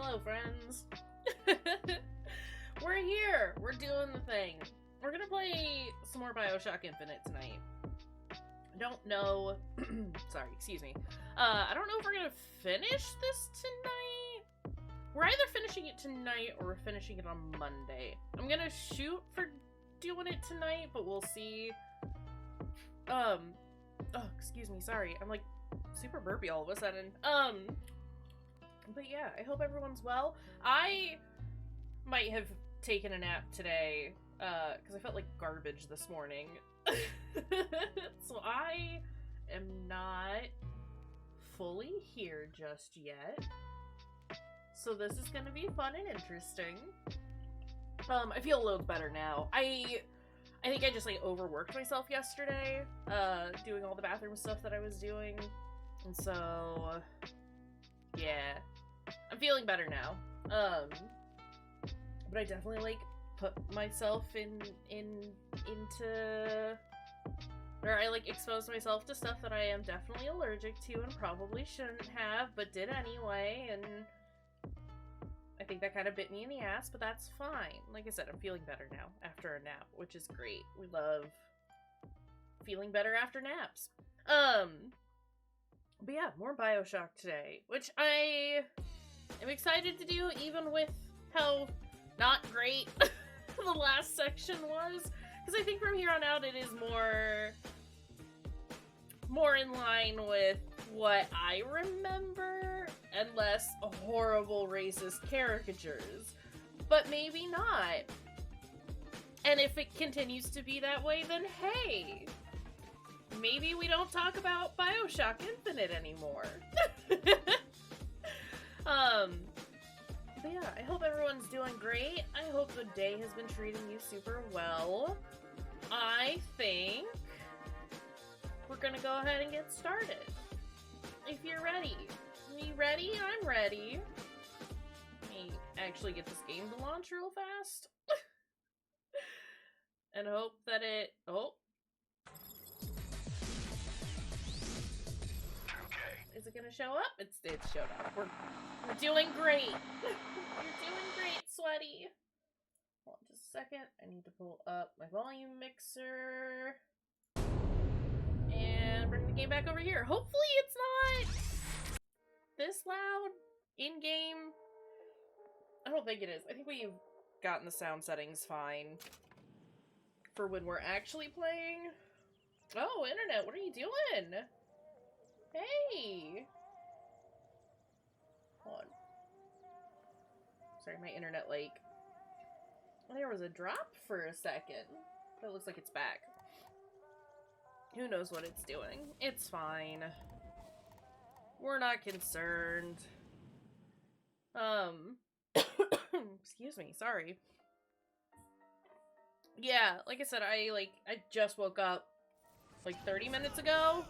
Hello, friends. We're here. We're doing the thing. We're gonna play some more Bioshock Infinite tonight. I don't know. Sorry, excuse me. I don't know if we're gonna finish this tonight. We're either finishing it tonight or we're finishing it on Monday. I'm gonna shoot for doing it tonight, but we'll see. Oh, excuse me. Sorry. I'm like super burpy all of a sudden. But yeah, I hope everyone's well. I might have taken a nap today, because I felt like garbage this morning. So I am not fully here just yet. So this is gonna be fun and interesting. I feel loads better now. I think I just like overworked myself yesterday, doing all the bathroom stuff that I was doing. And so yeah, I'm feeling better now. But I definitely like put myself into, or I like exposed myself to stuff that I am definitely allergic to and probably shouldn't have, but did anyway, and I think that kind of bit me in the ass, but that's fine. Like I said, I'm feeling better now after a nap, which is great. We love feeling better after naps. But yeah, more Bioshock today, which I am excited to do, even with how not great the last section was, because I think from here on out it is more in line with what I remember, and less horrible racist caricatures, but maybe not. And if it continues to be that way, then hey, maybe we don't talk about Bioshock Infinite anymore. But yeah, I hope everyone's doing great. I hope the day has been treating you super well. I think we're gonna go ahead and get started. If you're ready. Are you ready? I'm ready. Let me actually get this game to launch real fast. And hope that it... Oh. Is it gonna show up? It's showed up. We're doing great. You're doing great, sweaty. Hold on just a second. I need to pull up my volume mixer. And bring the game back over here. Hopefully it's not this loud in-game. I don't think it is. I think we've gotten the sound settings fine for when we're actually playing. Oh, internet, what are you doing? Hey! Hold on. Sorry, my internet, like... There was a drop for a second. But it looks like it's back. Who knows what it's doing? It's fine. We're not concerned. Excuse me, sorry. Yeah, like I said, I just woke up like 30 minutes ago.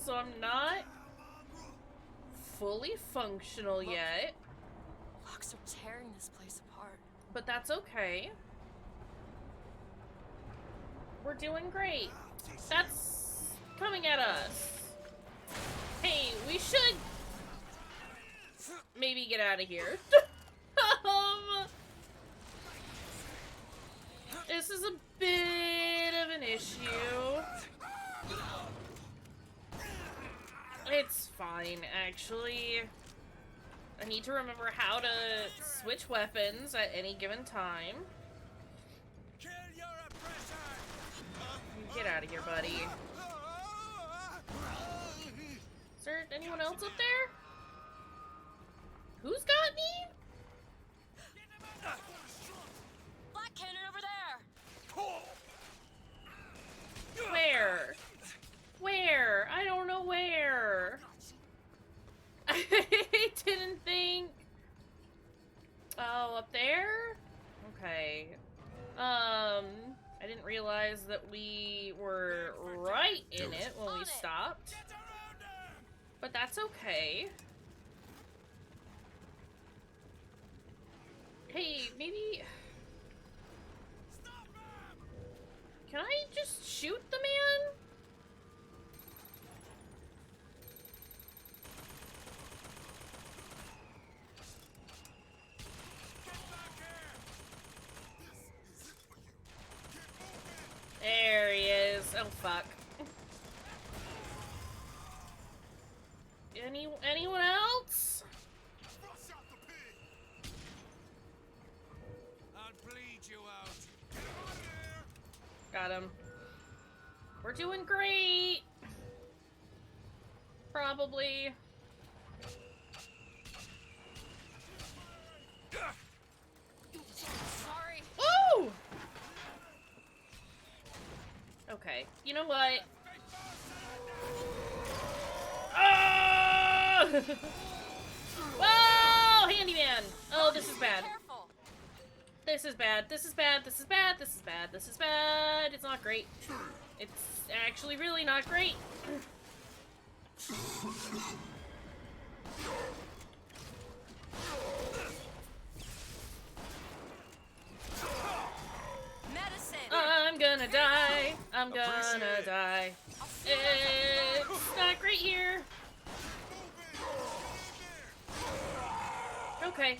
So I'm not fully functional yet. Locks are tearing this place apart. But that's okay. We're doing great. That's coming at us. Hey, we should maybe get out of here. This is a bit of an issue. It's fine, actually. I need to remember how to switch weapons at any given time. Get out of here, buddy. Is there anyone else up there? Who's got me? Black cannon over there. Where? Where? I don't know where. I didn't think. Oh, up there? Okay. I didn't realize that we were right in it when we stopped. But that's okay. Hey, maybe... Can I just shoot the man? Oh, fuck. Anyone else? I'll bleed you out. Got him. We're doing great. Probably. Sorry. Woo! Okay. You know what? Ah! Whoa! Handyman! Oh, this is bad. Careful. This is bad. This is bad. This is bad. This is bad. This is bad. It's not great. It's actually really not great. Medicine. I'm gonna die. I'm gonna die. It's not great here. Okay.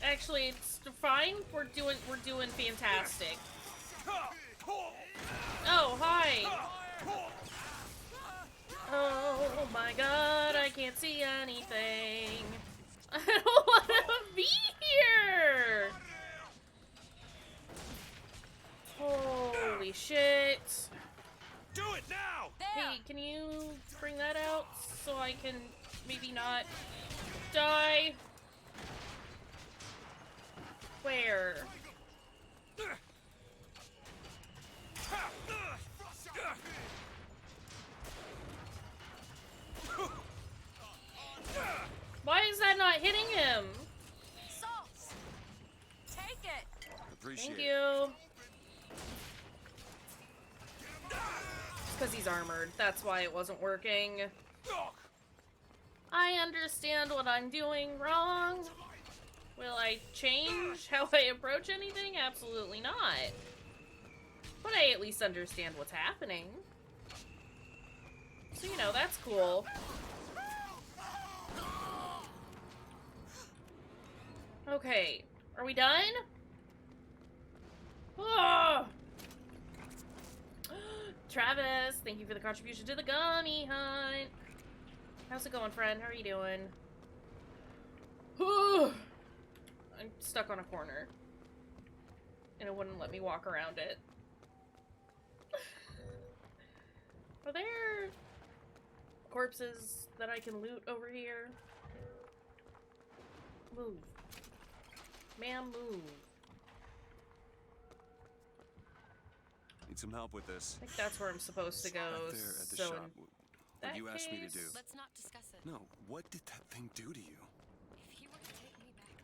Actually, it's fine. We're doing fantastic. Oh, hi. Oh my god, I can't see anything. I don't want to be here. Holy shit. Do it now! Hey, can you bring that out so I can maybe not die? Where? Why is that not hitting him? Salt. Take it. Appreciate Thank you. It's because he's armored. That's why it wasn't working. I understand what I'm doing wrong. Will I change how I approach anything? Absolutely not. But I at least understand what's happening. So, you know, that's cool. Okay. Are we done? Oh! Travis, thank you for the contribution to the gummy hunt. How's it going, friend? How are you doing? I'm stuck on a corner. And it wouldn't let me walk around it. Are there corpses that I can loot over here? Move. Ma'am, move. Need some help with this. I think that's where I'm supposed to go. Back there at the so shop. in What that you asked me to do. case- Let's not discuss it. No, what did that thing do to you? If he were to take me back,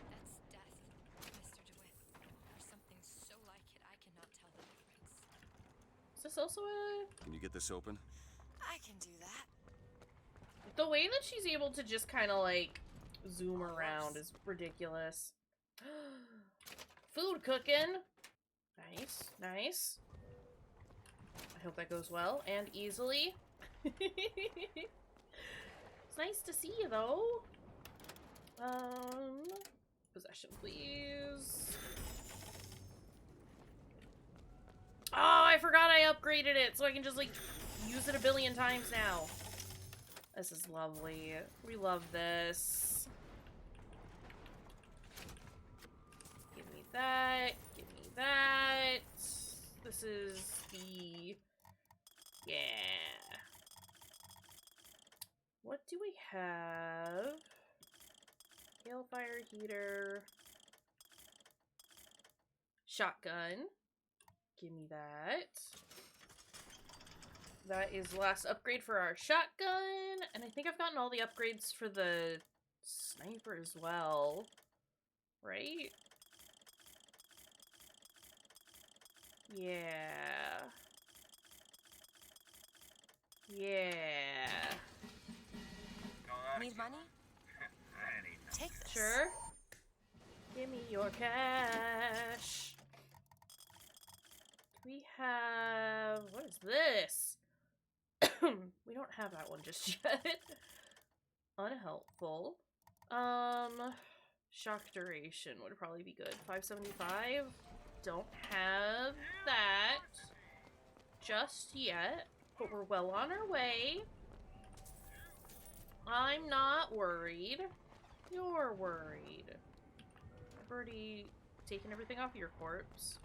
that's death, Mr. DeWitt. Or something so like it, I cannot tell the difference. Is this also a... Can you get this open? I can do that. The way that she's able to just kind of, like, zoom around is ridiculous. Food cooking. Nice, nice. I hope that goes well and easily. It's nice to see you, though. Possession, please. Oh, I forgot I upgraded it, so I can just, like, use it a billion times now. This is lovely. We love this. Give me that. Give me that. This is the... Yeah. What do we have? Hailfire heater. Shotgun. Give me that. That is the last upgrade for our shotgun. And I think I've gotten all the upgrades for the sniper as well. Right? Yeah. Yeah. Need money? Take this. Sure. Give me your cash. We have... What is this? We don't have that one just yet. Unhelpful. Shock duration would probably be good. 575? don't have that just yet, but we're well on our way. I'm not worried. You're worried. I've already taken everything off your corpse.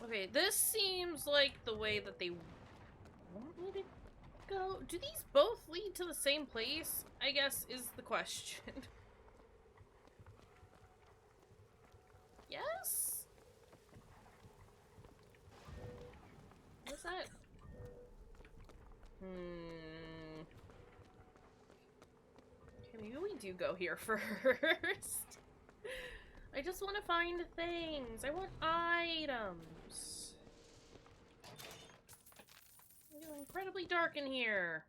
Okay, this seems like the way that they want me to go. Do these both lead to the same place? I guess is the question. Yes? What's that? Okay, maybe we do go here first. I just want to find things. I want items. It's incredibly dark in here.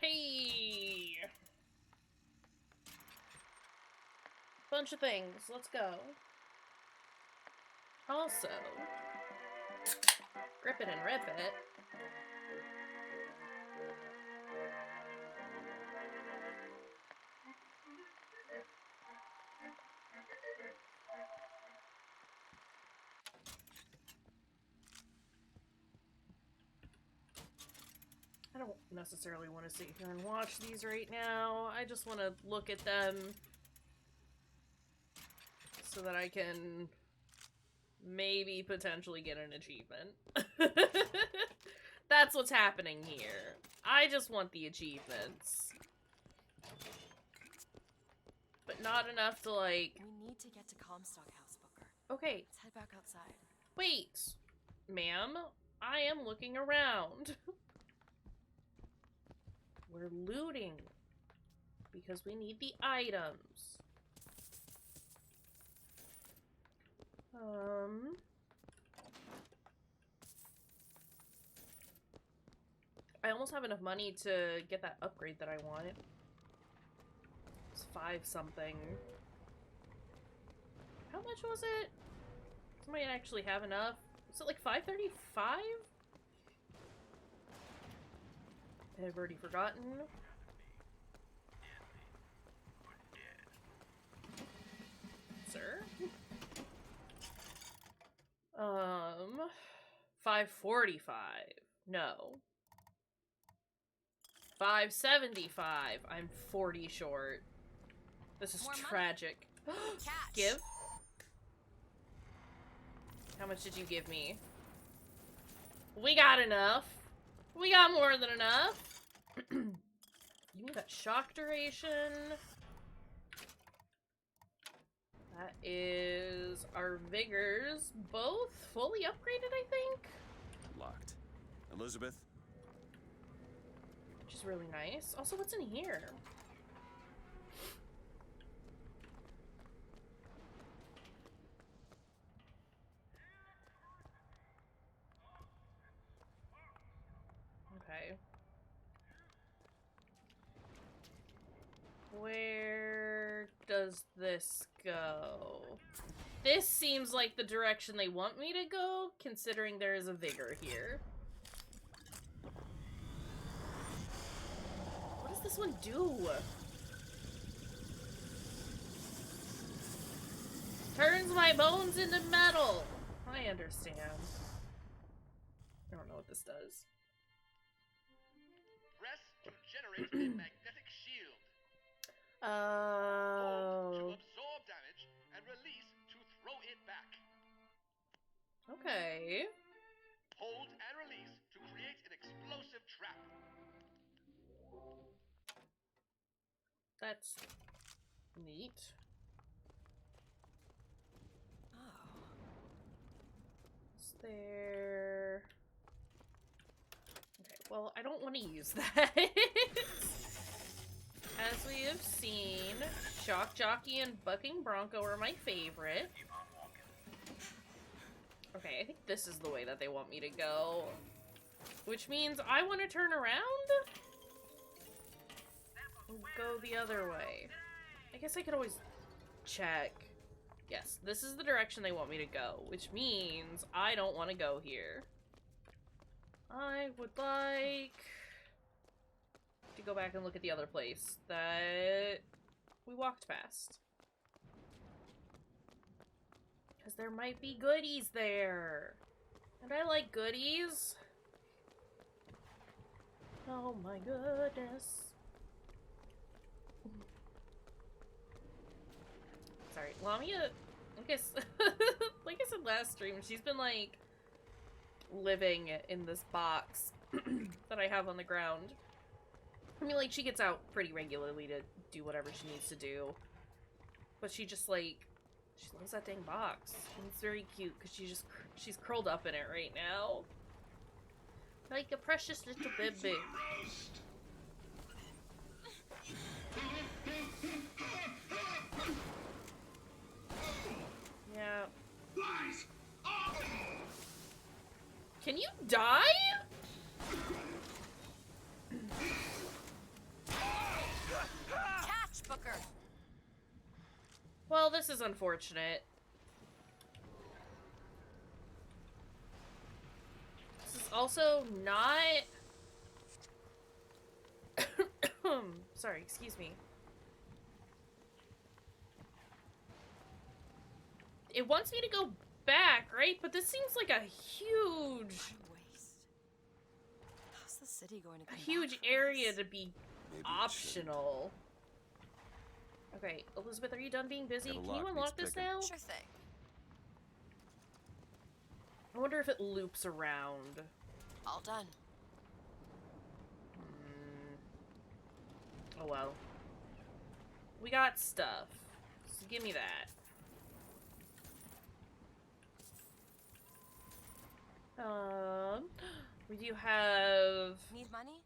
Hey! Bunch of things. Let's go. Also, grip it and rip it. I don't necessarily want to sit here and watch these right now. I just want to look at them so that I can maybe potentially get an achievement. That's what's happening here. I just want the achievements. But not enough to, like... We need to get to Comstock House, Booker. Okay. Let's head back outside. Wait. Ma'am, I am looking around. We're looting. Because we need the items. I almost have enough money to get that upgrade that I want. It's 5 something. How much was it? Somebody actually have enough? Was it like 535? I've already forgotten. Sir? 545. No. 575. I'm 40 short. This is tragic. Give? How much did you give me? We got enough. We got more than enough. You got shock duration. That is our vigors. Both fully upgraded, I think. Locked. Elizabeth? Which is really nice. Also, what's in here? Okay. Where does this go? This seems like the direction they want me to go, considering there is a vigor here. What does this one do? Turns my bones into metal! I understand. I don't know what this does. Press to generate a magnetic shield. Hold to Oh. absorb damage and release to throw it back. Okay. Hold and release to create an explosive trap. That's neat. Oh. Is there... Okay, well, I don't want to use that. As we have seen, Shock Jockey and Bucking Bronco are my favorite. Okay, I think this is the way that they want me to go. Which means I want to turn around? And go the other way. I guess I could always check. Yes, this is the direction they want me to go, which means I don't want to go here. I would like to go back and look at the other place that we walked past. Because there might be goodies there. And I like goodies. Oh my goodness. Sorry, Lamia, I guess, like I said last stream, she's been, like, living in this box that I have on the ground. I mean, like, she gets out pretty regularly to do whatever she needs to do. But she just, like, she loves that dang box. And it's very cute, because she's curled up in it right now. Like a precious little baby. Yeah. Can you die? Catch, Booker! Well, this is unfortunate. This is also not... Sorry, excuse me. It wants me to go back, right? But this seems like a huge... Waste. How's the city going to A come huge back from area this? to be Maybe it optional. Okay, Elizabeth, are you done being busy? Got a Can lock you needs unlock this picking. now? Sure thing. I wonder if it loops around. All done. Oh well. We got stuff. So give me that. We do have Need money?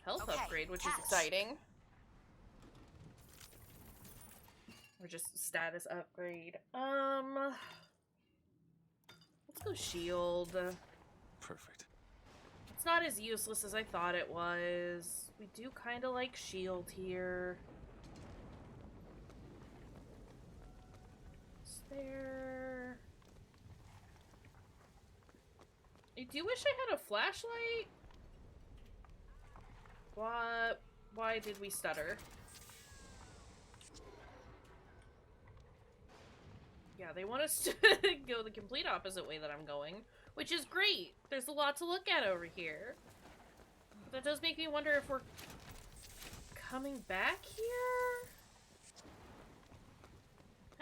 health Okay, upgrade, which catch. is exciting. Or just status upgrade. Let's go shield. Perfect. It's not as useless as I thought it was. We do kind of like shield here. Is there... I do wish I had a flashlight. What? Why did we stutter? Yeah, they want us to go the complete opposite way that I'm going, which is great. There's a lot to look at over here. But that does make me wonder if we're coming back here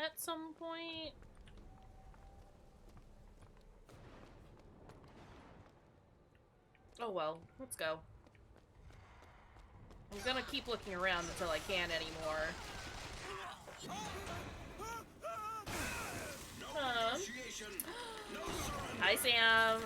at some point. Oh well, let's go. I'm gonna keep looking around until I can't anymore. Hi, Sam.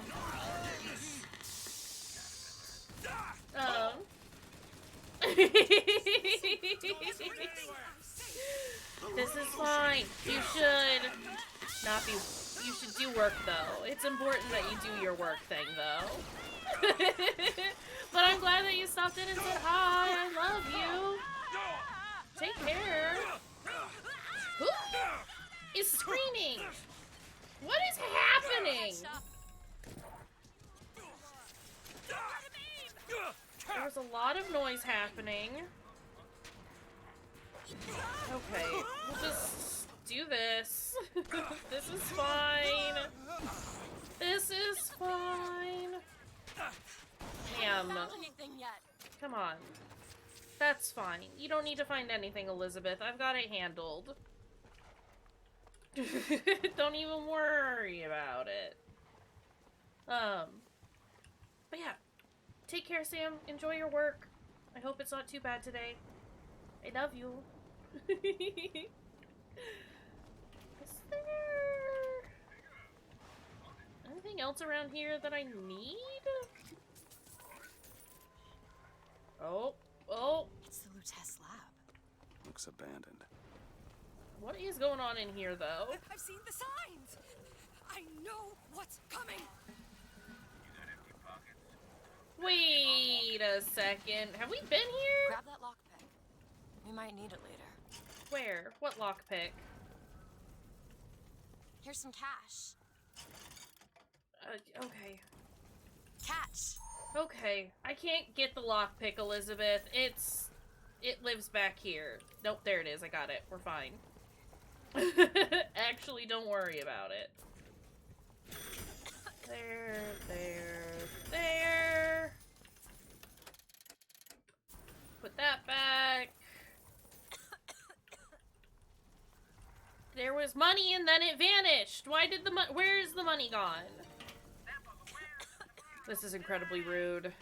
This is fine. You should not be. You should do work though. It's important that you do your work thing though. But I'm glad that you stopped in and said hi. I love you. Take care. Who is screaming? What is happening? There's a lot of noise happening. Okay, we'll just do this. This is fine. This is fine. Damn. Anything yet? Come on. That's fine. You don't need to find anything, Elizabeth. I've got it handled. Don't even worry about it. But yeah. Take care, Sam. Enjoy your work. I hope it's not too bad today. I love you. Is there anything else around here that I need? Oh. It's the Lutece lab. Looks abandoned. What is going on in here, though? I've seen the signs! I know what's coming! Wait a second. Have we been here? Grab that lockpick. We might need it later. Where? What lockpick? Here's some cash. Okay. Catch! Okay. I can't get the lockpick, Elizabeth. It lives back here. Nope, there it is. I got it. We're fine. actually don't worry about it. There, there, there. Put that back. There was money and then it vanished. Why did the where is the money gone? This is incredibly rude.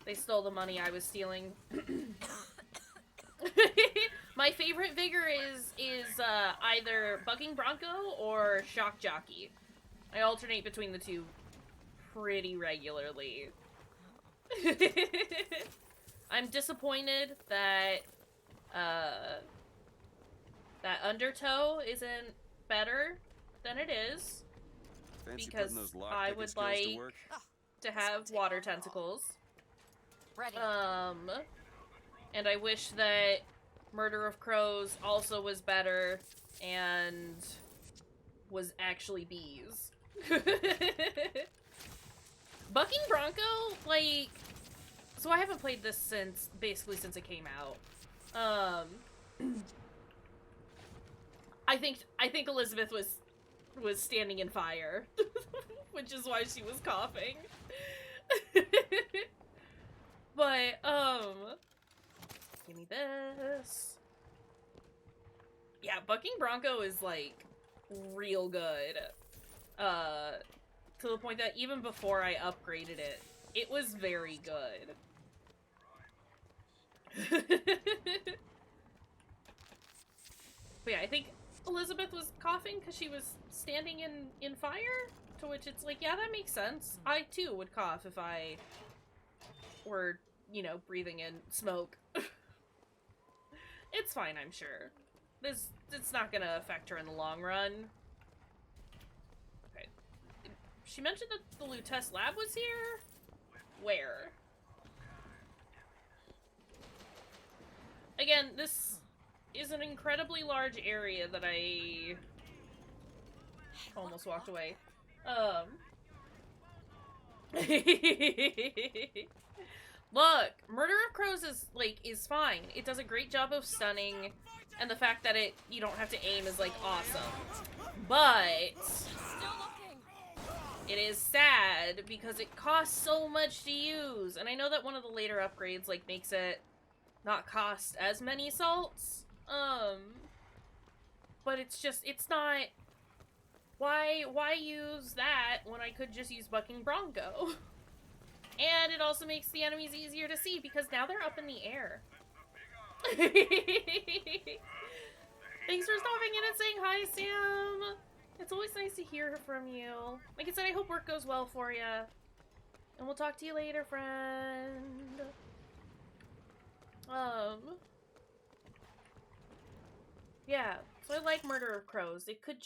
They stole the money I was stealing. My favorite vigor is either Bucking Bronco or Shock Jockey. I alternate between the two pretty regularly. I'm disappointed that that Undertow isn't better than it is. Fancy Because putting those I lockpicking would skills like to work. to have water tentacles. Ready. And I wish that Murder of Crows also was better and was actually bees. Bucking Bronco, like, so I haven't played this basically since it came out. I think Elizabeth was standing in fire, which is why she was coughing. But, give me this. Yeah, Bucking Bronco is, like, real good. To the point that even before I upgraded it, it was very good. But yeah, I think Elizabeth was coughing because she was standing in fire, to which it's like, yeah, that makes sense. I, too, would cough if I were, you know, breathing in smoke. It's fine, I'm sure. It's not gonna affect her in the long run. Okay. She mentioned that the Lutece lab was here? Where? Again, this is an incredibly large area that I almost walked away. Look, Murder of Crows is fine. It does a great job of stunning, and the fact that you don't have to aim is, like, awesome. But it is sad because it costs so much to use. And I know that one of the later upgrades, like, makes it not cost as many salts. But it's just, it's not... Why use that when I could just use Bucking Bronco? And it also makes the enemies easier to see because now they're up in the air. Thanks for stopping in and saying hi, Sam. It's always nice to hear from you. Like I said, I hope work goes well for you. And we'll talk to you later, friend. Yeah, so I like Murder of Crows. It could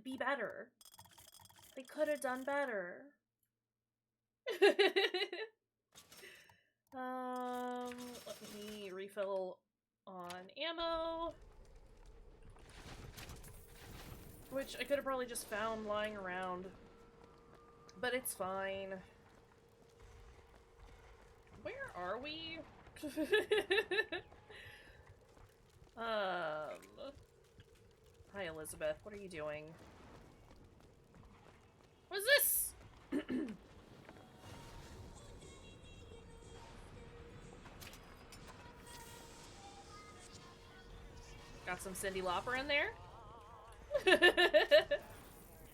be better. They could have done better. Let me refill on ammo. Which I could have probably just found lying around. But it's fine. Where are we? Hi, Elizabeth. What are you doing? What's this? Got some Cyndi Lauper in there.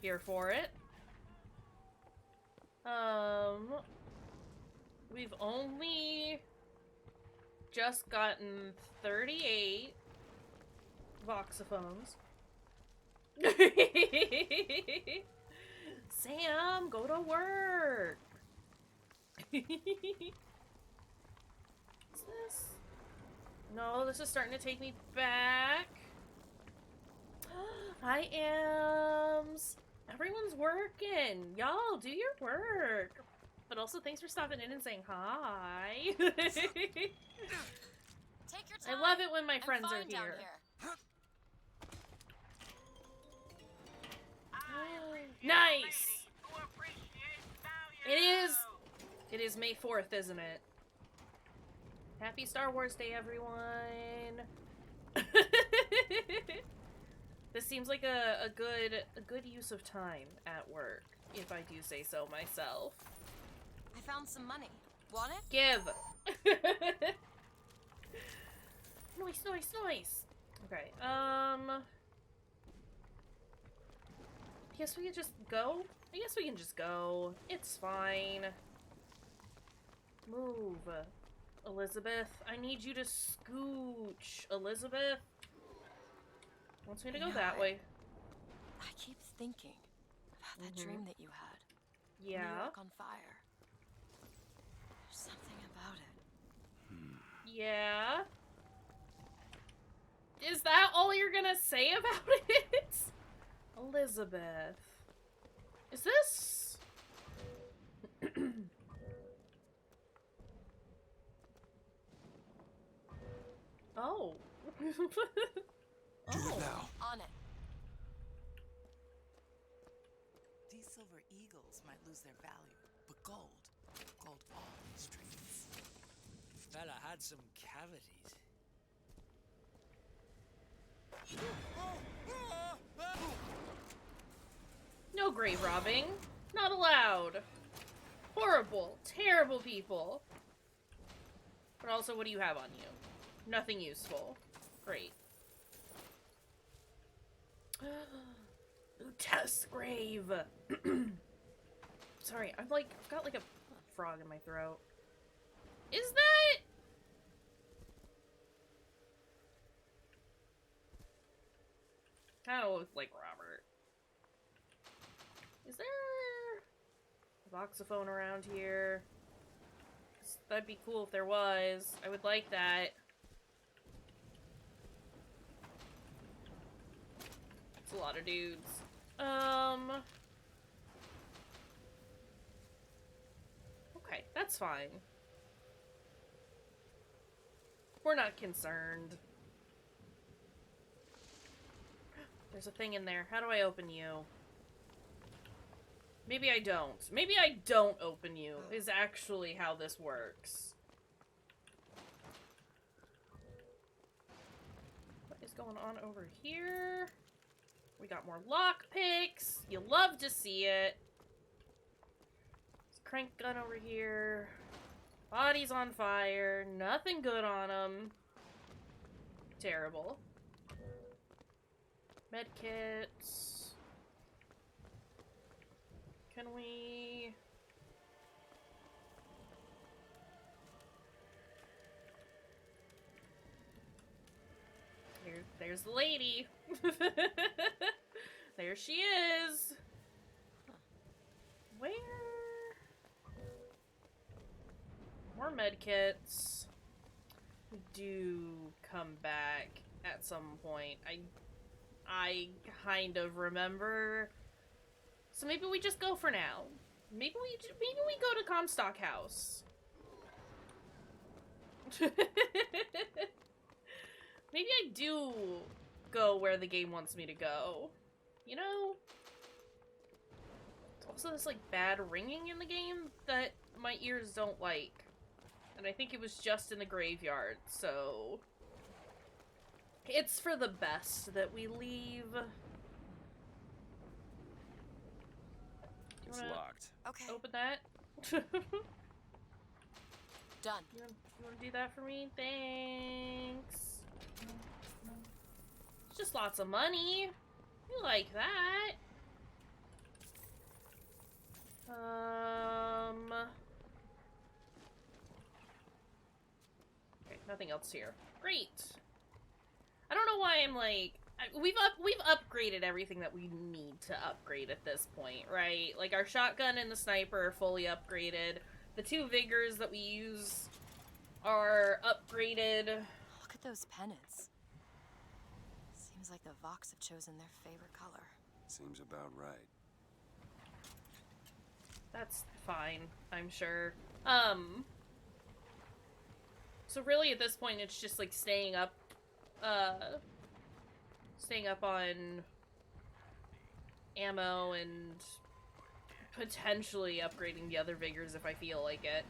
Here for it. We've only just gotten 38 voxophones. Sam, go to work. What's this? No, this is starting to take me back. Hi, Ams. Everyone's working. Y'all, do your work. But also, thanks for stopping in and saying hi. Take your time. I love it when my I'm friends are fine down here. Nice! It is May 4th, isn't it? Happy Star Wars Day, everyone! seems like a good use of time at work, if I do say so myself. I found some money. Want it? Give. Nice, nice, nice. Okay. Guess we can just go. I guess we can just go. It's fine. Move, Elizabeth. I need you to scooch, Elizabeth. Wants me to go that way. I keep thinking about that dream that you had. New Yeah. York on fire. There's something about it. Yeah. Is that all you're gonna say about it? Elizabeth. Is this... Oh. Do it now. On it. These silver eagles might lose their value, but gold always trades. Fella had some cavities. No grave robbing. Not allowed. Horrible, terrible people. But also, what do you have on you? Nothing useful. Great. Tess grave. Sorry, I've got like a frog in my throat. Is that... Kind of looks like Robert. Is there a voxophone around here? That'd be cool if there was. I would like that. It's a lot of dudes. Okay, that's fine. We're not concerned. There's a thing in there. How do I open you? Maybe I don't. Maybe I don't open you, is actually how this works. What is going on over here? We got more lockpicks. You love to see it. There's a crank gun over here. Body's on fire. Nothing good on him. Terrible. Medkits. Can we... There's the lady. There she is. Where? More medkits. We do come back at some point. I kind of remember. So maybe we just go for now. Maybe we go to Comstock House. Maybe I do go where the game wants me to go. You know? There's also this, like, bad ringing in the game that my ears don't like. And I think it was just in the graveyard, so... It's for the best that we leave. It's locked. Okay. Open that? Done. You wanna do that for me? Thanks. It's just lots of money. You like that. Okay, nothing else here. Great. I don't know why I'm like... We've upgraded everything that we need to upgrade at this point, right? Like, our shotgun and the sniper are fully upgraded. The 2 vigors that we use are upgraded. Look at those pennants. Seems like the Vox have chosen their favorite color. Seems about right. That's fine, I'm sure. So really at this point it's just like staying up on ammo and potentially upgrading the other vigors if I feel like it.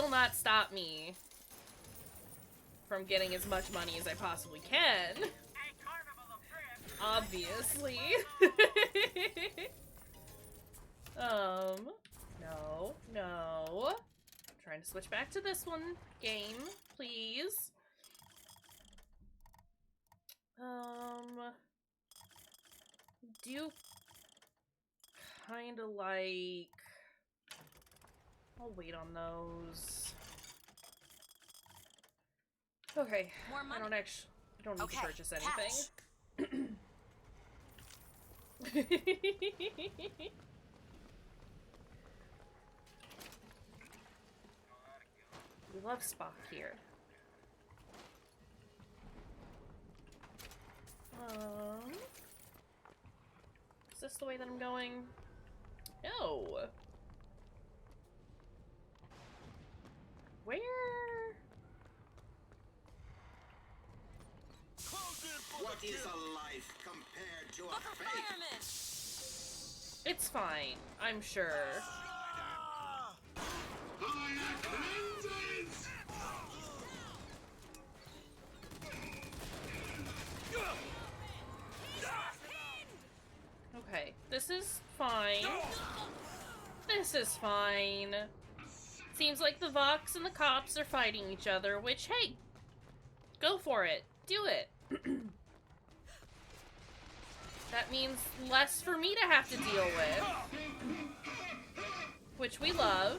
will not stop me from getting as much money as I possibly can. Obviously. No, no. I'm trying to switch back to this one. Game, please. Do kinda like... I'll wait on those. Okay, More money. I don't need to purchase anything. We love Spock here. Is this the way that I'm going? No. Where? What is a life compared to a fate? Fireman! It's fine, I'm sure. Okay, this is fine. This is fine. Seems like the Vox and the cops are fighting each other, which, hey, go for it. Do it. That means less for me to have to deal with. Which we love.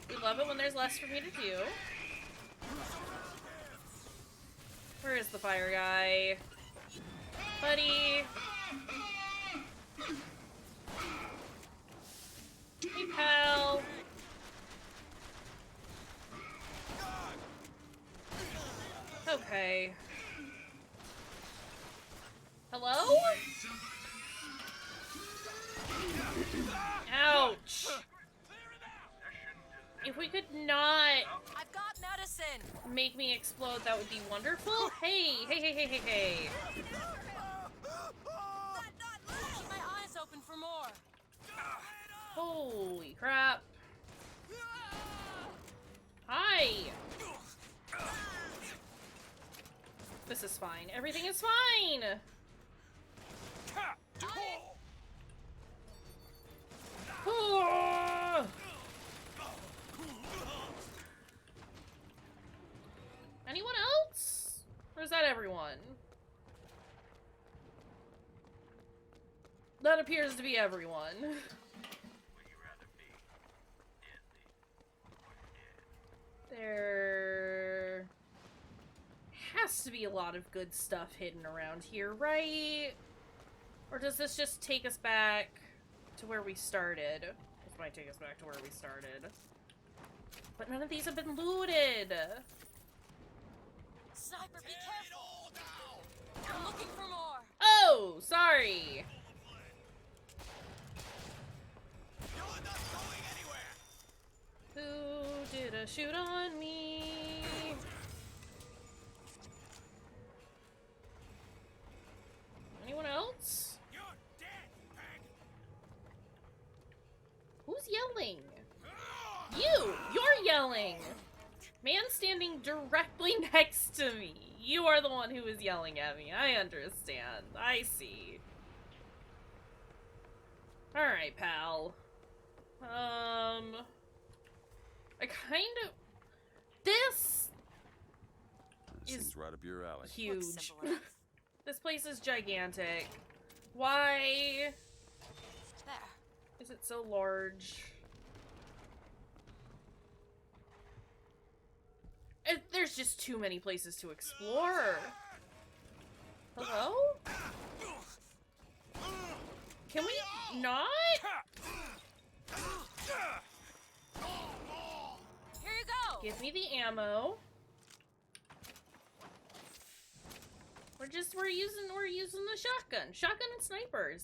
We love it when there's less for me to do. Where is the fire guy? Buddy! Hey, pal! Okay. Hello? Ouch! If we could not I've got medicine! make me explode, that would be wonderful. Hey, hey, hey, hey, hey, hey. Keep my eyes open for more. Holy crap. Hi! This is fine. Everything is fine! Anyone else? Or is that everyone? That appears to be everyone. There has to be a lot of good stuff hidden around here, right? Or does this just take us back to where we started? This might take us back to where we started. But none of these have been looted! Sniper, be careful! I'm looking for more! Oh! Sorry! Who did a shoot on me? Anyone else? Who's yelling? You! You're yelling! Man standing directly next to me. You are the one who is yelling at me. I understand. I see. Alright, pal. I kind of... This is Seems right up your alley. huge. Looks simple enough. This place is gigantic. Why There. is it so large? There's just too many places to explore. Hello? Can we not? Here you go! Give me the ammo. We're using the shotgun. Shotgun and snipers.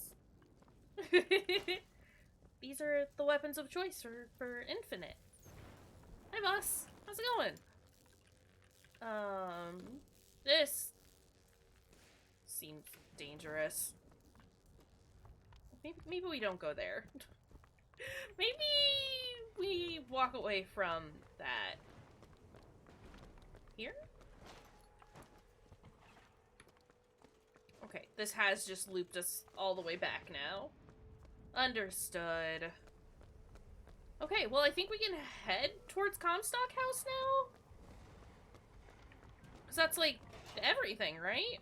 These are the weapons of choice for Infinite. Hi boss. How's it going? This seems dangerous. Maybe we don't go there. Maybe we walk away from that. Here? Okay, this has just looped us all the way back now. Understood. Okay, well, I think we can head towards Comstock House now? Because that's, like, everything, right?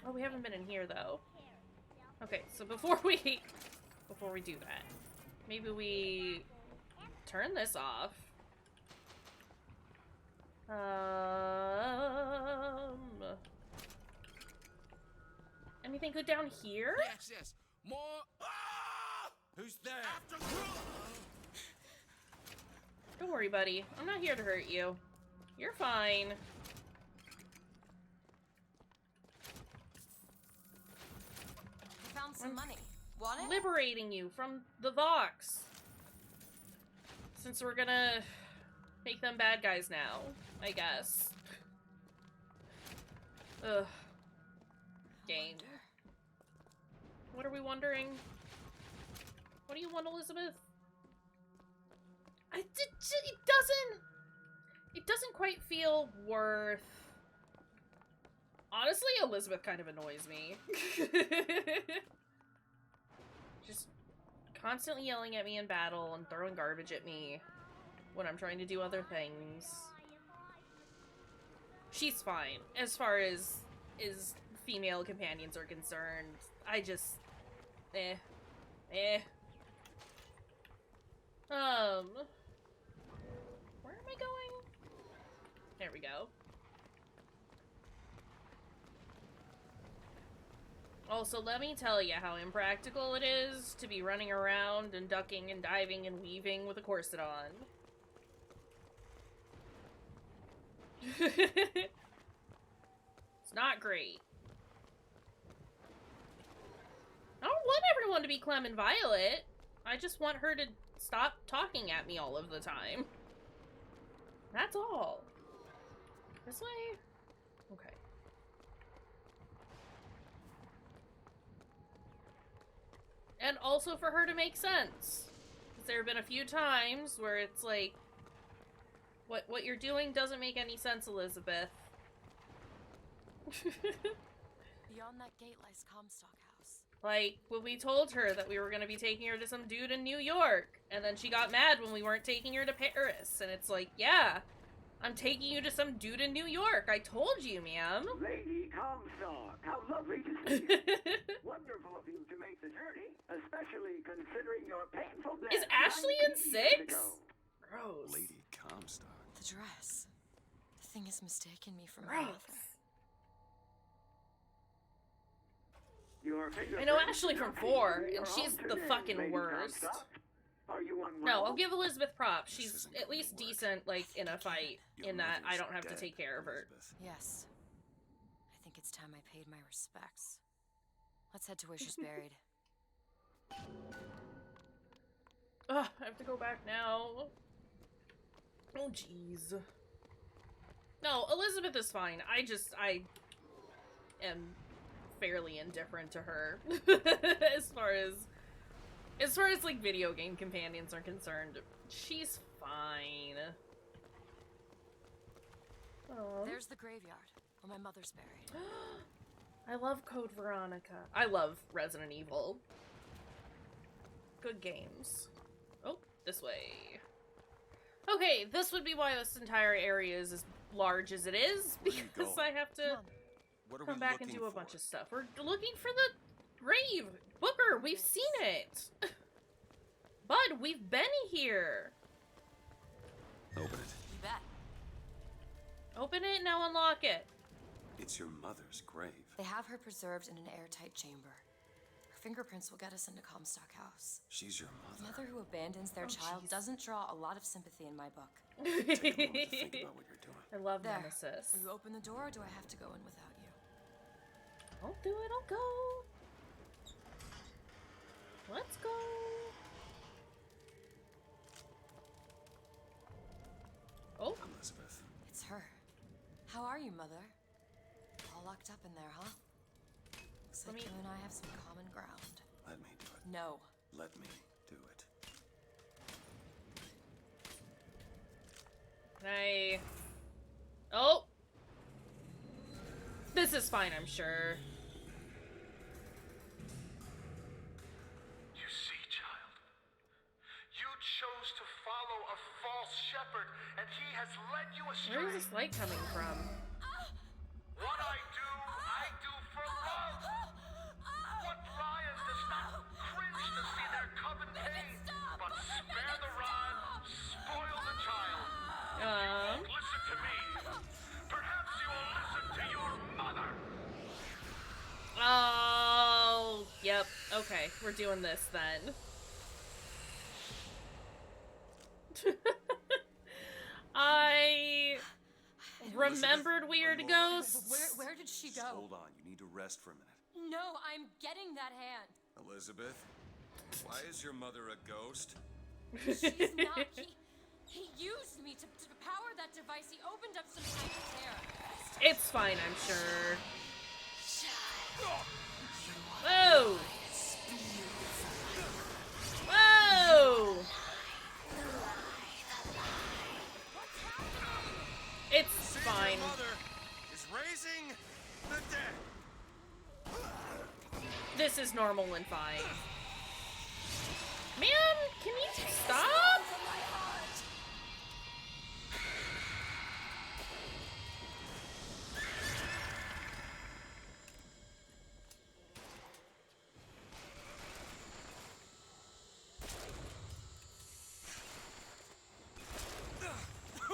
Oh, we haven't been in here, though. Okay, so before we do that, maybe we turn this off. Anything good down here? Yes, yes. More. Ah! Who's there? Don't worry, buddy. I'm not here to hurt you. You're fine. I found some money. Want it? Liberating you from the Vox. Since we're gonna make them bad guys now, I guess. Ugh. Game. What are we wondering? What do you want, Elizabeth? It doesn't quite feel worth... Honestly, Elizabeth kind of annoys me. Just constantly yelling at me in battle and throwing garbage at me when I'm trying to do other things. She's fine, as far as female companions are concerned. I just... Where am I going? There we go. Also, let me tell you how impractical it is to be running around and ducking and diving and weaving with a corset on. It's not great. I don't want everyone to be Clem and Violet. I just want her to stop talking at me all of the time. That's all. This way? Okay. And also for her to make sense. Because there have been a few times where it's like, what you're doing doesn't make any sense, Elizabeth. Beyond that gate lies Comstock House. Like, when we told her that we were going to be taking her to some dude in New York, and then she got mad when we weren't taking her to Paris, and it's like, yeah, I'm taking you to some dude in New York. I told you, ma'am. Lady Comstock, how lovely to see you. Wonderful of you to make the journey, especially considering your painful death. Is Ashley in 19 years 6? ago. Gross. Lady Comstock. The dress. The thing has mistaken me for my Gross. mother. Your I know fingerprints Ashley from are 4, painting and your she's own the today, fucking Lady worst. Comstock. Are you unwell? No, I'll give Elizabeth props. This She's isn't at gonna least work. decent, like, in a fight, Your in that I mother's don't have to dead, take care of her. Elizabeth. Yes. I think it's time I paid my respects. Let's head to where she's buried. Ugh, I have to go back now. Oh, jeez. No, Elizabeth is fine. I am fairly indifferent to her. as far as like video game companions are concerned. She's fine. Aw. There's the graveyard, where my mother's buried. I love Code Veronica. I love Resident Evil. Good games. Oh, this way. Okay, this would be why this entire area is as large as it is, Where are you because going? I have to Come on. What are come we back and looking do a for? bunch of stuff. We're looking for the grave! Booker, we've seen it! Bud, we've been here! Open it. You bet. Open it, now unlock it. It's your mother's grave. They have her preserved in an airtight chamber. Her fingerprints will get us into Comstock House. She's your A mother. mother who abandons their Oh, child jeez. doesn't draw a lot of sympathy in my book. Take a moment to think about what you're doing. I love There. Nemesis. Will you open the door, or do I have to go in without you? Don't do it, I'll go. Let's go. Oh, Elizabeth. It's her. How are you, Mother? All locked up in there, huh? Looks Let like me- you and I have some common ground. Let me do No. Let me do it. Can I... Oh! This is fine, I'm sure. You see, child, you chose to follow a false shepherd, and he has led you astray. Where is this light coming from? What I do for love. What lion does not cringe to see their cub in pain? But spare the rod, spoil the child. Listen to me. Perhaps you will listen to your mother. Oh, yep. Okay, we're doing this then. I remembered weird ghosts. Where did she Just go? hold on. You need to rest for a minute. No, I'm getting that hand. Elizabeth, why is your mother a ghost? She's not. He used me to power that device. He opened up some kind of tear. It's fine, I'm sure. Whoa! Whoa! It's fine. Your mother is raising the dead. This is normal and fine. Man, can you stop?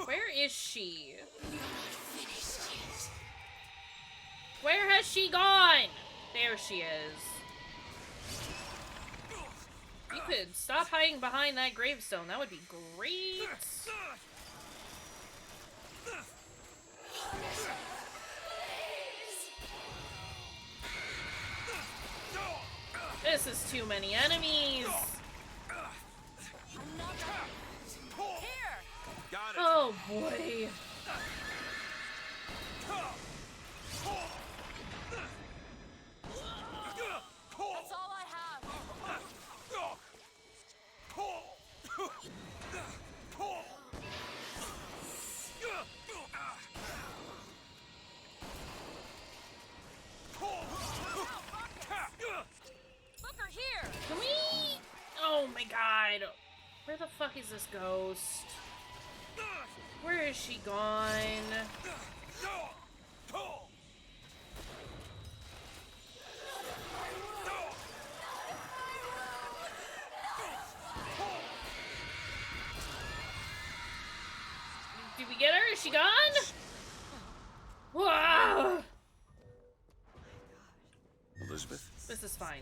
Where is she? Where has she gone? There she is. You could stop hiding behind that gravestone. That would be great. This is too many enemies. Here. Got it. Oh boy. That's all I have. Booker, here. Can we? Oh my god. Where the fuck is this ghost? Where is she gone? Did we get her? Is she gone? Wow. Elizabeth? This is fine.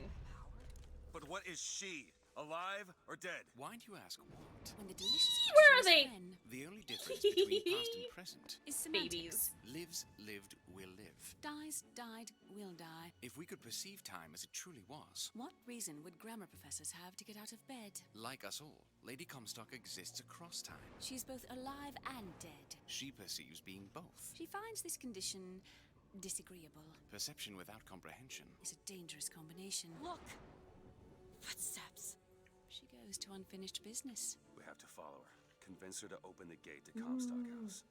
But what is she? Alive or dead? Why do you ask what? When the delicious Where are creatures they? when The only difference between past and present is semantics. Babies. lives, lived, will live. Dies, died, will die. If we could perceive time as it truly was, What reason would grammar professors have to get out of bed? like us all, Lady Comstock exists across time. She's both alive and dead. She perceives being both. She finds this condition disagreeable. Perception without comprehension. Is a dangerous combination. Look. Footsteps. She goes to unfinished business. We have to follow her. Convince her to open the gate to Comstock House.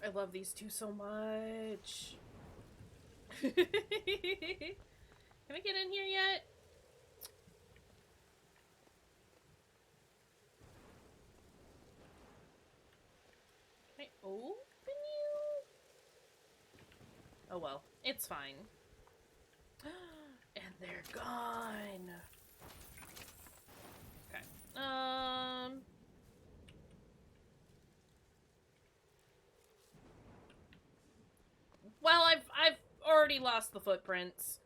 I love these two so much. Can I get in here yet? Can I open you? Oh well, it's fine. And they're gone. Okay. Well, I've already lost the footprints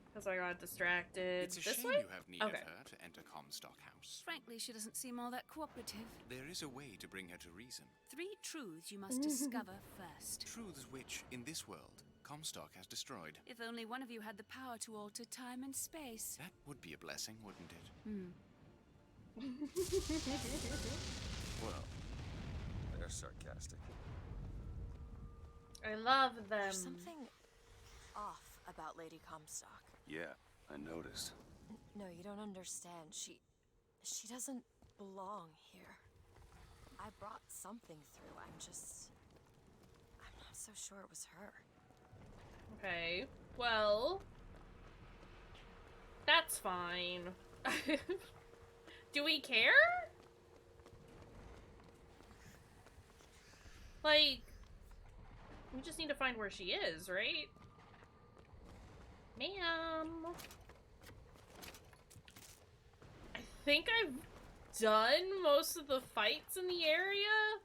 because I got distracted. It's a This shame way? you have need Okay. of her to enter Comstock House. Frankly, she doesn't seem all that cooperative. There is a way to bring her to reason. 3 truths you must discover first. Truths which, in this world, Comstock has destroyed. If only one of you had the power to alter time and space. That would be a blessing, wouldn't it? Well, they're sarcastic. I love them. There's something off about Lady Comstock. Yeah, I noticed. No, you don't understand. She doesn't belong here. I brought something through. I'm not so sure it was her. Okay, well, that's fine. Do we care? Like, we just need to find where she is, right? Ma'am. I think I've done most of the fights in the area,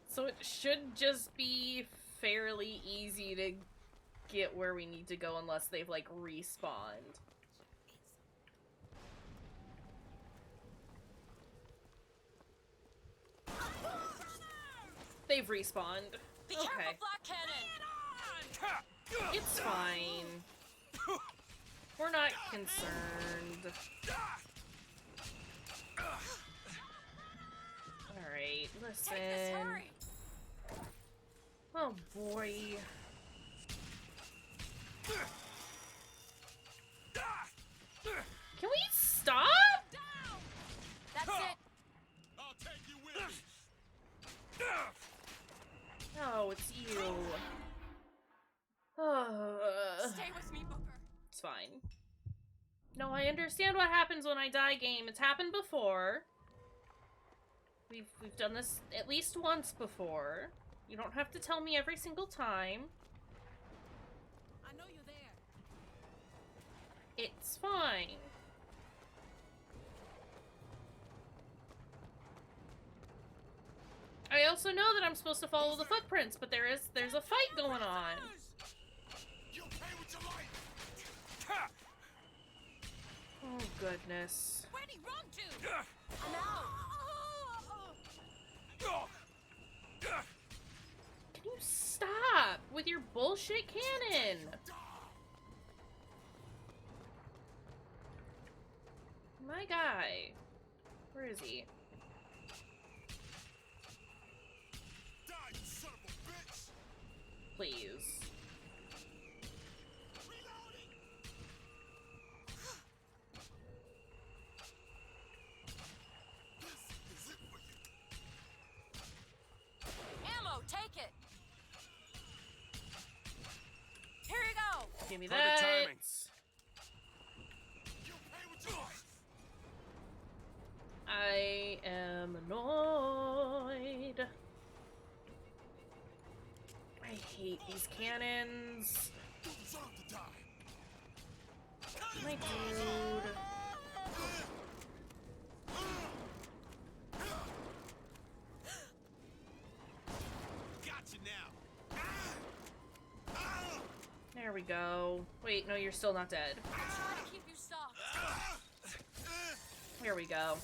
so it should just be fairly easy to get where we need to go unless they've, like, respawned. They've respawned. Be Okay. careful, Black Cannon! It's fine. We're not concerned. Alright, Take this, listen. hurry! Oh boy. Can we stop? That's it! I'll take you with me. No, it's you. Stay with me, Booker. It's fine. No, I understand what happens when I die, game. It's happened before. We've done this at least once before. You don't have to tell me every single time. I know you're there. It's fine. I also know that I'm supposed to follow the footprints, but there's a fight going on. You pay with your life. Oh goodness. Where'd he run to? I'm out! Can you stop with your bullshit cannon? My guy. Where is he? Die, you son of a bitch. Please. This is it for you. Ammo, take it! Here you go! Give me Perfect that. timing. You pay with your life. I am annoyed. I hate these cannons. You deserve to die. My dude. Got you now. There we go. Wait, no, you're still not dead. I'm trying to keep you stopped. Here we go.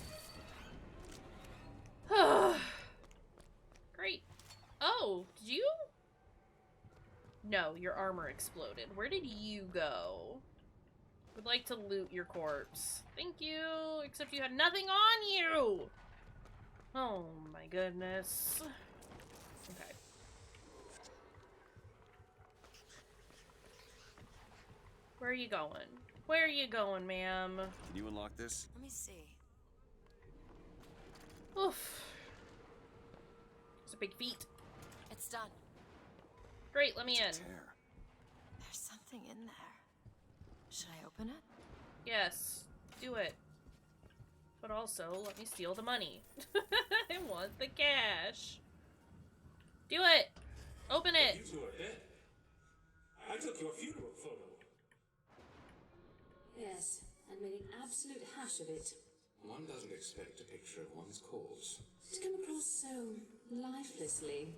Great. Oh, did you? No, your armor exploded. Where did you go? Would like to loot your corpse. Thank you. Except you had nothing on you. Oh my goodness. Okay. Where are you going? Where are you going, ma'am? Can you unlock this? Let me see. Oof. It's a big feat. It's done. Great, let me in. Tear. There's something in there. Should I open it? Yes, do it. But also, let me steal the money. I want the cash. Do it! Open it! You two are dead. I took your funeral photo. Yes, and made an absolute hash of it. One doesn't expect a picture of one's corpse. To come across so lifelessly.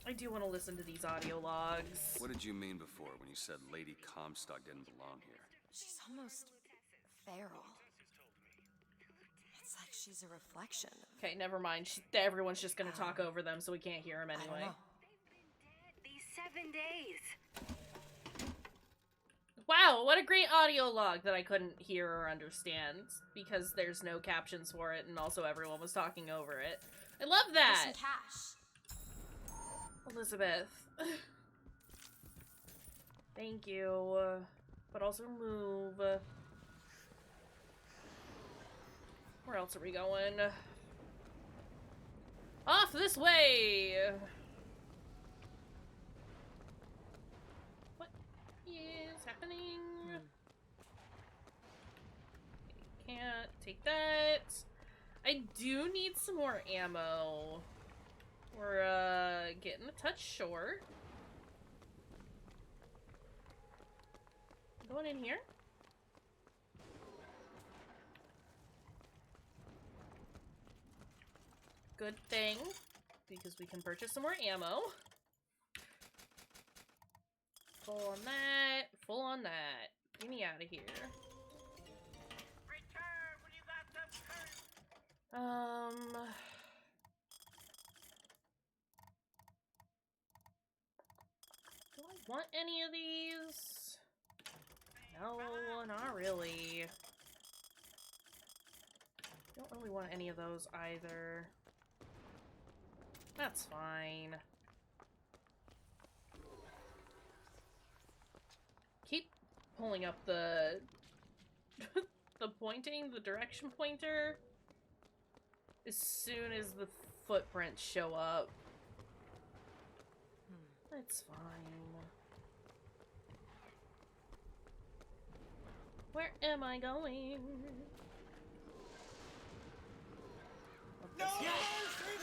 I do want to listen to these audio logs. What did you mean before when you said Lady Comstock didn't belong here? She's almost feral. It's like she's a reflection. Okay, never mind. Everyone's just gonna talk over them, so we can't hear them I don't anyway. know. These 7 days. Wow, what a great audio log that I couldn't hear or understand because there's no captions for it, and also everyone was talking over it. I love There's that. some cash. Elizabeth. Thank you. But also move. Where else are we going? Off this way! What is happening? Can't take that. I do need some more ammo. We're, getting a touch short. Going in here? Good thing, because we can purchase some more ammo. Full on that, full on that. Get me out of here. Return when you got some courage. Do I want any of these? No, not really. Don't really want any of those either. That's fine. Keep pulling up the the pointing, the direction pointer as soon as the footprints show up. It's fine. Where am I going? No!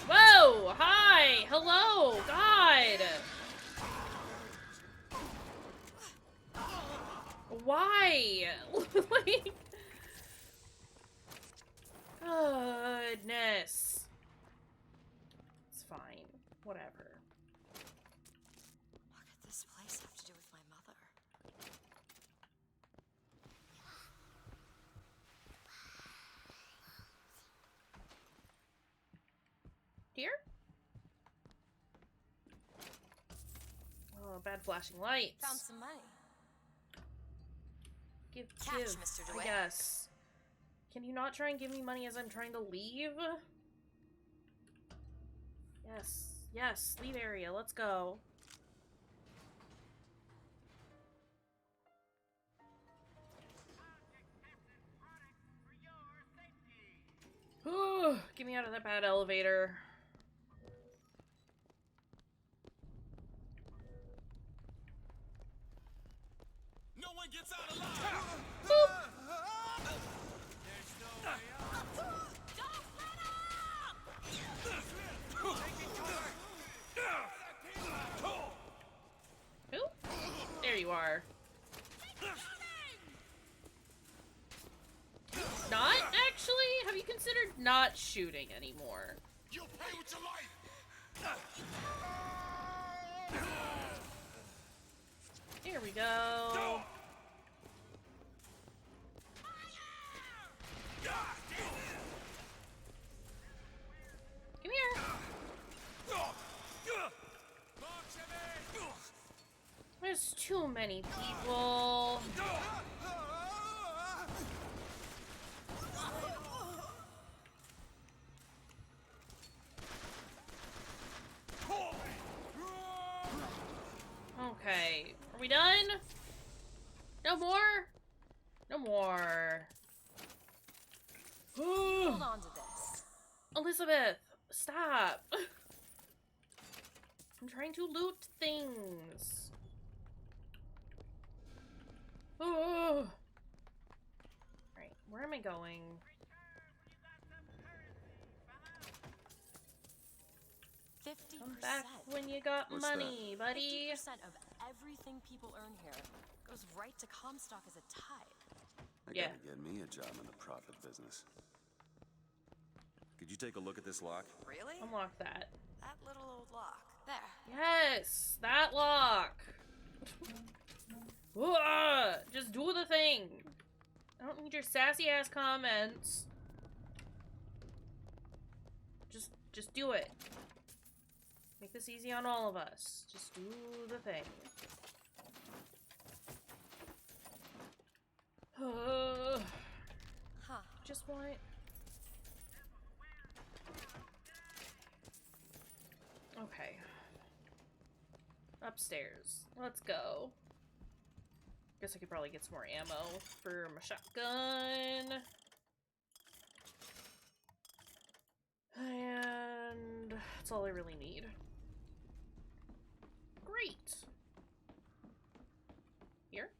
Whoa! Hi! Hello! God! Why? Like... Goodness. It's fine. Whatever. What could this place have to do with my mother? Here? Oh, bad flashing lights. Found some money. Give, Catch, Mr. I DeWitt. guess. Can you not try and give me money as I'm trying to leave? Yes. Yes, leave area. Let's go. Get me out of that bad elevator. No one gets out alive. Boop. There's no way out. Don't let Who? There you are. Not actually? Have you considered not shooting anymore? You'll pay with your life. Here we go. Come here. There's too many people. Okay, are we done? No more? No more. Hold on to this. Elizabeth, stop. I'm trying to loot things. Oh. Alright, where am I going? Come back when you got What's money, buddy. 50% of everything people earn here goes right to Comstock as a tithe. I Yeah. gotta get me a job in the profit business. Could you take a look at this lock? Really? Unlock that. That little old lock. There. Yes, that lock. Just do the thing. I don't need your sassy ass comments. Just do it. Make this easy on all of us. Just do the thing. Just want... Okay. Upstairs. Let's go. Guess I could probably get some more ammo for my shotgun. And that's all I really need. Great. Here?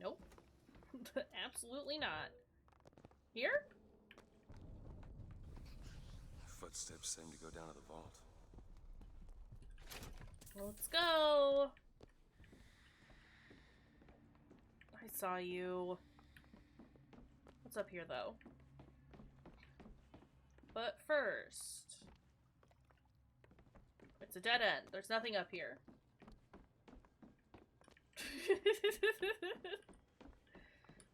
Nope. Absolutely not. Here? Footsteps seem to go down to the vault. Let's go. I saw you. What's up here, though? But first... It's a dead end. There's nothing up here.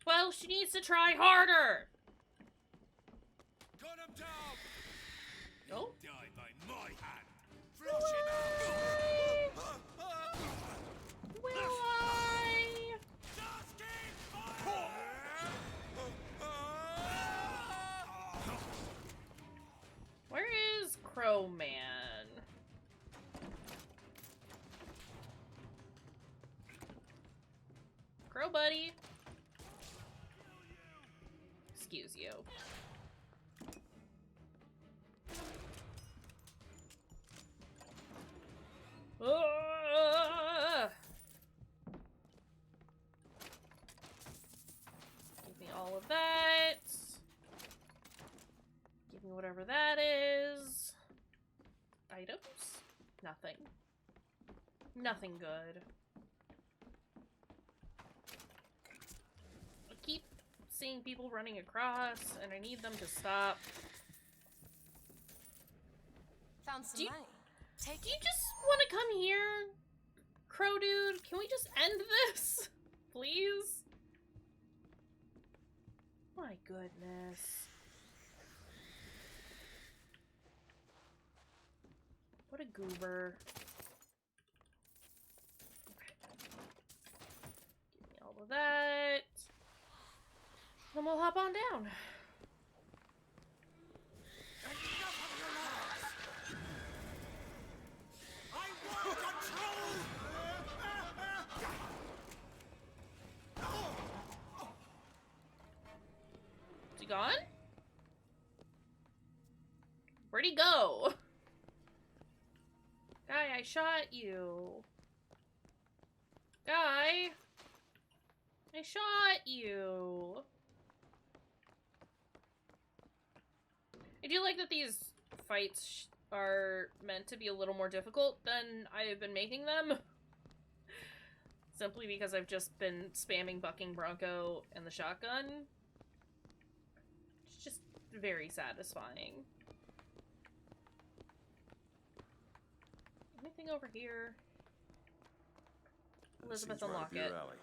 Well, she needs to try harder! Gun him down! Nope. Die by my hand! Flush him out! Will I? Just keep firing! Where is Crow Man? Crow buddy. Excuse you. Give me all of that. Give me whatever that is. Items? Nothing. Nothing good. I keep seeing people running across, and I need them to stop. Found some money. Take Do you just want to come here? Crow dude, can we just end this? Please? My goodness. What a goober. Okay. Give me all of that. Then we'll hop on down. Is he gone? Where'd he go? Guy, I shot you. Guy! I shot you. I do like that these fights are meant to be a little more difficult than I have been making them. Simply because I've just been spamming Bucking Bronco and the shotgun. It's just very satisfying. Anything over here? Elizabeth, Seems right unlock up your it. alley.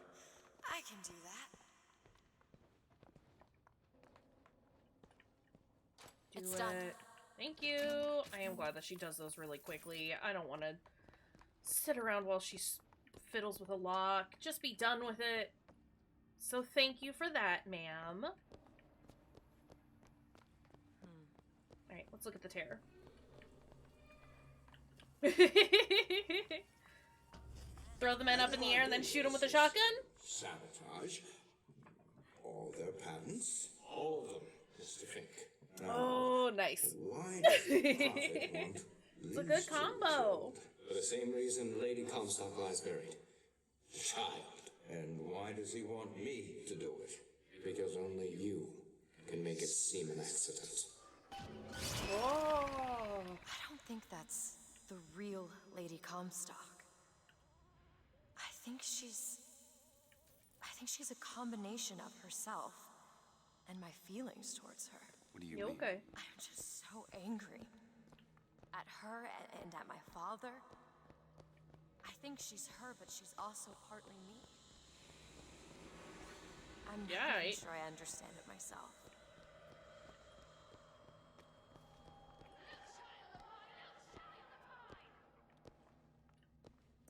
I can do that. Do It's it. done. Thank you. I am glad that she does those really quickly. I don't want to sit around while she fiddles with a lock. Just be done with it. So thank you for that, ma'am. Alright, let's look at the terror. Throw the men up in the air and then shoot them with a shotgun? Sabotage. All their patents. All of them, Mr. Fink. Oh, nice. Why does the prophet want It's a good combo. For the same reason Lady Comstock lies buried. Child. And why does he want me to do it? Because only you can make it seem an accident. Whoa. I don't think that's the real Lady Comstock. I think she's a combination of herself and my feelings towards her. What do you You mean? okay? I'm just so angry. At her and at my father. I think she's her, but she's also partly me. I'm not even Right. sure I understand it myself.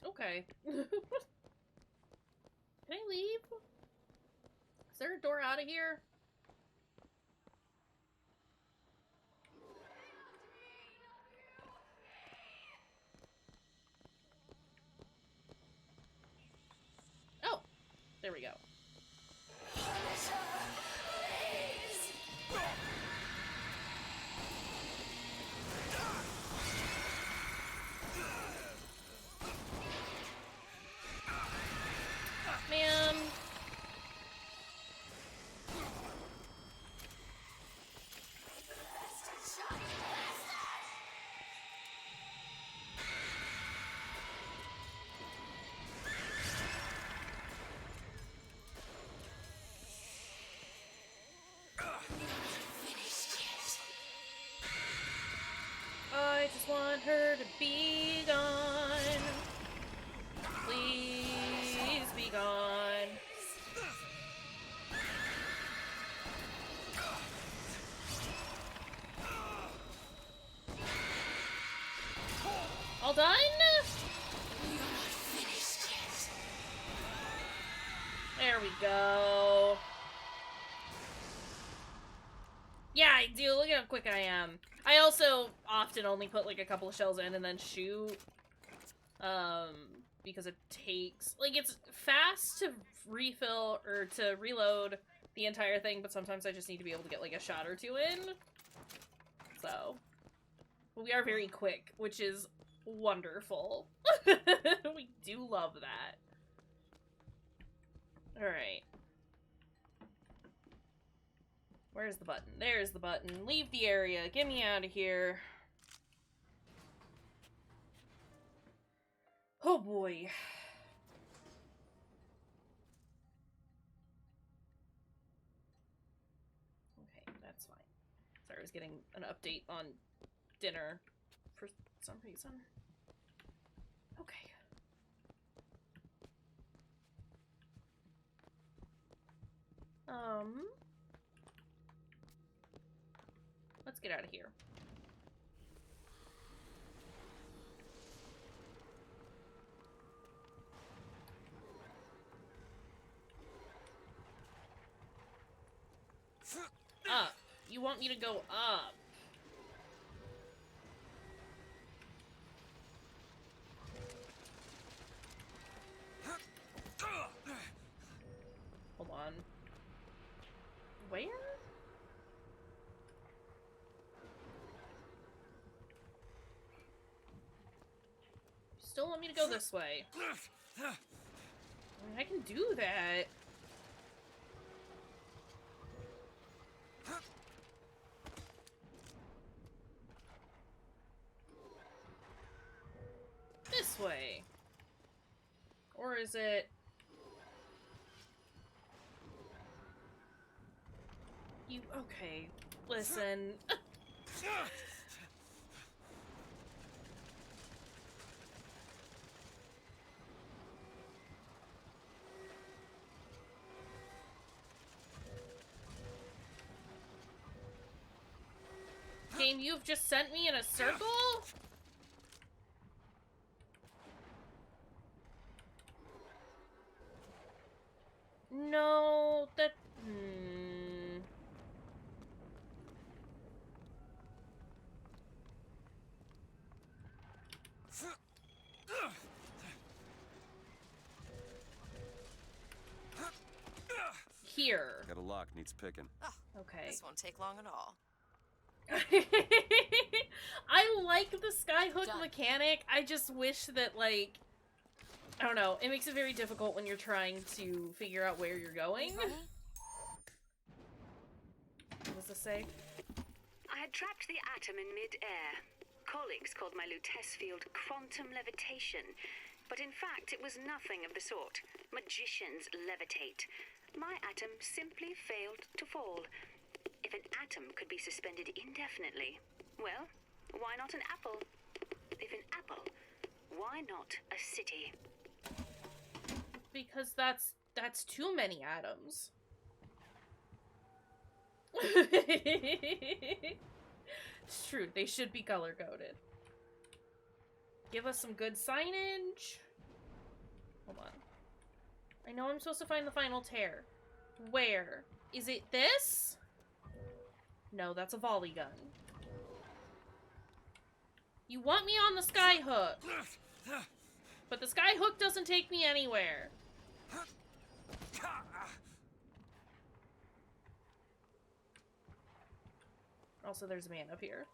Okay. Can I leave? Is there a door out of here? we go. Man. I just want her to be gone. Please be gone. All done? There we go. Yeah, I do. Look at how quick I am. I also often only put like a couple of shells in and then shoot. Because it takes, like, it's fast to refill or to reload the entire thing, but sometimes I just need to be able to get like a shot or two in. So, but we are very quick, which is wonderful. We do love that. Alright. Where's the button? There's the button. Leave the area. Get me out of here. Oh boy. Okay, that's fine. Sorry, I was getting an update on dinner for some reason. Okay. Let's get out of here. Up. You want me to go up? Hold on. Where? Still want me to go this way? I can do that. This way. Or is it... You... Okay. Listen. Game, you've just sent me in a circle? No, that... Here. Got a lock, needs picking. Oh, okay. This won't take long at all. I like the skyhook mechanic. I just wish that, like... I don't know. It makes it very difficult when you're trying to figure out where you're going. What does this say? I had trapped the atom in mid-air. Colleagues called my Lutece field quantum levitation, but in fact it was nothing of the sort. Magicians levitate. My atom simply failed to fall. If an atom could be suspended indefinitely, well, why not an apple? If an apple, why not a city? Because that's too many atoms. It's true, they should be color-coded. Give us some good signage. Hold on. I know I'm supposed to find the final tear. Where? Is it this? No, that's a volley gun. You want me on the skyhook. But the skyhook doesn't take me anywhere. Also, there's a man up here.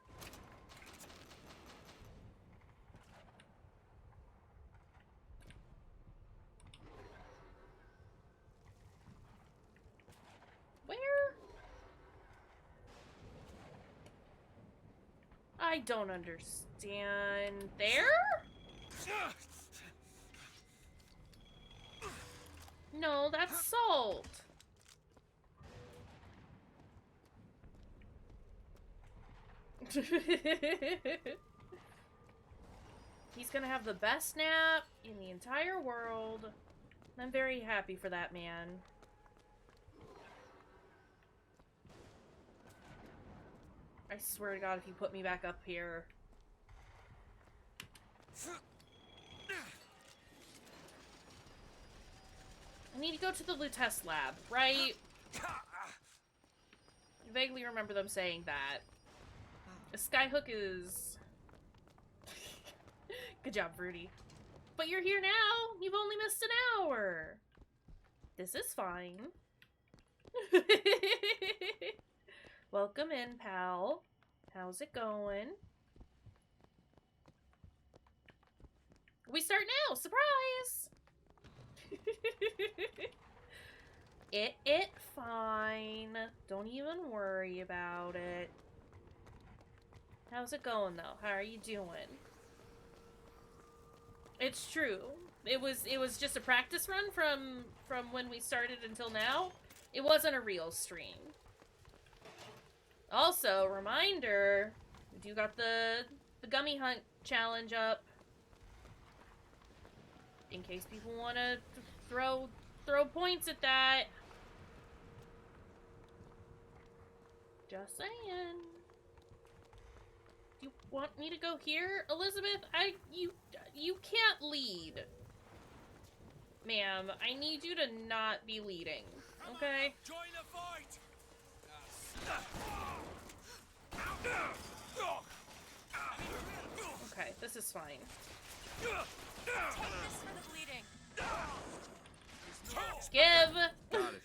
Where? I don't understand. There? No, that's salt. He's gonna have the best nap in the entire world. I'm very happy for that man. I swear to God, if you put me back up here. I need to go to the Lutece lab, right? I vaguely remember them saying that. The Skyhook is... Good job, Fruity. But you're here now! You've only missed an hour! This is fine. Welcome in, pal. How's it going? We start now! Surprise! It fine. Don't even worry about it. How's it going, though? How are you doing? It's true. It was just a practice run from when we started until now. It wasn't a real stream. Also, reminder, we do got the gummy hunt challenge up. In case people want to throw points at that. Just saying. You want me to go here, Elizabeth? You can't lead. Ma'am, I need you to not be leading. Okay? Join the fight! Okay, this is fine. Take this for the bleeding. Give! Got it.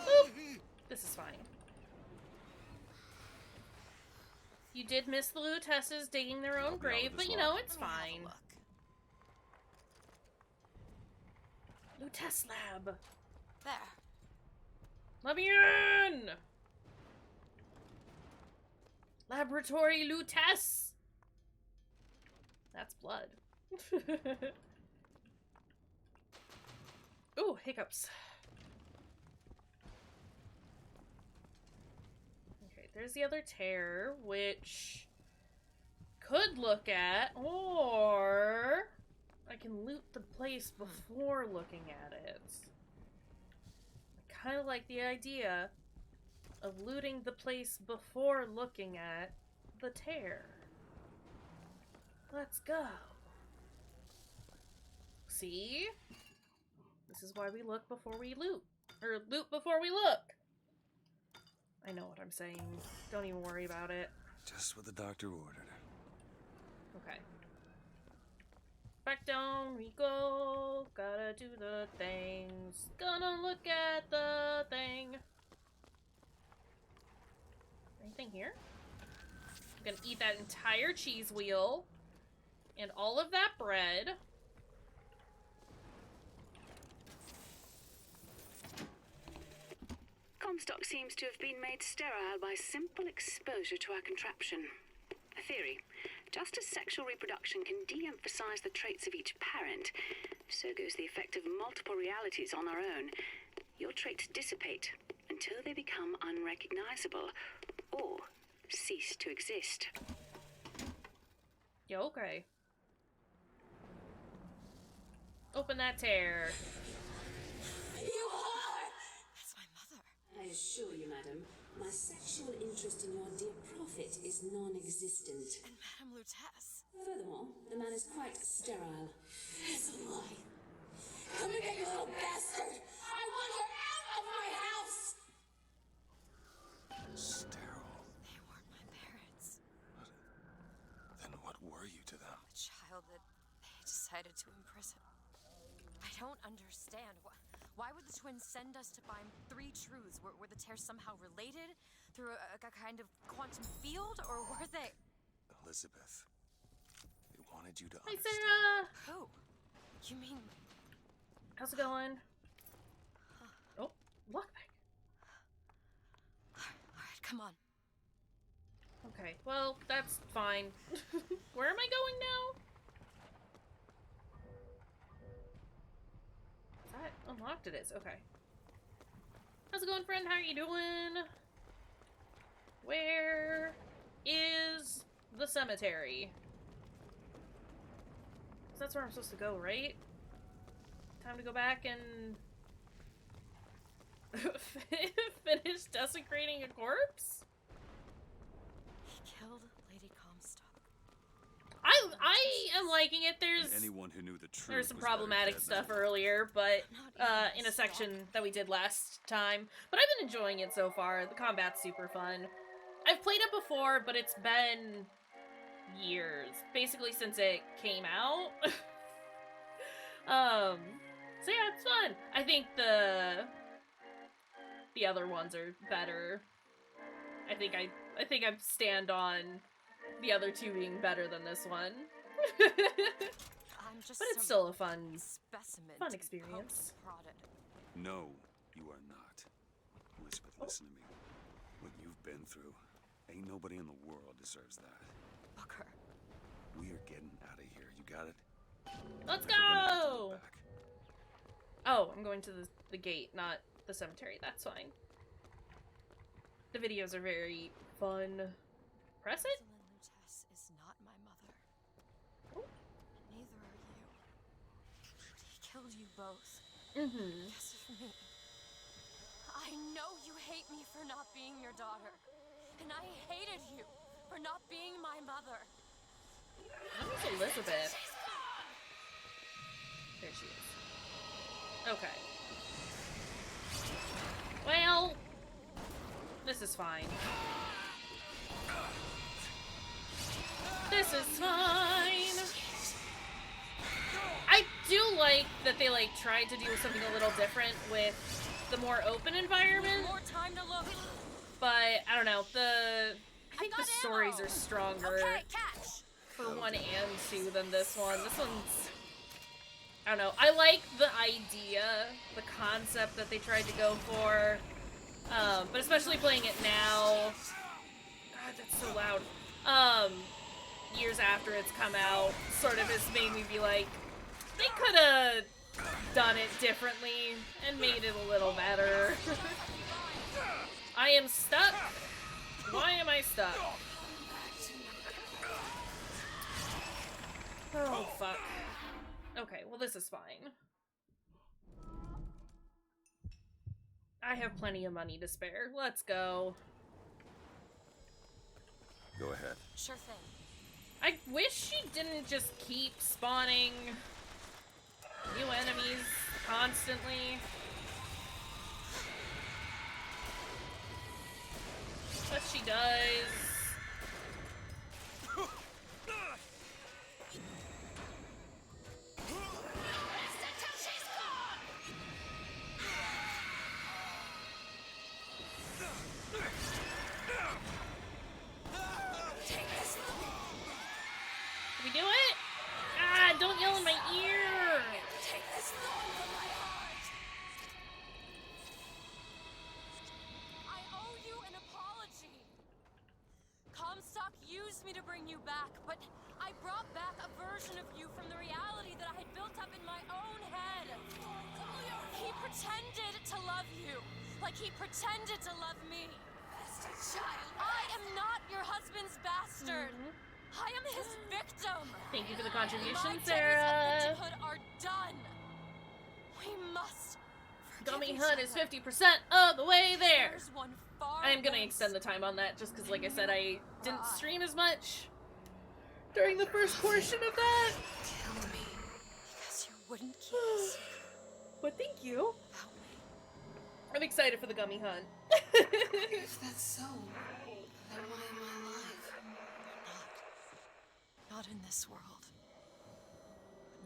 Boop. This is fine. You did miss the Lutesses digging their own grave, but you know, it's fine. Lutece lab. There. Let me in! Laboratory Lutece! That's blood. Ooh, hiccups. Okay, there's the other tear, which could look at, or I can loot the place before looking at it. I kind of like the idea of looting the place before looking at the tear. Let's go. See? This is why we look before we loot. Or loot before we look. I know what I'm saying. Don't even worry about it. Just what the doctor ordered. Okay. Back down we go. Gotta do the things. Gonna look at the thing. Anything here? I'm gonna eat that entire cheese wheel. And all of that bread. Comstock seems to have been made sterile by simple exposure to our contraption. A theory. Just as sexual reproduction can de-emphasize the traits of each parent, so goes the effect of multiple realities on our own. Your traits dissipate until they become unrecognizable or cease to exist. Yeah, okay. Open that tear. You are! That's my mother. I assure you, madam, my sexual interest in your dear prophet is non-existent. And Madame Lutece. Furthermore, the man is quite sterile. It's a lie. Come again, you little bastard! I want her out of my house! Sterile. They weren't my parents. Then what were you to them? A child that they just decided to imprison. I don't understand. Why would the twins send us to find three truths? Were the tears somehow related through a kind of quantum field, or were they? Elizabeth, they wanted you to Hi, understand. Sarah! Who? You mean... How's it going? Oh, look. Alright, come on. Okay, well, that's fine. Where am I going now? Is that unlocked? It is, okay. How's it going, friend? How are you doing? Where is the cemetery? 'Cause that's where I'm supposed to go, right? Time to go back and finish desecrating a corpse? He killed Lady Comstock. I am liking it. Anyone who knew the truth. There's some was better problematic dead stuff than earlier, but in a section that we did last time. But I've been enjoying it so far. The combat's super fun. I've played it before, but it's been years, basically since it came out. So yeah, it's fun. I think the other ones are better. I think I stand on the other two being better than this one. I'm just but it's still a fun experience. No, you are not. Elizabeth, listen to me. What you've been through, ain't nobody in the world deserves that. Booker. We are getting out of here. You got it? Let's Never gonna have to go! look back. Oh, I'm going to the gate, not the cemetery. That's fine. The videos are very fun. Press it? Lutess is not my mother. Oh. Neither are you. He killed you both. Mm-hmm. Yes, for me. I know you hate me for not being your daughter. And I hated you for not being my mother. Where's Elizabeth? There she is. Okay. Well, this is fine. This is fine. I do like that they tried to do something a little different with the more open environment. More time to look. But I don't know. I think the stories are stronger for 1 and 2 than this one. This one's, I don't know. I like the idea, the concept that they tried to go for. But especially playing it now. God, that's so loud. Years after it's come out, sort of has made me be like, they could have done it differently and made it a little better. I am stuck. Why am I stuck? Oh, fuck. Okay, well this is fine. I have plenty of money to spare. Let's go. Go ahead. Sure thing. I wish she didn't just keep spawning new enemies constantly. But she does. Did we do it? Ah, don't yell in my ear! I owe you an apology. Comstock used me to bring you back, but I brought back a version of you from the reality that I had built up in my own head. He pretended to love you, like he pretended to love me. Child, I am not your husband's bastard. I am his victim. Thank you for the contribution, My Sarah. days of victimhood are done. We must. Gummy Hunt is 50% of the way there. There's one far I am gonna worse. extend the time on that just because, like I said, I didn't stream as much during the first portion of that. Kill me. Because you wouldn't keep it. But thank you. I'm excited for the Gummy Hunt. If that's so, then why am I alive? Not in this world.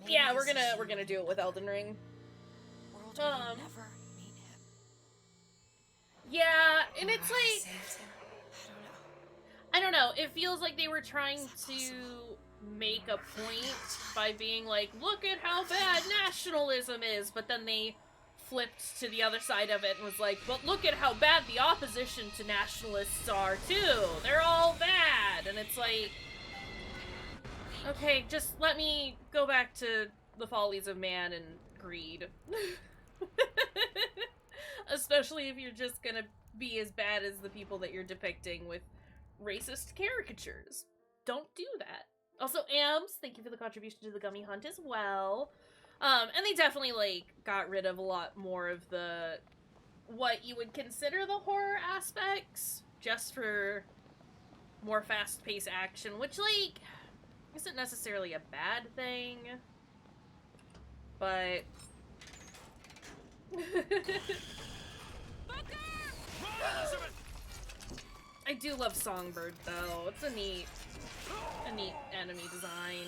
Yeah, we're gonna do it with Elden Ring. World where you never meet him. Yeah, and it's like, Saved him. I don't know, it feels like they were trying to make a point by being like, look at how bad nationalism is, but then they flipped to the other side of it and was like, but look at how bad the opposition to nationalists are too. They're all bad. And it's like, okay, just let me go back to the follies of man and greed. Especially if you're just gonna be as bad as the people that you're depicting with racist caricatures. Don't do that. Also, Ams, thank you for the contribution to the Gummy Hunt as well. And they definitely, like, got rid of a lot more of the, what you would consider the horror aspects, just for more fast-paced action, which, like, isn't necessarily a bad thing, but... I do love Songbird, though. It's a neat enemy design.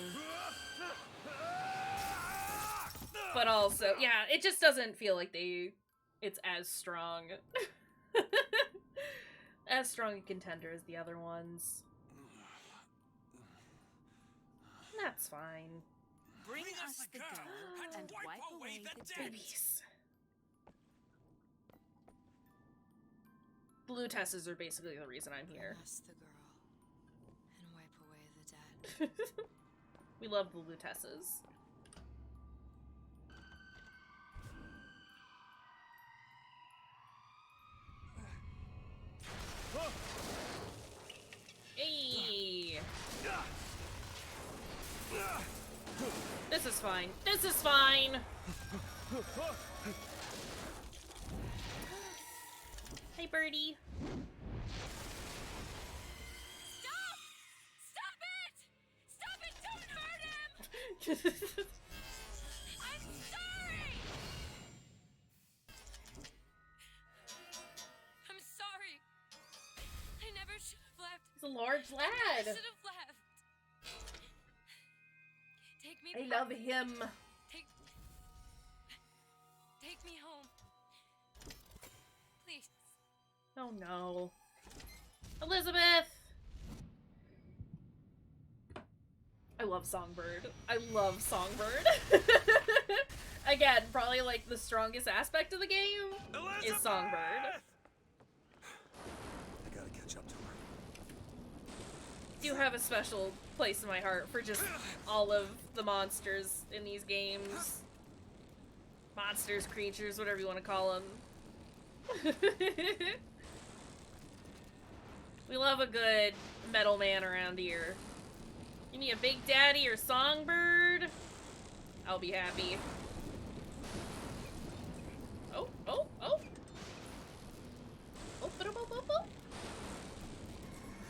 But also, yeah, it just doesn't feel like it's as strong. As strong a contender as the other ones. That's fine. Bring us the girl and wipe away the debt. Babies. Blue Tesses are basically the reason I'm here. Bring us the girl and wipe away the dead. We love the Blue Tesses. Hey! This is fine. This is fine! Hey, birdie. Stop! Stop it! Stop it! Don't hurt him! I'm sorry! I'm sorry. I never should have left. He's a large I lad. should have left. Take me I back. love him. Take me home. Please. Oh no. Elizabeth! I love Songbird. I love Songbird. Again, probably like the strongest aspect of the game is Songbird. I gotta catch up to her. Do have a special place in my heart for just all of the monsters in these games. Monsters, creatures, whatever you want to call them. We love a good metal man around here. You need a Big Daddy or Songbird? I'll be happy. Oh, oh, oh. Oh, oh.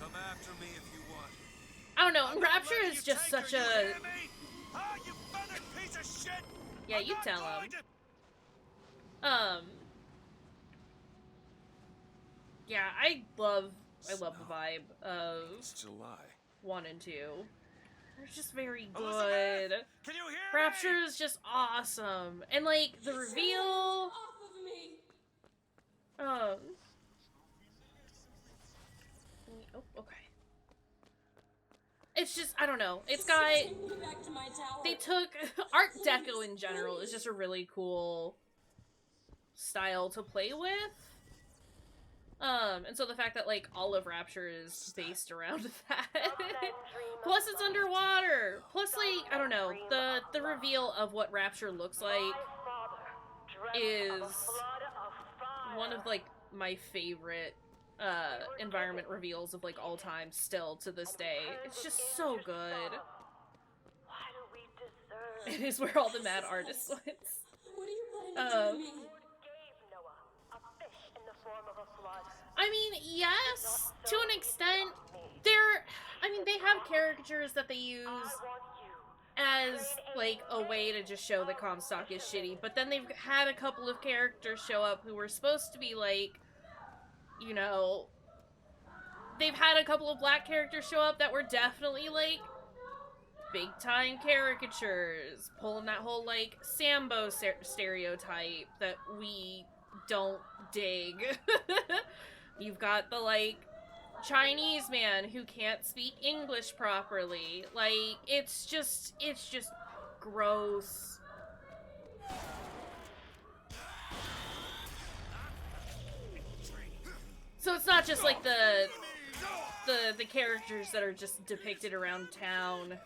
Come after me if you want. I don't know, and Rapture is just such a... You feathered piece of shit! Yeah, you tell him. Yeah, I love the vibe of It's July. 1 and 2. They're just very good. Elizabeth, can you hear Rapture me? is just awesome. And like the reveal Off of me. oh, okay. It's just, I don't know. It's got, Take me back to my tower. they took Art Deco in general is just a really cool style to play with. And so the fact that like all of Rapture is based around that. Plus it's underwater. Plus like, I don't know, the reveal of what Rapture looks like is one of like my favorite environment reveals of like all time still to this day. It's just so good. It is where all the mad artists went. What are you planning to do to me? I mean, yes, to an extent. They have caricatures that they use as, like, a way to just show that Comstock is shitty, but then they've had a couple of characters show up who were supposed to be, like, you know, they've had a couple of black characters show up that were definitely, like, big-time caricatures, pulling that whole, like, Sambo stereotype that we don't dig. You've got the, like, Chinese man who can't speak English properly. Like, it's just gross. So it's not just like the characters that are just depicted around town.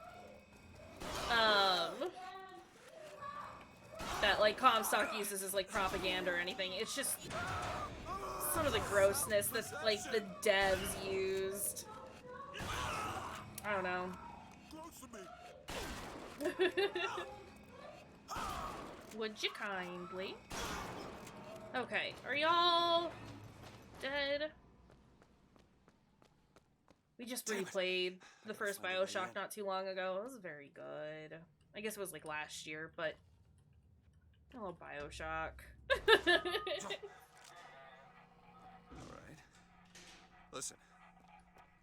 That like Comstock uses as like propaganda or anything. It's just some of the grossness that like the devs used. I don't know. Would you kindly? Okay, are y'all dead? We just replayed the first Bioshock not too long ago. It was very good. I guess it was like last year, but I love Bioshock. Alright. Listen,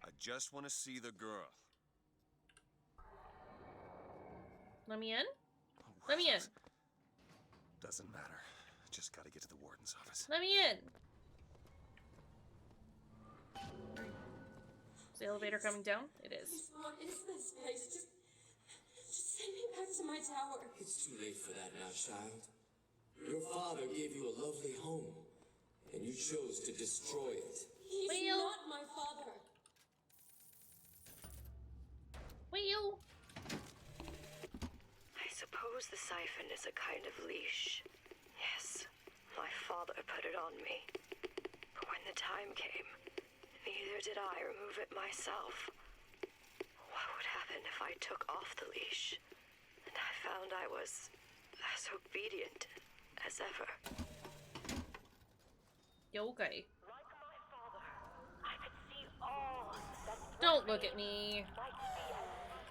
I just want to see the girl. Let me in? Let me in. Doesn't matter. Just gotta get to the warden's office. Let me in. Is the elevator coming down? It is. What is this place? Just send me back to my tower. It's too late for that now, child. Your father gave you a lovely home, and you chose to destroy it. He's not my father. Well. I suppose the siphon is a kind of leash. Yes, my father put it on me. But when the time came, neither did I remove it myself. What would happen if I took off the leash? And I found I was as obedient as ever. You okay? Like my father, I could see all that Don't look at me.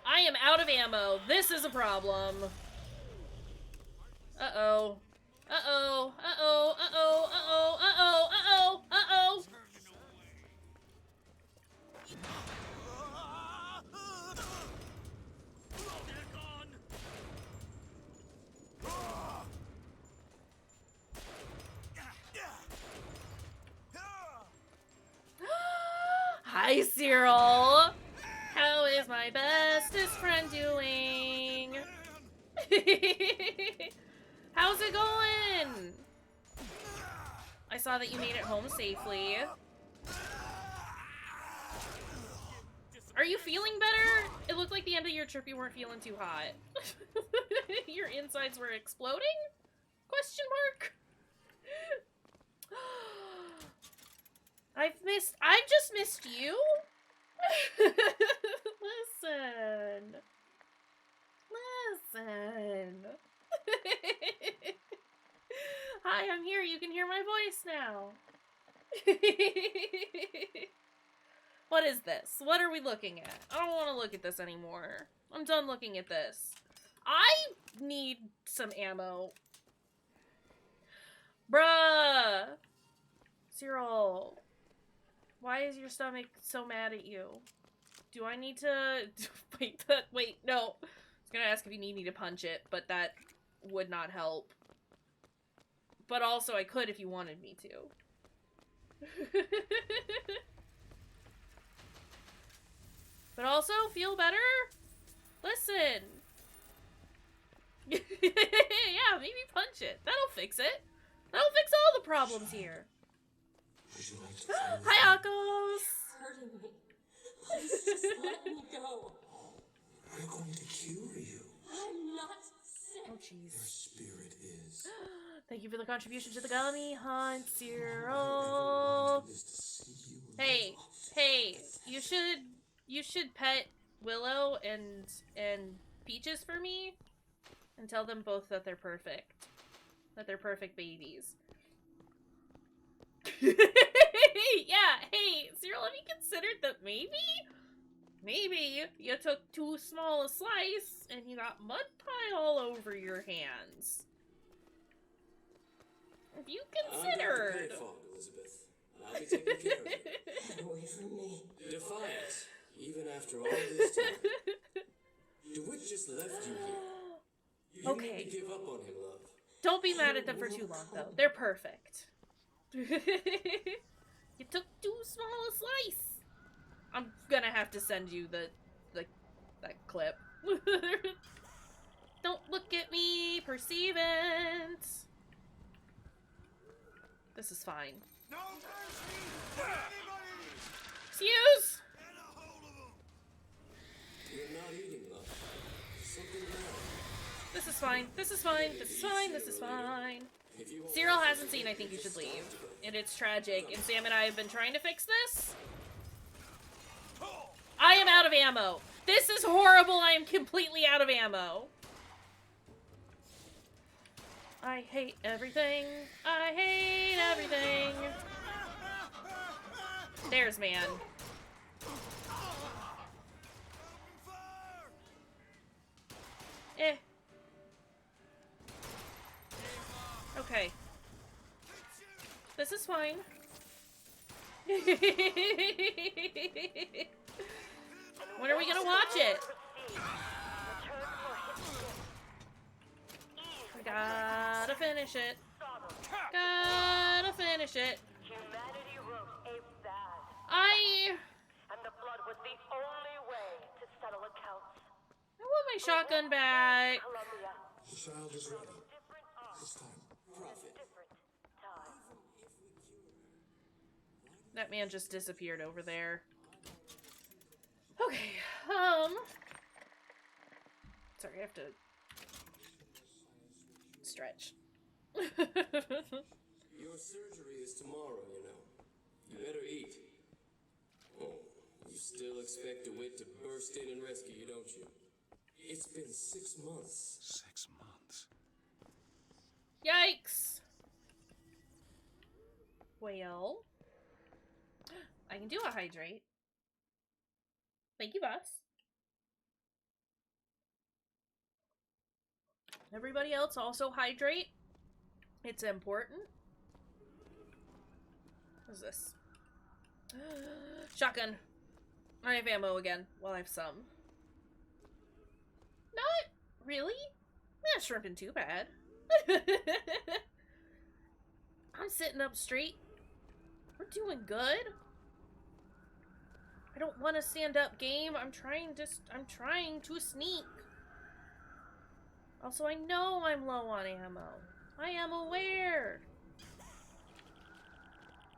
I am out of ammo. This is a problem. Uh-oh. Uh-oh. Uh-oh. Uh-oh. Uh-oh. Uh-oh. Uh-oh. Uh-oh. Hi, Cyril. How is my bestest friend doing? How's it going? I saw that you made it home safely. Are you feeling better? It looked like the end of your trip you weren't feeling too hot. Your insides were exploding? Question mark? I've just missed you? Listen. Hi, I'm here. You can hear my voice now. What is this? What are we looking at? I don't want to look at this anymore. I'm done looking at this. I need some ammo. Bruh! Cyril. Why is your stomach so mad at you? Do I need to... Wait, no. I was gonna ask if you need me to punch it, but that would not help. But also, I could if you wanted me to. But also, feel better? Listen. Yeah, maybe punch it. That'll fix it. That'll fix all the problems here. Would you like to Hi, Akos! Hurting me. Please just let me go. We're going to cure you. I'm not sick. Oh, jeez. Your spirit is. Thank you for the contribution to the gummy hunt, Cyril. Hey, you should pet Willow and Peaches for me, and tell them both that they're perfect, babies. Yeah, hey, Cyril, have you considered that maybe you took too small a slice and you got mud pie all over your hands? Have you considered? Elizabeth. I'll be taking care of it. Get away from me. Defiant, even after all this time. DeWitt left you here. You Okay. need to give up on him, love. Don't be mad at them for too long, though. They're perfect. You took too small a slice. I'm gonna have to send you that clip. Don't look at me, perceivant. This is fine. No mercy for anybody! Excuse! Get a hold of him! You're not eating, love. Something wrong. This is fine. This is fine. This is fine. This is fine. Cyril hasn't seen I Think You Should Leave. And it's tragic. And Sam and I have been trying to fix this. I am out of ammo. This is horrible. I am completely out of ammo. I hate everything. I hate everything. There's man. Eh. Okay. This is fine. When are we gonna watch it? We gotta finish it. Gotta finish it. Humanity wrote a bad. And the blood was the only way to settle accounts. I want my shotgun back. Columbia. The child is ready. This time, profit. That man just disappeared over there. Okay, sorry, I have to stretch. Your surgery is tomorrow, you know. You better eat. Oh, you still expect DeWitt to burst in and rescue you, don't you? It's been 6 months. 6 months. Yikes! Well, I can do a hydrate. Thank you, boss. Everybody else also hydrate. It's important. What is this? Shotgun. I have ammo again. Well, I have some. Not really. Not shrimping too bad. I'm sitting up straight. We're doing good. I don't want to stand up game. I'm trying to sneak. Also, I know I'm low on ammo. I am aware.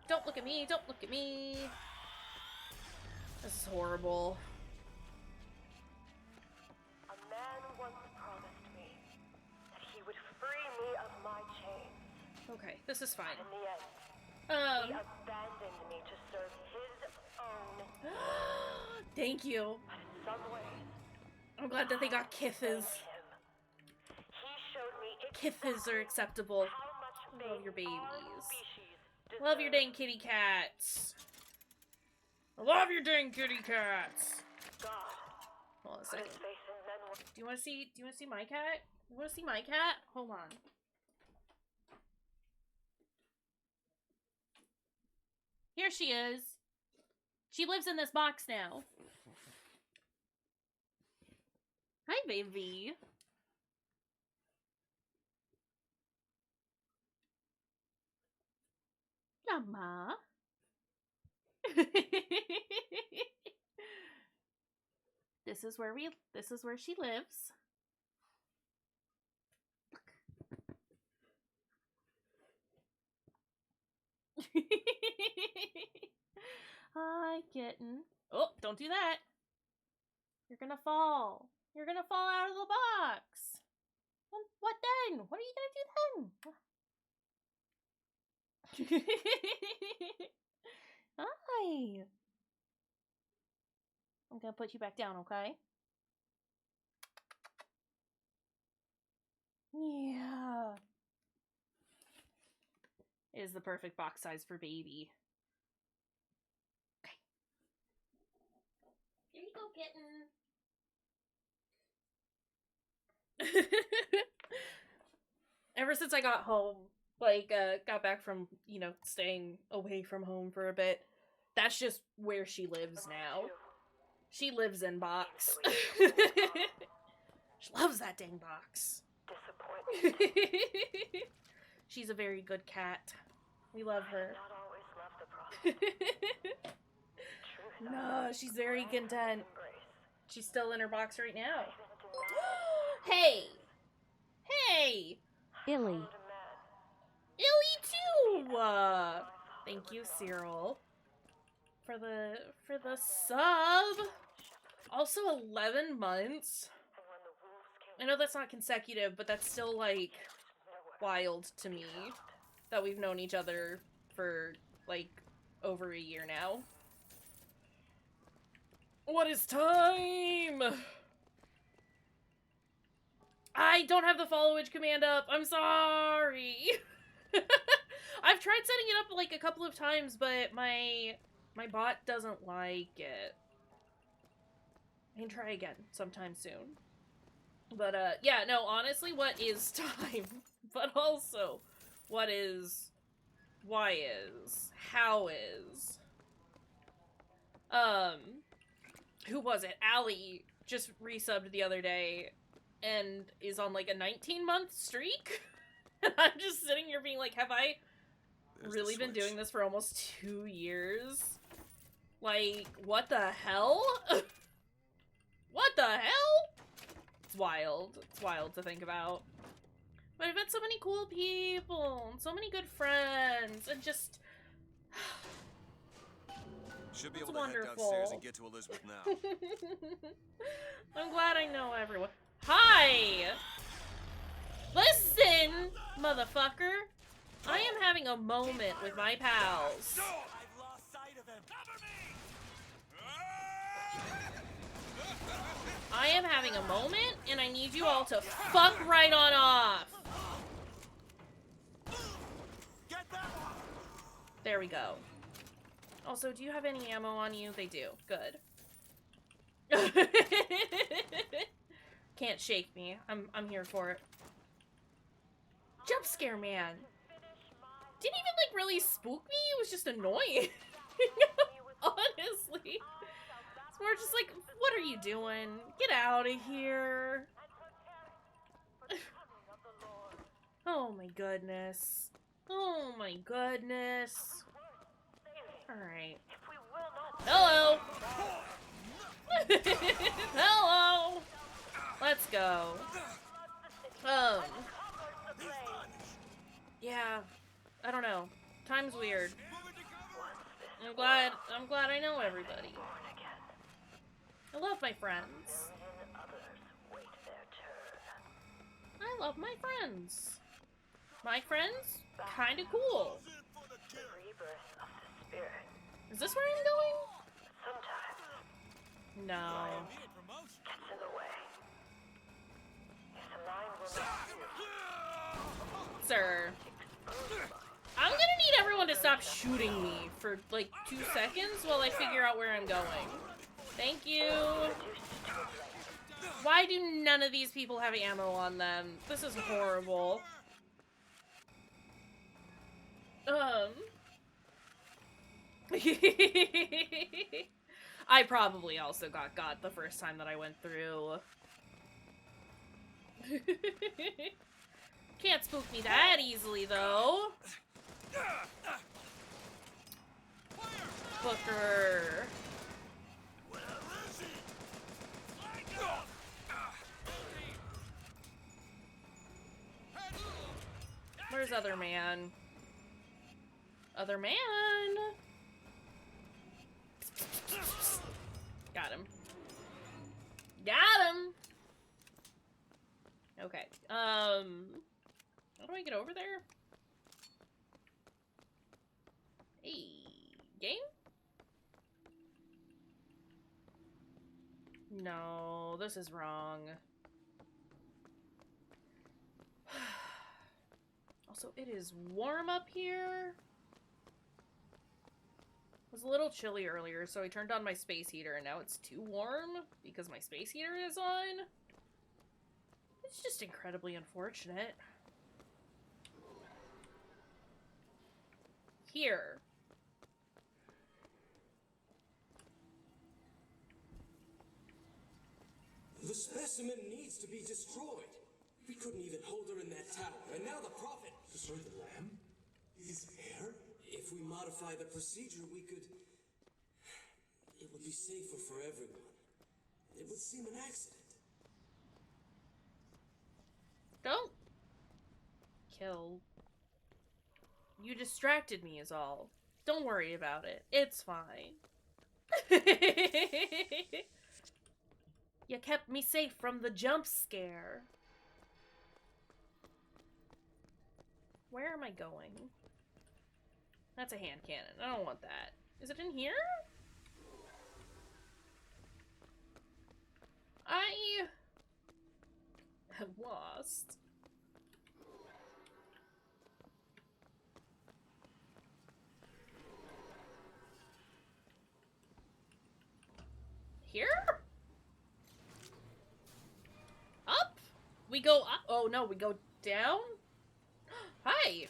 Don't look at me. Don't look at me. This is horrible. A man once promised me that he would free me of my chains. Okay, this is fine. In the end, he abandoned me to serve his own. Thank you. But in some ways, I'm glad that they got kisses. he showed me Kisses are acceptable. how much Love your faith our babies. species Love your dang kitty cats. I love your dang kitty cats. God, Hold on a put second. his faith in men were Do you want to see my cat? You want to see my cat? Hold on. Here she is. She lives in this box now. Hi, baby. Mama. This is where she lives. Look. Hi, kitten. Oh, don't do that. You're gonna fall. You're gonna fall out of the box. What then? What are you gonna do then? Hi. I'm gonna put you back down, okay? Yeah. It is the perfect box size for baby. Okay. Here you go, kitten. Ever since I got home, got back from, staying away from home for a bit, that's just where she lives now. She lives in box. She that dang box. Disappointment. She's a very good cat. We love her. Not always love the process. No, she's very content. Embrace. She's still in her box right now. Hey! Hey! Illy. Illy too! Thank you, Cyril. For the sub. Also 11 months. I know that's not consecutive, but that's still, like, wild to me. That we've known each other for, like, over a year now. What is time? I don't have the followage command up. I'm sorry. I've tried setting it up like a couple of times, but my bot doesn't like it. I can try again sometime soon. But yeah, no, honestly, what is time? But also, what is, why is, how is. Who was it? Allie just resubbed the other day and is on like a 19-month streak. And I'm just sitting here being like, have I really been doing this for almost 2 years? Like, what the hell? What the hell? It's wild. It's wild to think about. But I've met so many cool people, and so many good friends, and just... Should be It's able to head wonderful. downstairs and get to Elizabeth now. I'm glad I know everyone. Hi! Listen, motherfucker. I am having a moment with my pals. I've lost sight of him. Cover me! I am having a moment, and I need you all to fuck right on off. There we go. Also, do you have any ammo on you? They do. Good. Can't shake me. I'm here for it. Jump scare man. Didn't even like really spook me. It was just annoying. Honestly. It's more just like, what are you doing? Get out of here. Oh my goodness. Oh my goodness. Alright. Hello! Hello! Let's go. Yeah. I don't know. Time's weird. I'm glad I know everybody. I love my friends. I love my friends. My friends? Kinda cool. Is this where I'm going? Sometimes No. gets in the way. If the mind will not Sir. I'm gonna need everyone to stop shooting me for like 2 seconds while I figure out where I'm going. Thank you. Why do none of these people have ammo on them? This is horrible. I probably also got the first time that I went through. Can't spook me that easily, though. Booker. Where's other man? Other man. Got him. Got him. Okay. How do I get over there? Hey, game? No, this is wrong. Also, it is warm up here. It was a little chilly earlier, so I turned on my space heater, and now it's too warm because my space heater is on. It's just incredibly unfortunate. Here. The specimen specimen needs to be destroyed. We couldn't even hold her in that tower, and now the Prophet... Destroy the lamb? His heir? If we modify the procedure, we could... It would be safer for everyone. It would seem an accident. Don't kill. You distracted me is all. Don't worry about it. It's fine. You kept me safe from the jump scare. Where am I going? That's a hand cannon. I don't want that. Is it in here? I have lost. Here? Up? We go up? Oh no, we go down? Hi!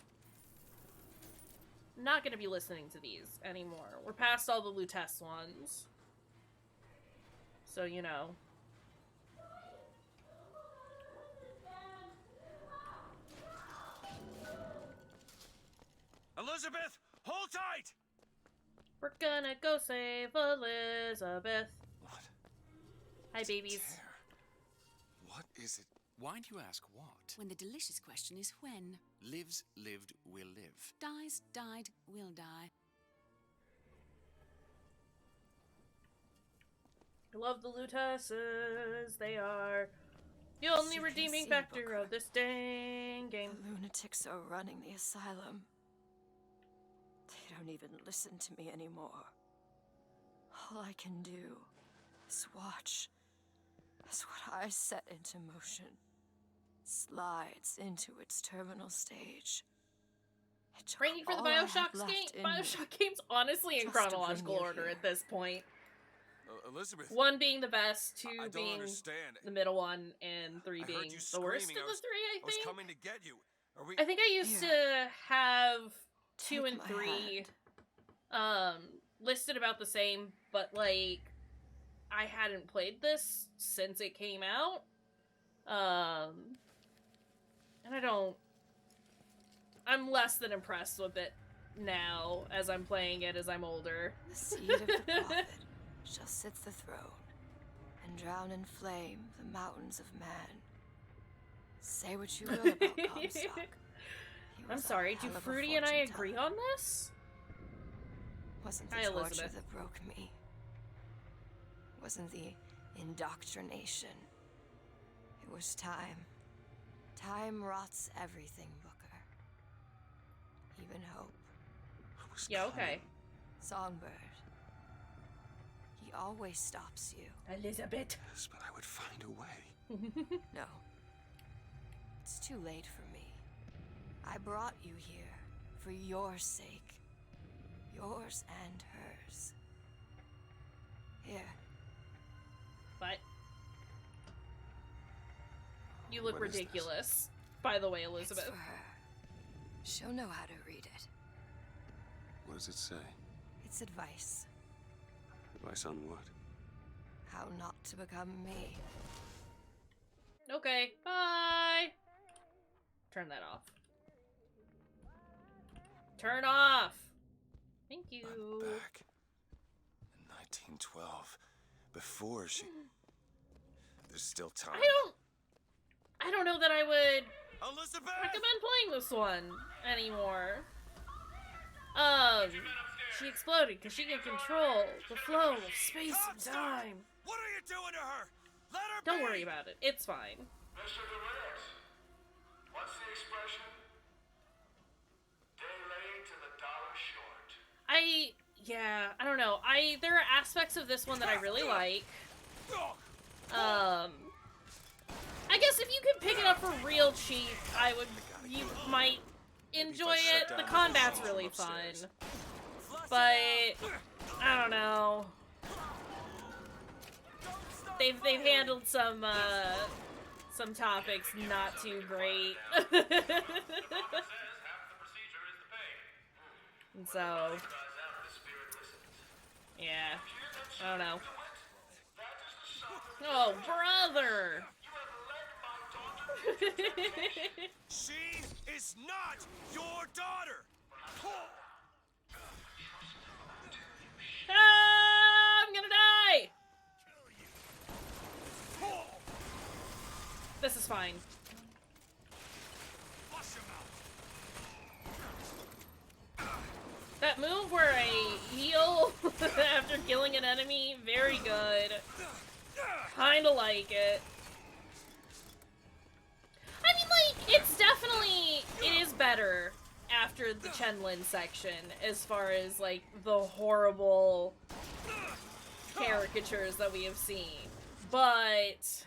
Not gonna be listening to these anymore. We're past all the Lutece ones. So, you know. Elizabeth, hold tight! We're gonna go save Elizabeth. What? Hi, babies. What is it? Why do you ask what? When the delicious question is when. Lives, lived, will live. Dies, died, will die. I love the Luteces. They are the only redeeming factor of this dang game. The lunatics are running the asylum. They don't even listen to me anymore. All I can do is watch as what I set into motion slides into its terminal stage. Training for the Bioshock games honestly in chronological order at this point. Elizabeth. 1 being the best, 2 being understand. the middle one, and 3 being the worst of the 3, I think. I was coming to get you. Are we... I think I used to have 2 and 3 listed about the same, but like I hadn't played this since it came out. And I'm less than impressed with it now as I'm playing it as I'm older. The seed of the Prophet shall sit the throne and drown in flame the mountains of man. Say what you will about Comstock. I'm sorry, do Fruity and I agree on this? Wasn't the Hi, torture Elizabeth. that broke me. Wasn't the indoctrination. It was time. Time rots everything, Booker. Even hope. Yeah, okay. Songbird. He always stops you. Elizabeth. Yes, but I would find a way. No. It's too late for me. I brought you here for your sake. Yours and hers. Here. But you look What is ridiculous, by the way, Elizabeth. It's for her. She'll know how to read it. What does it say? It's advice. Advice on what? How not to become me. Okay, bye. Turn that off. Turn off. Thank you. I'm back. In 1912. Before she... There's still time. I don't know that I would Elizabeth! recommend playing this one anymore. She exploded because she can control the flow of space and time. What are you doing to her? Let her Don't be! worry about it. It's fine. Mr. DeWitt, what's the expression? Day late and the dollar short. I don't know. There are aspects of this one that I really like. I guess if you could pick it up for real cheap, you might enjoy it. The combat's really fun. But I don't know. They've handled some topics not too great. And so yeah. I don't know. Oh, brother! She is not your daughter! Ah, I'm gonna die! This is fine. That move where I heal after killing an enemy, very good. Kinda like it. I mean, like, it's definitely, it is better after the Chenlin section, as far as, like, the horrible caricatures that we have seen. But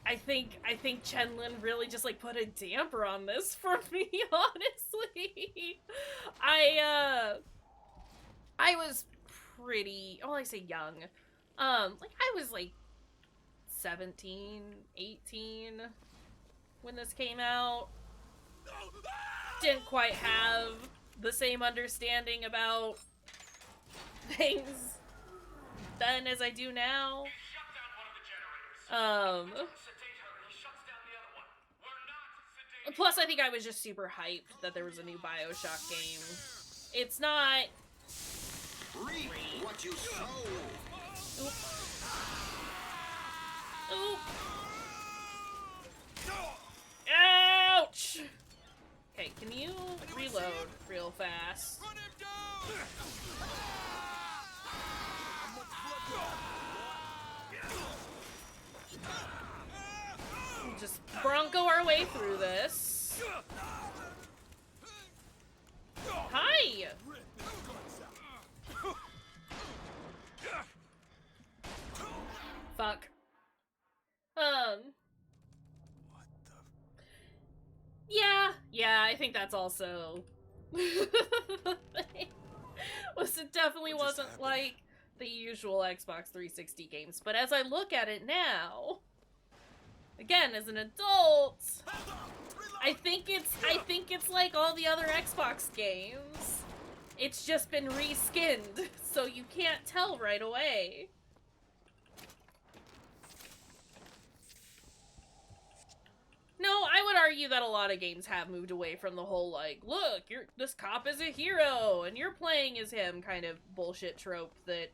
I think Chenlin really just, like, put a damper on this for me, honestly. I was pretty, I say young. Like, I was, like, 17, 18 when this came out. Didn't quite have the same understanding about things then as I do now. Plus, I think I was just super hyped that there was a new Bioshock game. It's not... Reap what you sow. Oop. Oop. Ouch! Okay, can you reload real fast? We'll just Bronco our way through this. Hi! Fuck. Yeah, I think that's also the thing. It definitely wasn't like the usual Xbox 360 games, but as I look at it now, again, as an adult, I think it's like all the other Xbox games. It's just been reskinned, so you can't tell right away. No, I would argue that a lot of games have moved away from the whole, like, look, this cop is a hero, and you're playing as him kind of bullshit trope that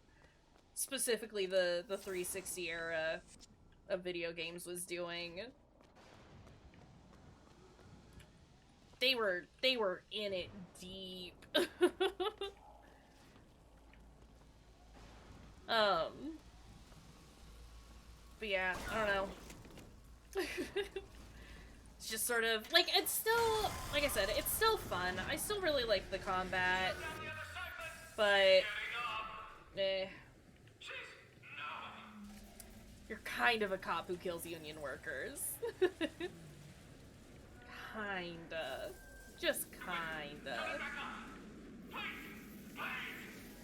specifically the 360 era of video games was doing. They were in it deep. But yeah, I don't know. It's just sort of, like, it's still, like I said, it's still fun. I still really like the combat, but, You're kind of a cop who kills union workers. Kinda. Just kinda.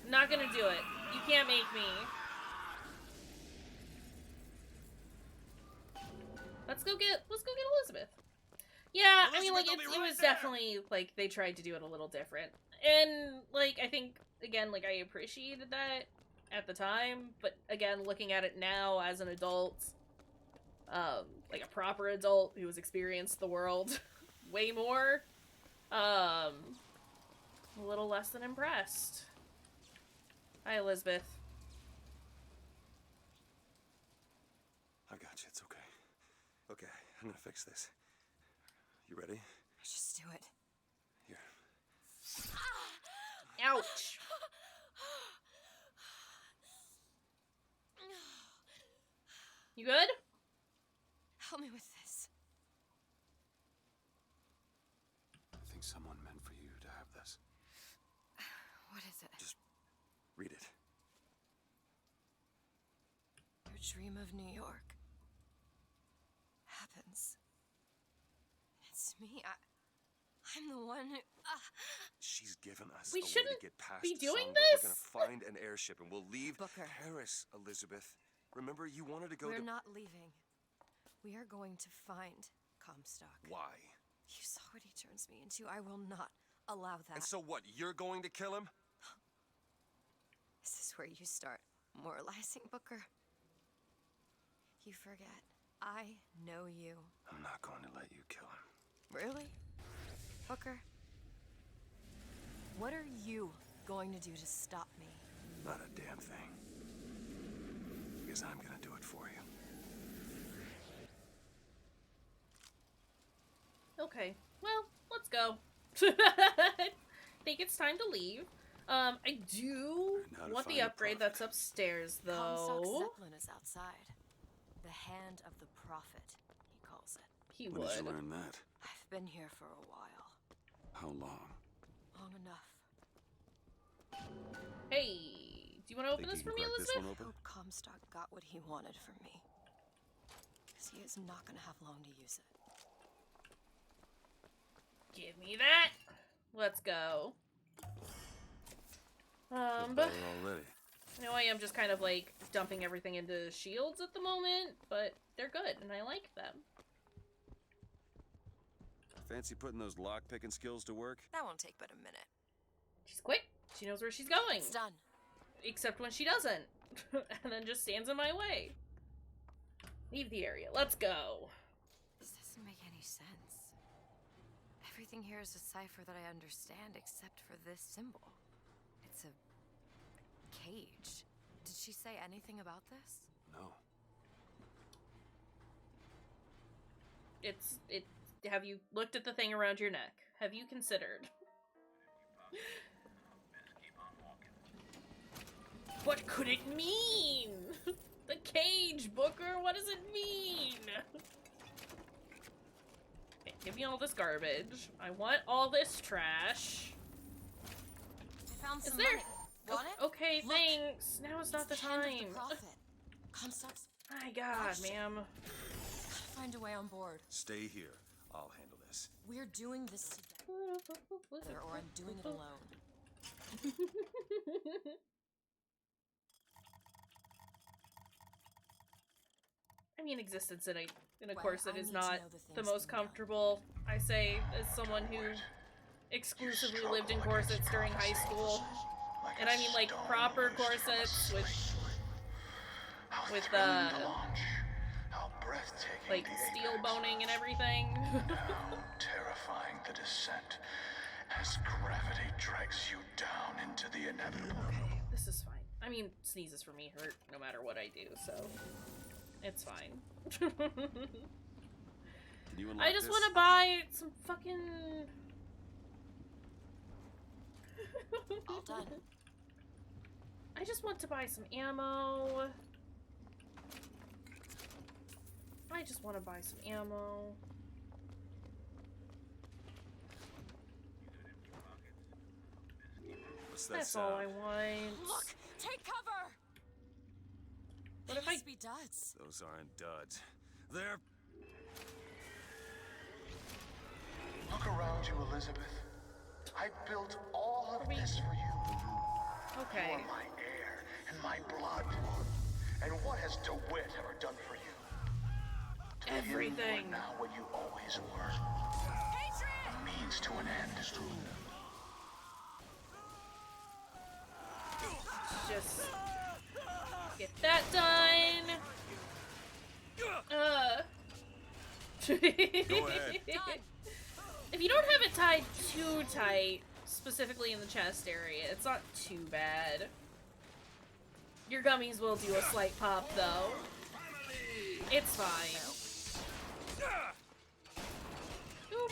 Not gonna do it. You can't make me. Let's go get Elizabeth. Yeah, I mean, like, it was definitely, like, they tried to do it a little different. And, like, I think, again, like, I appreciated that at the time, but, again, looking at it now as an adult, like, a proper adult who has experienced the world way more, a little less than impressed. Hi, Elizabeth. I got you, it's okay. Okay, I'm gonna fix this. You ready? Just do it. Here. Ouch. You good? Help me with this. I think someone meant for you to have this. What is it? Just read it. Your dream of New York happens. It's me. I'm the one who... She's given us We a way shouldn't to get past be doing Songbird. this? We're gonna find an airship and we'll leave Paris, Elizabeth. Remember, you wanted to go We're to... not leaving. We are going to find Comstock. Why? You saw what he turns me into. I will not allow that. And so what, you're going to kill him? This is where you start moralizing, Booker. You forget I know you. I'm not going to let you kill him. Really? Booker? What are you going to do to stop me? Not a damn thing. Because I'm gonna do it for you. Okay, well, let's go. Think it's time to leave. I do want the upgrade that's upstairs, Comstock though. Zeppelin is outside. The hand of the prophet, he calls it. He When would. did you learn that? I've been here for a while. How long? Long enough. Hey, do you want to open Think this you for can me, crack this Elizabeth? one open? Hope Comstock got what he wanted from me. Because he is not going to have long to use it. Give me that. Let's go. Better already. I know I am just kind of like dumping everything into shields at the moment, but they're good and I like them. Fancy putting those lock-picking skills to work? That won't take but a minute. She's quick. She knows where she's going. It's done. Except when she doesn't. And then just stands in my way. Leave the area. Let's go. This doesn't make any sense. Everything here is a cipher that I understand except for this symbol. It's a cage. Did she say anything about this? No. Have you looked at the thing around your neck? Have you considered? What could it mean? The cage, Booker, what does it mean? Okay, give me all this garbage. I want all this trash. I found some Is there... money. Want it? Okay, Look. thanks. Now is not the It's hand of time. the prophet. Comstock's... My God, ma'am. Gotta find a way on board. Stay here. I'll handle this. We're doing this together, or I'm doing it alone. I mean, existence in a Well, corset I is need to not know the the things most you know. comfortable, I say, as someone who exclusively lived in corsets during high school. And I mean, like, proper corsets with like, steel boning and everything. Terrifying the descent as gravity drags you down into the inevitable. This is fine. I mean, sneezes for me hurt no matter what I do, so it's fine. Can you unlock I just this? want to buy some fucking... All done. I just want to buy some ammo. I just want to buy some ammo. What's that That's sound? all I want. Look! Take cover! What if I... Must be duds. Those aren't duds. They're... Look around you, Elizabeth. I built all of this for you. Okay. You are my air and my blood. And what has DeWitt ever done for you? To Everything. You are now what you always were. A means to an end. Just get that done. Go ahead. If you don't have it tied too tight, specifically in the chest area, it's not too bad. Your gummies will do a slight pop, though. It's fine. Oop.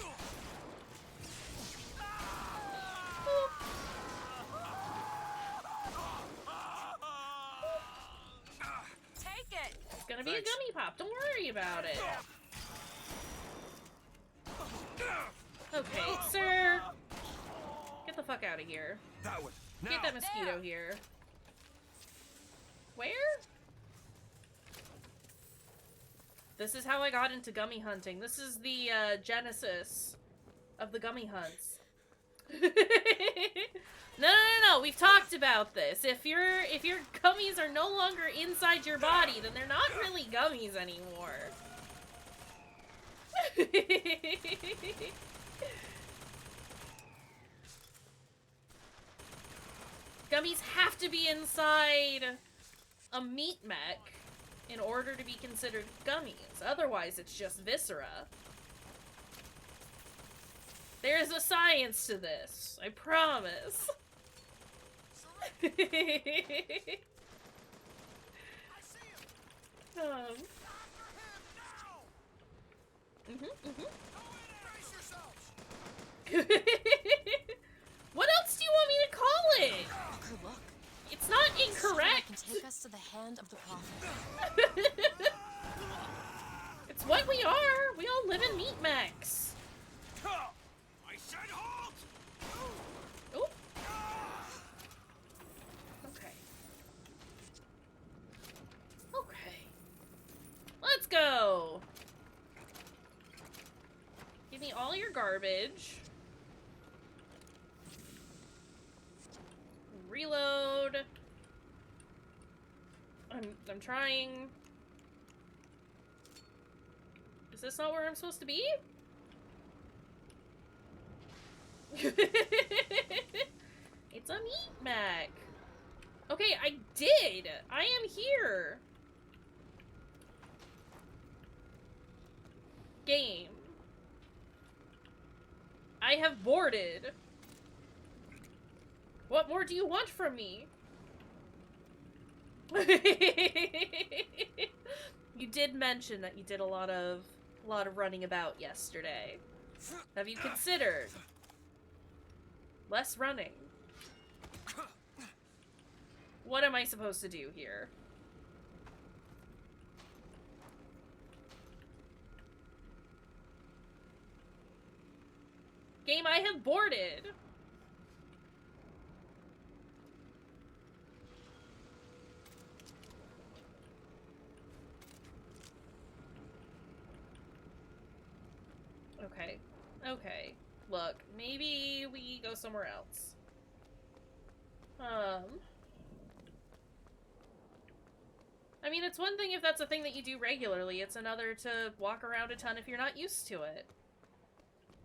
Oop. Take it! It's gonna be a gummy pop, don't worry about it. Okay, sir. Get the fuck out of here. That one. Now. Get that mosquito here. Where? This is how I got into gummy hunting. This is the genesis of the gummy hunts. No. We've talked about this. If your gummies are no longer inside your body, then they're not really gummies anymore. Gummies have to be inside a meat mech in order to be considered gummies. Otherwise, it's just viscera. There's a science to this. I promise. What else do you want me to call it? Walker, look. It's not incorrect. Can take us to the hand of the prophet. It's what we are. We all live in meat mechs. I said halt! Oop. Okay. Okay. Let's go. Give me all your garbage. Reload. I'm trying. Is this not where I'm supposed to be? It's a meat mech. Okay, I did. I am here. Game. I have boarded. What more do you want from me? You did mention that you did a lot of running about yesterday. Have you considered less running? What am I supposed to do here? Game, I have boarded. Okay. Okay. Look, maybe we go somewhere else. I mean, it's one thing if that's a thing that you do regularly. It's another to walk around a ton if you're not used to it.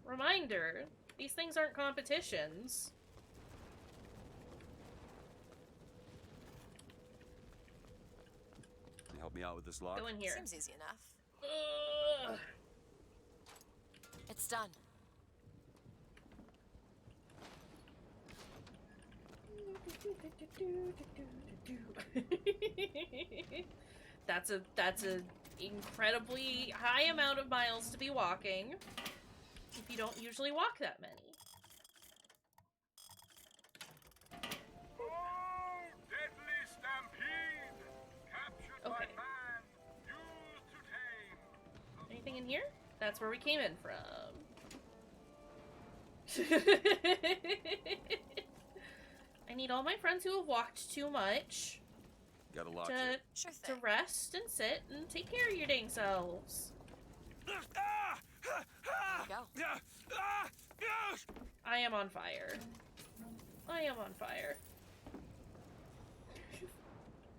Reminder, these things aren't competitions. Can you help me out with this lock? Go in here. Seems easy enough. Ugh. It's done. That's a incredibly high amount of miles to be walking if you don't usually walk that many. Deadly stampede! Captured by man, used to tame. Anything in here? That's where we came in from. I need all my friends who have walked too much Got a lock to rest and sit and take care of your dang selves. Go. I am on fire. I am on fire.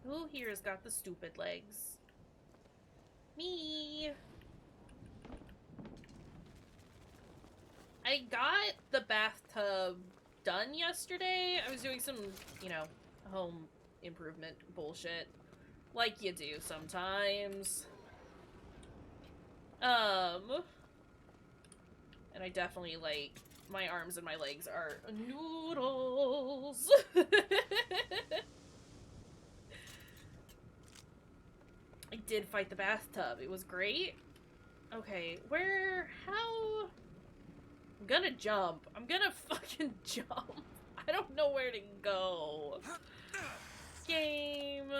Who here has got the stupid legs? Me. I got the bathtub done yesterday. I was doing some, you know, home improvement bullshit. Like you do sometimes. And I definitely, like, my arms and my legs are noodles. I did fight the bathtub. It was great. Okay, how... I'm gonna jump. I'm gonna fucking jump. I don't know where to go. Game.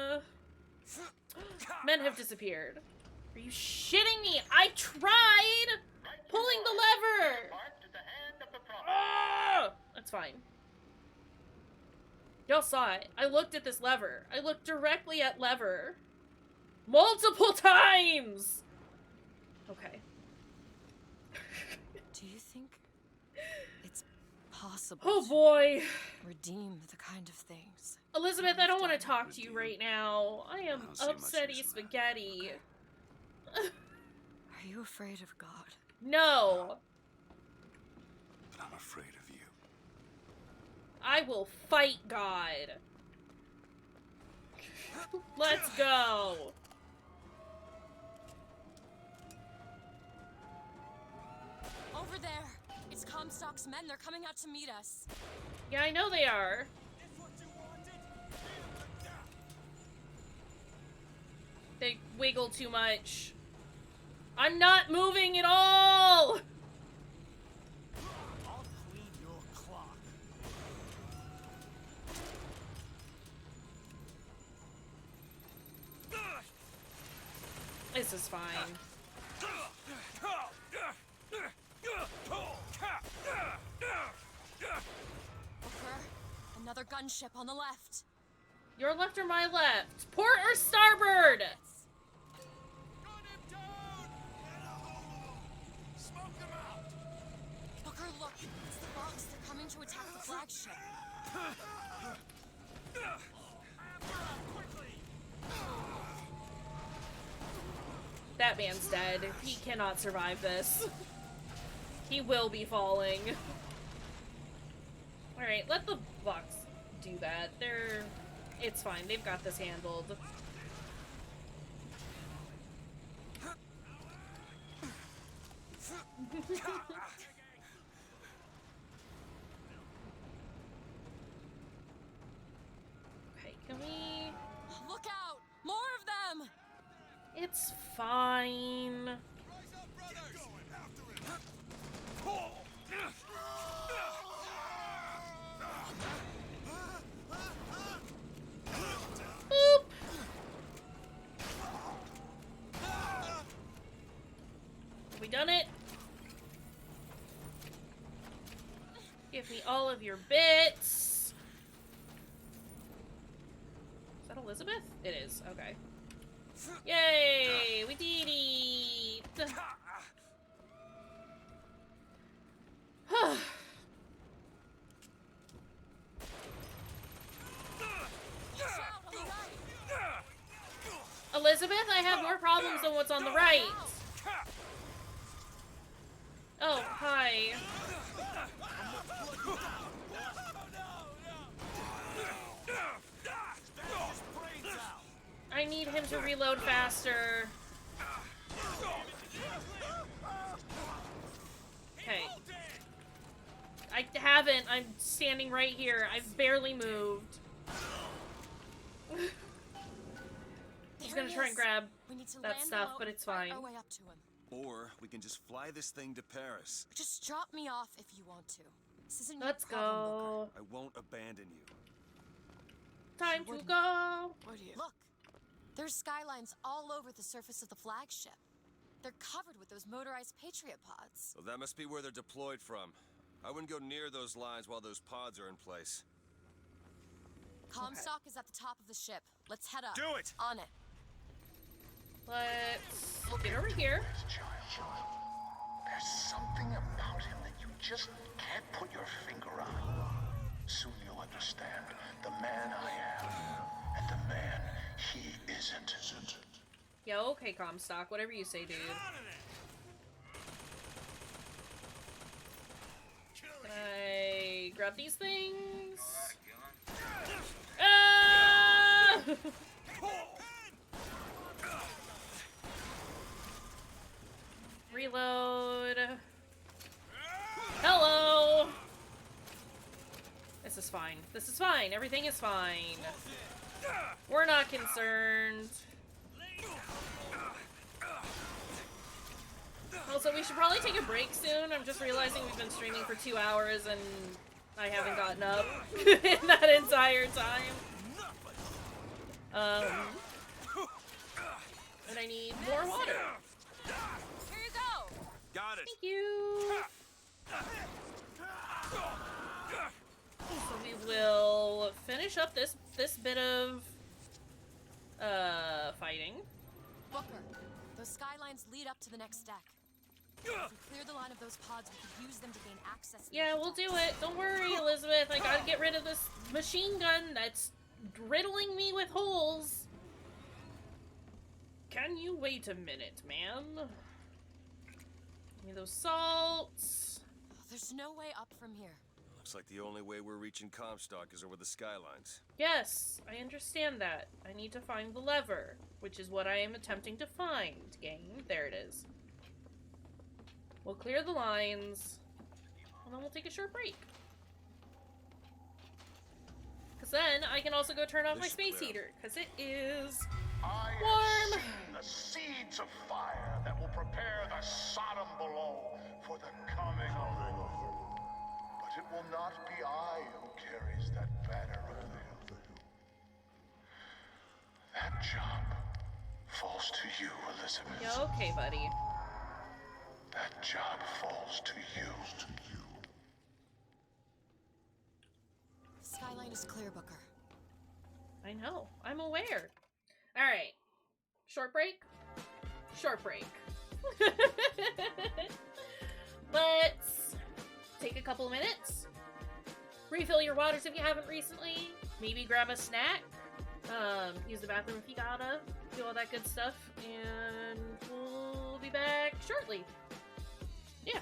Men have disappeared. Are you shitting me? I tried pulling the lever. Ah! That's fine. Y'all saw it. I looked at this lever. I looked directly at lever. Multiple times! Okay. Do you think it's possible? Oh boy. To redeem the kind of things. Elizabeth, I don't want to talk to you right now. I am upsetty spaghetti. Are you afraid of God? No. But I'm afraid of you. I will fight God. Let's go. there. It's Comstock's men. They're coming out to meet us. Yeah, I know they are. They wiggle too much. I'm not moving at all! I'll clean your clock. This is fine. Booker, another gunship on the left. Your left or my left? Port or starboard? Booker, look. It's the box. They're coming to attack the flagship. That man's dead. He cannot survive this. He will be falling. Alright, let the box do that. It's fine. They've got this handled. Okay, can we... Look out! More of them! It's fine. Boop. Have we done it? Give me all of your bits. Is that Elizabeth? It is. Okay. Yay! We did it! Elizabeth, I have more problems than what's on the right. Oh, hi. I need him to reload faster. Okay. I haven't. I'm standing right here. I've barely moved. He's gonna try and grab that stuff, but it's fine. Our way up to him. Or we can just fly this thing to Paris. Just drop me off if you want to. This isn't your Let's problem, go. I won't abandon you. Time to go. Look, there's skylines all over the surface of the flagship. They're covered with those motorized Patriot pods. Well, that must be where they're deployed from. I wouldn't go near those lines while those pods are in place. Comstock is at the top of the ship. Let's head up. Do it! On it. Let's get over here. There's something about him that you just can't put your finger on. Soon you'll understand the man I am and the man he isn't. Yeah, okay, Comstock. Whatever you say, dude. Can I grab these things? Ah! Reload. Hello! This is fine. This is fine. Everything is fine. We're not concerned. Also, we should probably take a break soon. I'm just realizing we've been streaming for 2 hours and I haven't gotten up in that entire time. And I need more water. Here you go. Got it. Thank you. So we will finish up this bit of fighting. Booker, those skylines lead up to the next deck. If we clear the line of those pods, we could use them to gain access to Yeah, we'll do it. Don't worry, Elizabeth. I gotta get rid of this machine gun that's riddling me with holes. Can you wait a minute, man? Give me those salts. There's no way up from here. Looks like the only way we're reaching Comstock is over the skylines. Yes, I understand that. I need to find the lever, which is what I am attempting to find, gang. There it is. We'll clear the lines, and then we'll take a short break. Because then I can also go turn off my space heater, because it is warm. Seen the seeds of fire that will prepare the Sodom below for the coming of the Lord. But it will not be I who carries that banner of the hill. That job falls to you, Elizabeth. Yeah, okay, buddy. That job falls to you. Skyline is clear, Booker. I know. I'm aware. Alright. Short break? Short break. Let's take a couple minutes. Refill your waters if you haven't recently. Maybe grab a snack. Use the bathroom if you gotta. Do all that good stuff. And we'll be back shortly. Yeah.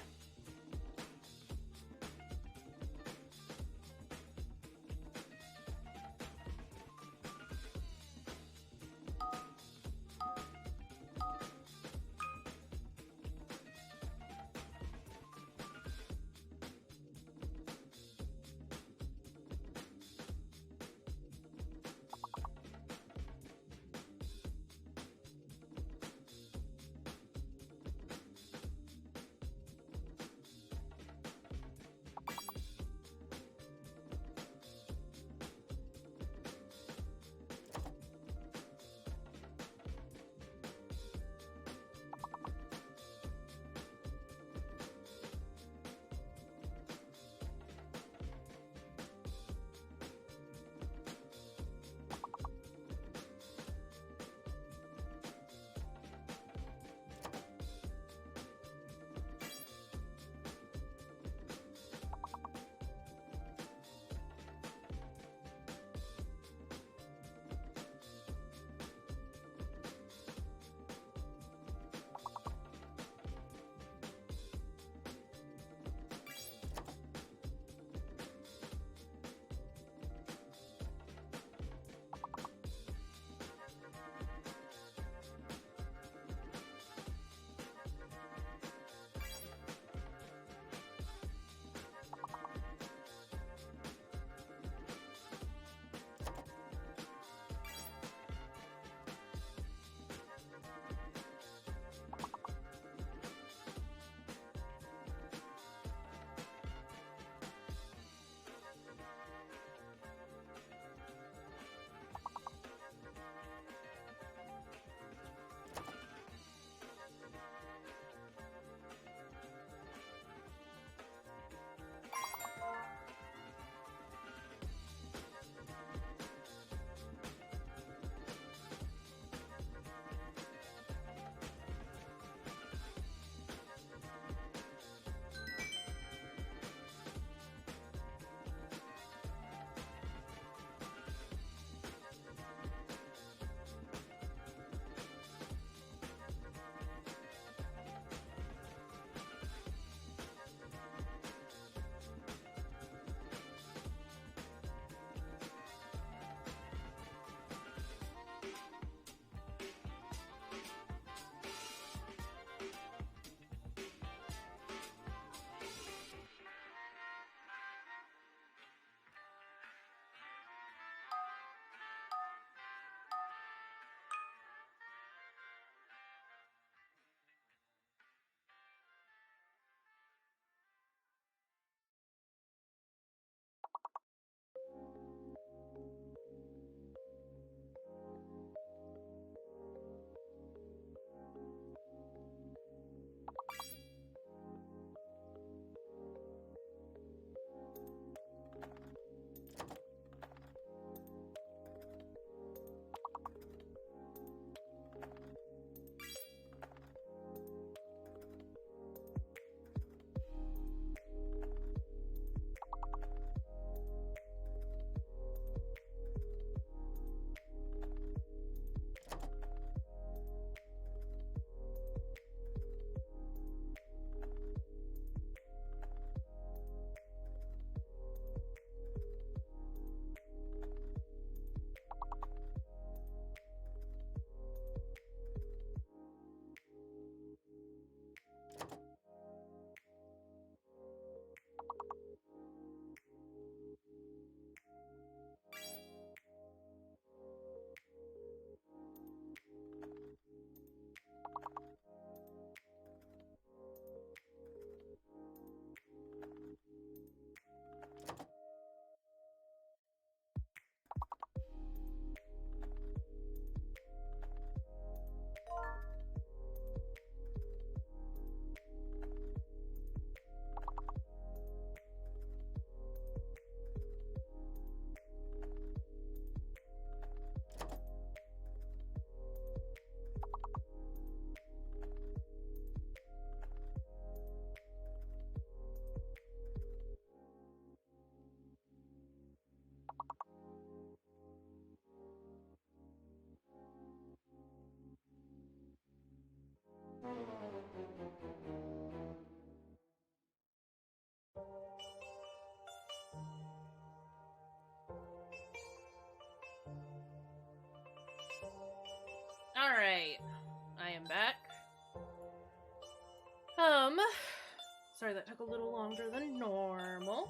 Sorry that took a little longer than normal.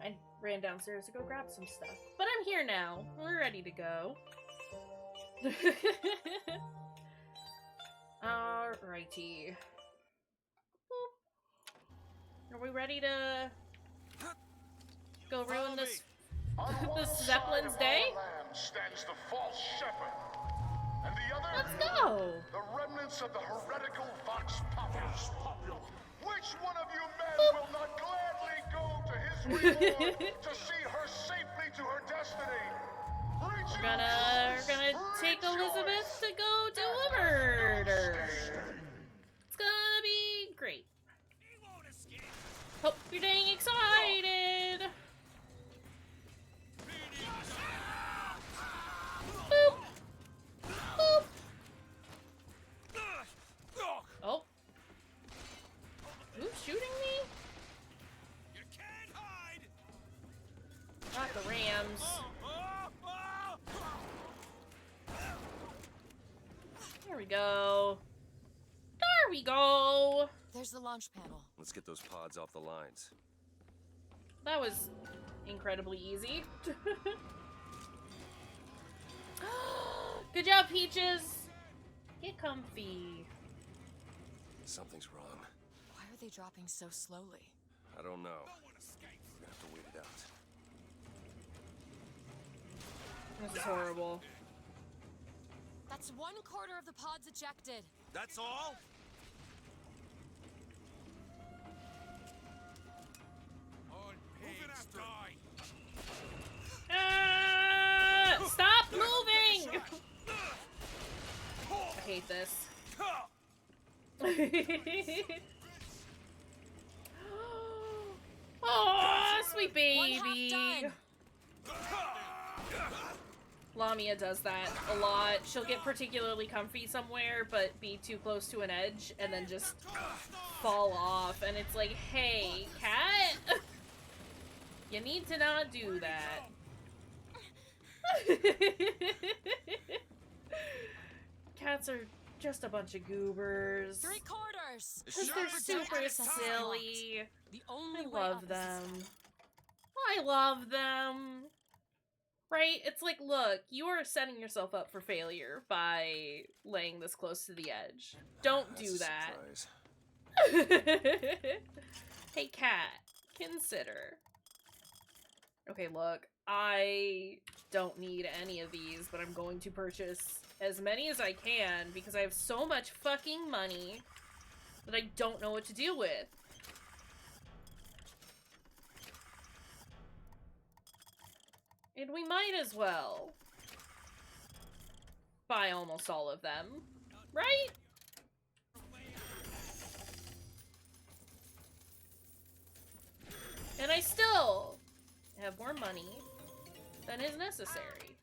I ran downstairs to go grab some stuff. But I'm here now. We're ready to go. Alrighty. Are we ready to go ruin this this Zeppelin's day? Stands the false shepherd, and the other. Let's go. The remnants of the heretical Vox Populus. Which one of you men will not gladly go to his reward to see her safely to her destiny? We're gonna take Elizabeth to go do a murder. It's gonna be great. Hope you're dang excited. Boop. Boop. Oh. Who's shooting me? You can't hide. Not the Rams. There we go. There we go. There's the launch panel. Let's get those pods off the lines. That was incredibly easy. Good job, Peaches. Get comfy. Something's wrong. Why are they dropping so slowly? I don't know. We're gonna have to wait it out. This is horrible. That's 1/4 of the pods ejected. That's all? Stop moving! I hate this. Oh, sweet baby. Lamia does that a lot. She'll get particularly comfy somewhere, but be too close to an edge, and then just fall off. And it's like, hey, cat, you need to not do that. Cats are just a bunch of goobers. 3/4. Because they're super silly. I love them. I love them. Right? It's like, look, you are setting yourself up for failure by laying this close to the edge. Don't do that. Hey, cat, consider. Okay, look, I don't need any of these, but I'm going to purchase as many as I can because I have so much fucking money that I don't know what to do with. And we might as well buy almost all of them, right? And I still have more money than is necessary.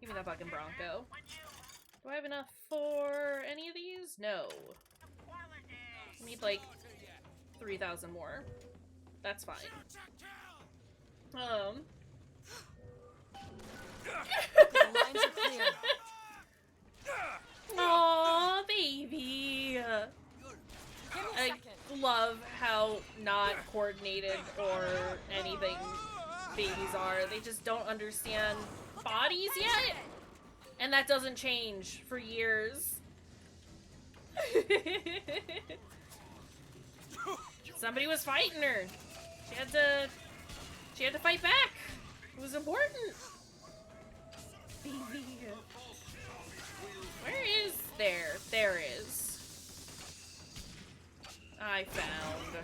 Give me that fucking Bronco. Do I have enough for any of these? No. I need like 3,000 more. That's fine. The lines are clear. Aww, baby. I love how not coordinated or anything babies are. They just don't understand bodies yet. And that doesn't change for years. Somebody was fighting her. She had to fight back. It was important. Baby. Where is there? There is. I found.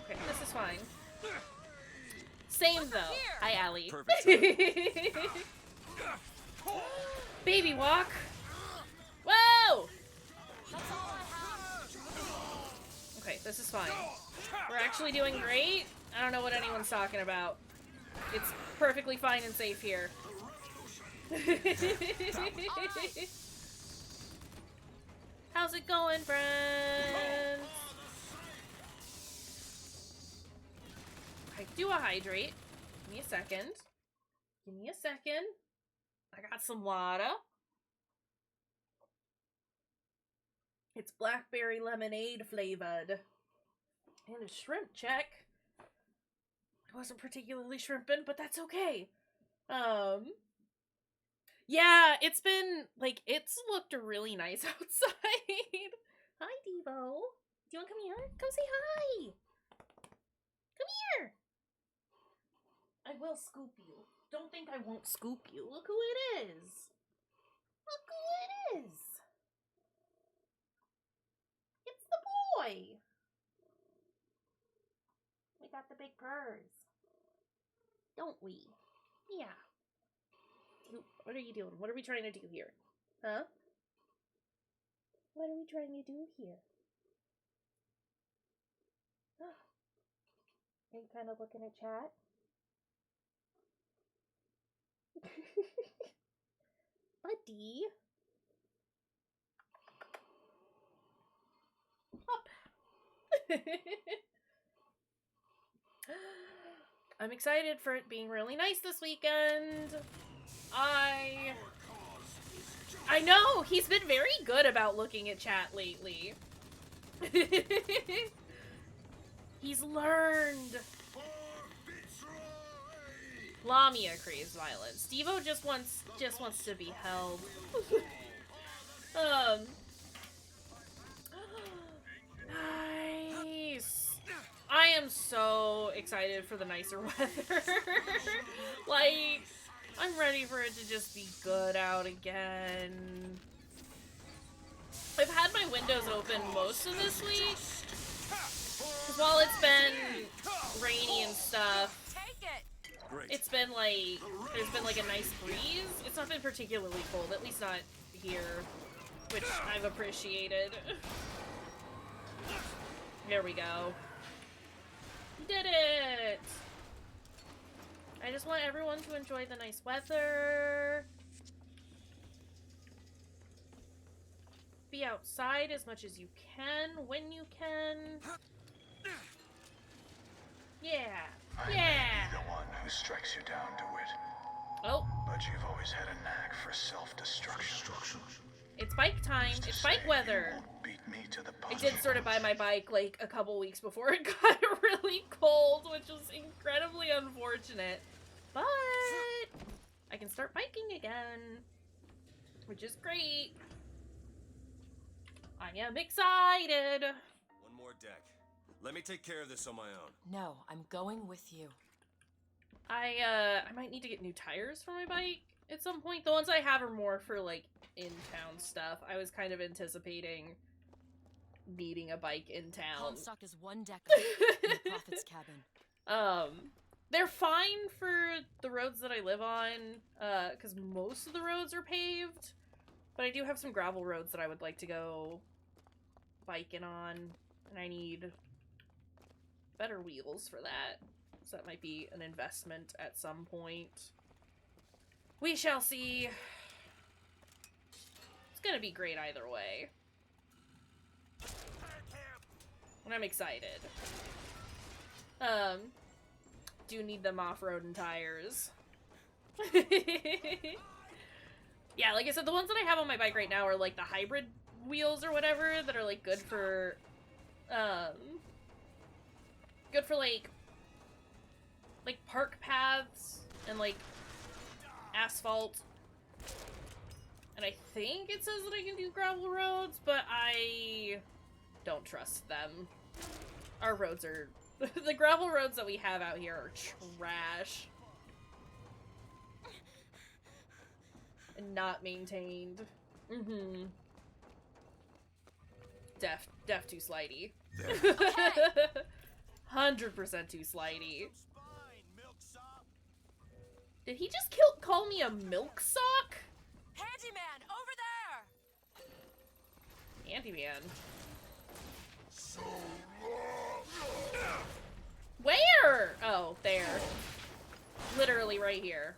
Okay, this is fine. Same though. Hi, Allie. Baby walk. Whoa! Okay, this is fine. We're actually doing great. I don't know what anyone's talking about. It's perfectly fine and safe here. How's it going, friends? Okay, do a hydrate. Give me a second. Give me a second. I got some water. It's blackberry lemonade flavored. And a shrimp check. I wasn't particularly shrimping, but that's okay. Yeah, it's been, like, it's looked really nice outside. Hi, Devo. Do you want to come here? Come say hi. Come here. I will scoop you. Don't think I won't scoop you. Look who it is. Look who it is. It's the boy. We got the big purrs. Don't we? Yeah. What are you doing? What are we trying to do here? Huh? What are we trying to do here? Are you kind of looking at chat? Buddy. Up. I'm excited for it being really nice this weekend. I know, he's been very good about looking at chat lately. He's learned. Lamia craves violence. Devo just wants to be held. Nice. I am so excited for the nicer weather. Like, I'm ready for it to just be good out again. I've had my windows open most of this week. While it's been rainy and stuff, it's been like, there's been like a nice breeze. It's not been particularly cold, at least not here, which I've appreciated. There we go. Did it! I just want everyone to enjoy the nice weather. Be outside as much as you can, when you can. Yeah. I may be the one who strikes you down to it. Oh. But you've always had a knack for self-destruction. It's bike time. It's bike weather. Beat me to the punch. I did sort of buy my bike like a couple weeks before it got really cold, which was incredibly unfortunate. But I can start biking again, which is great. I am excited. One more deck. Let me take care of this on my own. No, I'm going with you. I might need to get new tires for my bike at some point. The ones I have are more for like in-town stuff. I was kind of anticipating needing a bike in town. Comstock is one deck up in the Prophet's cabin. They're fine for the roads that I live on, because most of the roads are paved. But I do have some gravel roads that I would like to go biking on, and I need better wheels for that. So that might be an investment at some point. We shall see. It's gonna be great either way. And I'm excited. Do need them off-road tires. Yeah, like I said, the ones that I have on my bike right now are like the hybrid wheels or whatever that are like good for like park paths and like asphalt. And I think it says that I can do gravel roads, but I don't trust them. Our roads are the gravel roads that we have out here are trash. And not maintained. Mm-hmm. Def too slidey. 100% too slidey. Did he just call me a milk sock? Handyman, over there! Handyman. Where? Oh, there. Literally right here.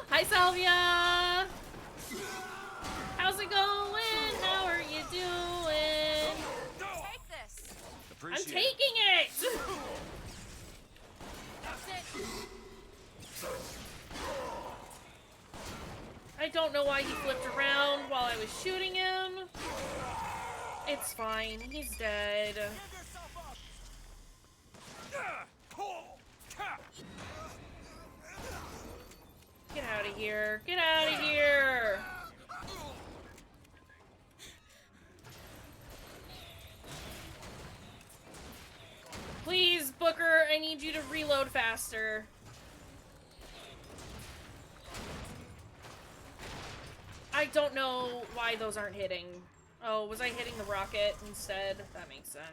Hi, Salvia! How's it going? How are you doing? Take this! I'm taking it! That's it! I don't know why he flipped around while I was shooting him. It's fine. He's dead. Get out of here. Get out of here. Please, Booker, I need you to reload faster. I don't know why those aren't hitting. Oh, was I hitting the rocket instead? That makes sense.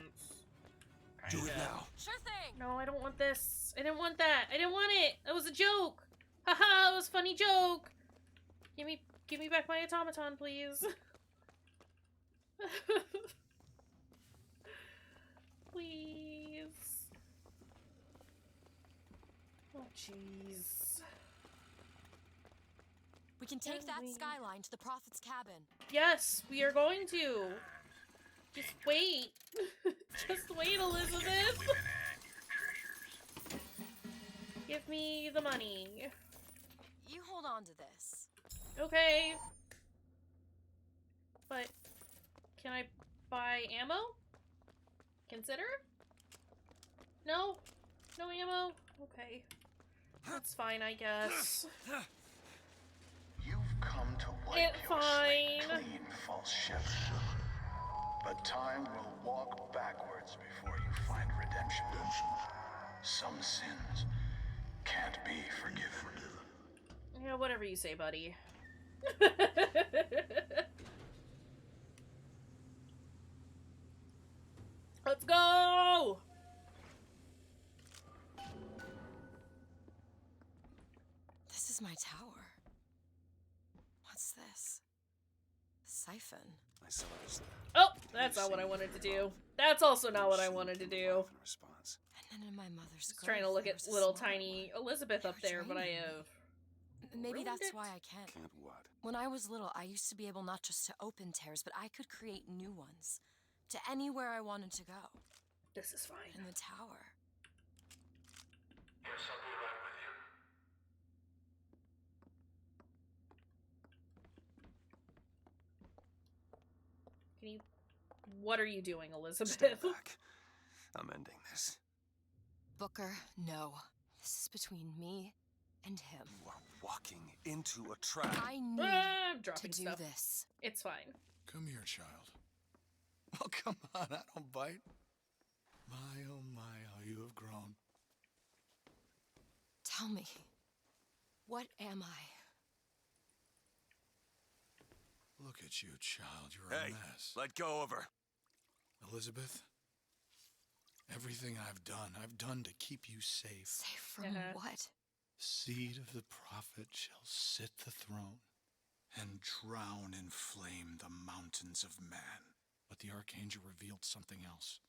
Do it now. Sure thing. No, I don't want this. I didn't want that. I didn't want it. That was a joke. Haha, it was a funny joke. Give me back my automaton, please. Please. Oh, jeez. We can take that skyline to the Prophet's cabin. Yes, we are going to. Just wait. Just wait, Elizabeth. Give me the money. You hold on to this. Okay. But can I buy ammo? Consider? No? No ammo? Okay. That's fine, I guess. You've come to wipe It's your slate fine. clean, false shepherd. But time will walk backwards before you find redemption. Some sins can't be forgiven. Yeah, whatever you say, buddy. Let's go! This is my tower. What's this? Siphon. I saw this. Oh, that's not what I wanted to do. That's also not what I wanted to do. And then in my mother's Just trying to look at little tiny Elizabeth up there, but I have... Maybe that's ruined it. why I can't. Can't what? When I was little, I used to be able not just to open tears, but I could create new ones. To anywhere I wanted to go. This is fine. In the tower. Yes, I'll be right with you. Can you... What are you doing, Elizabeth? Stand back. I'm ending this. Booker, no. This is between me and him. You are walking into a trap. I need I'm to dropping do stuff. this. It's fine. Come here, child. Oh, come on, I don't bite. My, oh my, how you have grown. Tell me, what am I? Look at you, child, you're Hey, a mess. let go of her. Elizabeth, everything I've done to keep you safe. Safe from what? Seed of the prophet shall sit the throne and drown in flame the mountains of man. But the archangel revealed something else.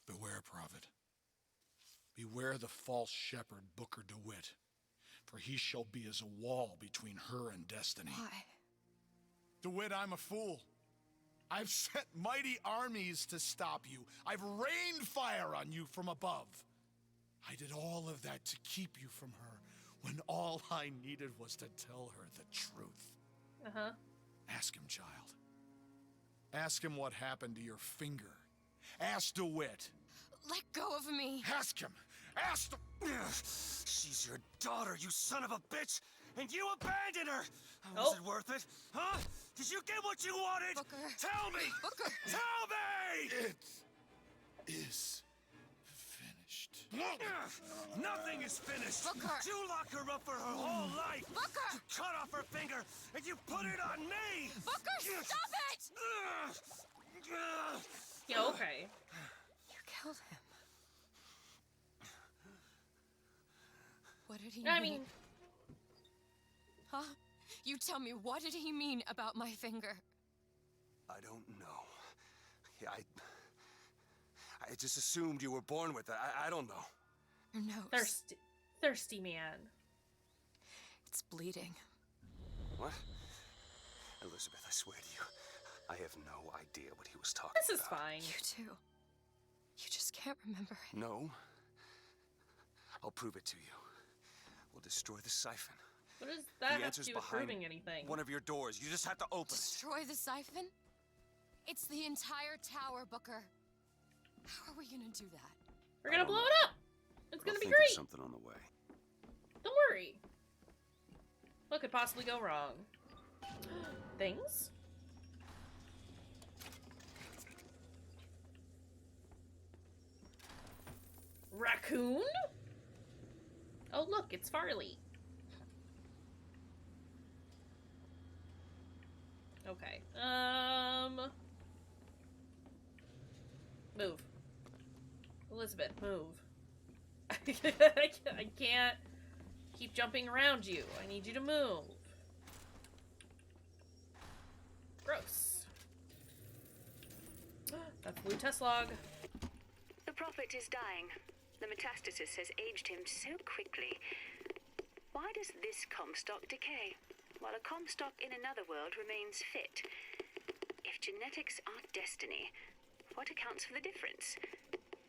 Beware, prophet. Beware the false shepherd, Booker DeWitt, for he shall be as a wall between her and destiny. Why? DeWitt, I'm a fool. I've sent mighty armies to stop you. I've rained fire on you from above. I did all of that to keep you from her, when all I needed was to tell her the truth. Uh-huh. Ask him, child. Ask him what happened to your finger. Ask DeWitt. Let go of me. Ask him. Ask the... She's your daughter, you son of a bitch! And you abandoned her! Was it worth it? Huh? Did you get what you wanted? Booker. Tell me! Booker. Tell me! It is finished. Nothing is finished! Booker. You lock her up for her whole life! Booker. You cut off her finger, and you put it on me! Booker, stop it! Yeah, okay. You killed him. What did he I mean? mean... Huh? You tell me, what did he mean about my finger? I don't know. Yeah, I just assumed you were born with it. I don't know. Your nose. Thirsty man. It's bleeding. What? Elizabeth, I swear to you, I have no idea what he was talking This is about. fine. You too. You just can't remember it. No. I'll prove it to you. We'll destroy the siphon, What does that The have to answer's do with behind proving anything? one of your doors. You just have to open it. Destroy the siphon? It's the entire tower, Booker. How are we gonna do that? We're gonna blow it up! It's gonna be Think of great! something on the way. Don't worry. What could possibly go wrong? Things? Raccoon? Oh look, it's Farley. Okay. Move. Elizabeth, move. I can't keep jumping around you. I need you to move. Gross. That's Blue Test log. The prophet is dying. The metastasis has aged him so quickly. Why does this Comstock decay, while a Comstock in another world remains fit? If genetics are destiny, what accounts for the difference?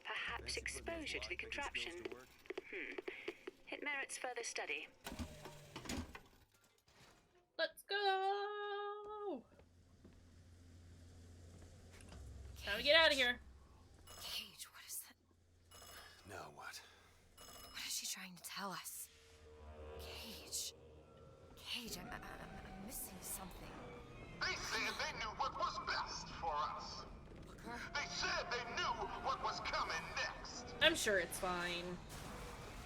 Perhaps exposure to the contraption. It merits further study. Let's go! Time to get out of here. Cage, what is that? Now what? What is she trying to tell us? Cage. Cage, I'm missing something. They said they knew what was best for us. Booker? They said they knew what was coming next. I'm sure it's fine.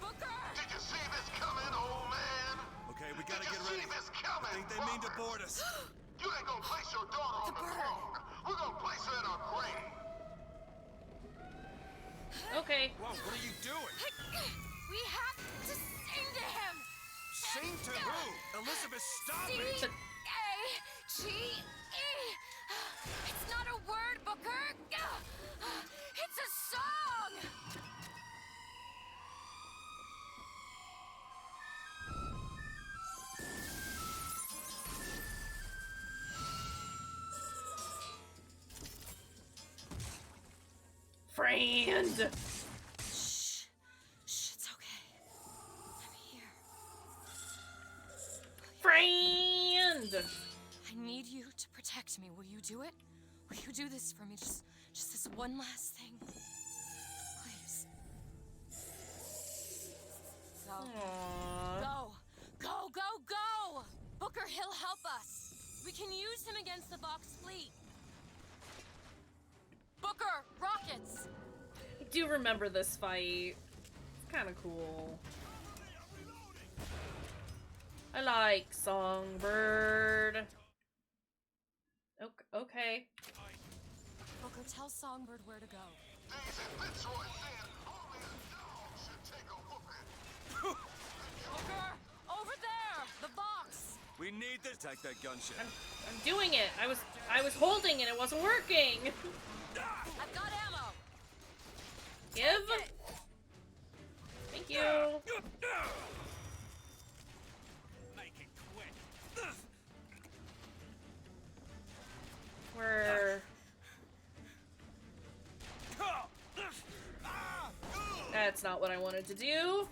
Booker! Did you see this coming, old man? Okay, we gotta Did get you ready. see this coming, I think they mean to board us. You ain't gonna place your daughter on the throne. We're gonna place her in her grave. Okay. Whoa, what are you doing? We have to sing to him! Sing to who? Elizabeth, stop it! C-A-G-E! It's not a word, Booker! It's a song! Friend! Shh. Shh, it's okay. I'm here. Friend! I need you to protect me. Will you do it? Will you do this for me? Just this one last thing. Please. So, Aww. go! Booker, he'll help us. We can use him against the Vox fleet. Booker, rockets! I do remember this fight. It's kind of cool. I like Songbird. Okay. Booker, tell Songbird where to go. Booker, over there! The box! We need to attack that gunship. I'm doing it. I was holding and it wasn't working. I've got ammo. Give. Thank you. Make it quick. We're... That's not what I wanted to do.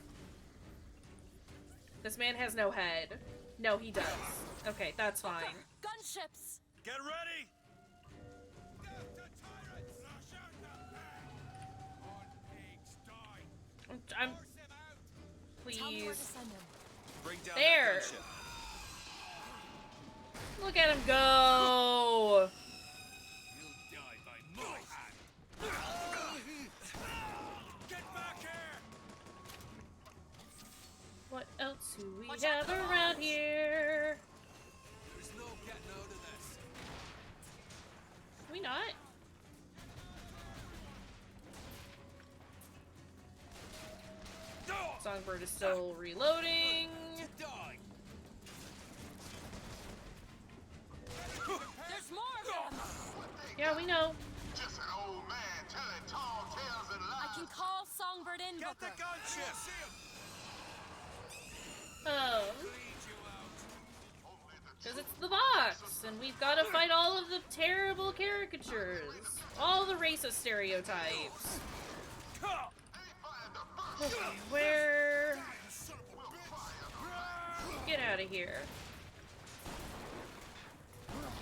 This man has no head. No, he does. Okay, that's fine. Gunships! Get ready! I'm... Please. Tell me where to send him. Bring down There. that gunship. Look at him go! You'll die by my hand. Get back here! What else do we have around here? There's no getting out of this. Can we not? Songbird is still reloading. There's more of them! Yeah, we know. Just an old man telling tall tales and lies. I can call Songbird in, Get the Booker. gunship! Because it's the box, and we've got to fight all of the terrible caricatures. All the racist stereotypes. Okay, where... Get out of here.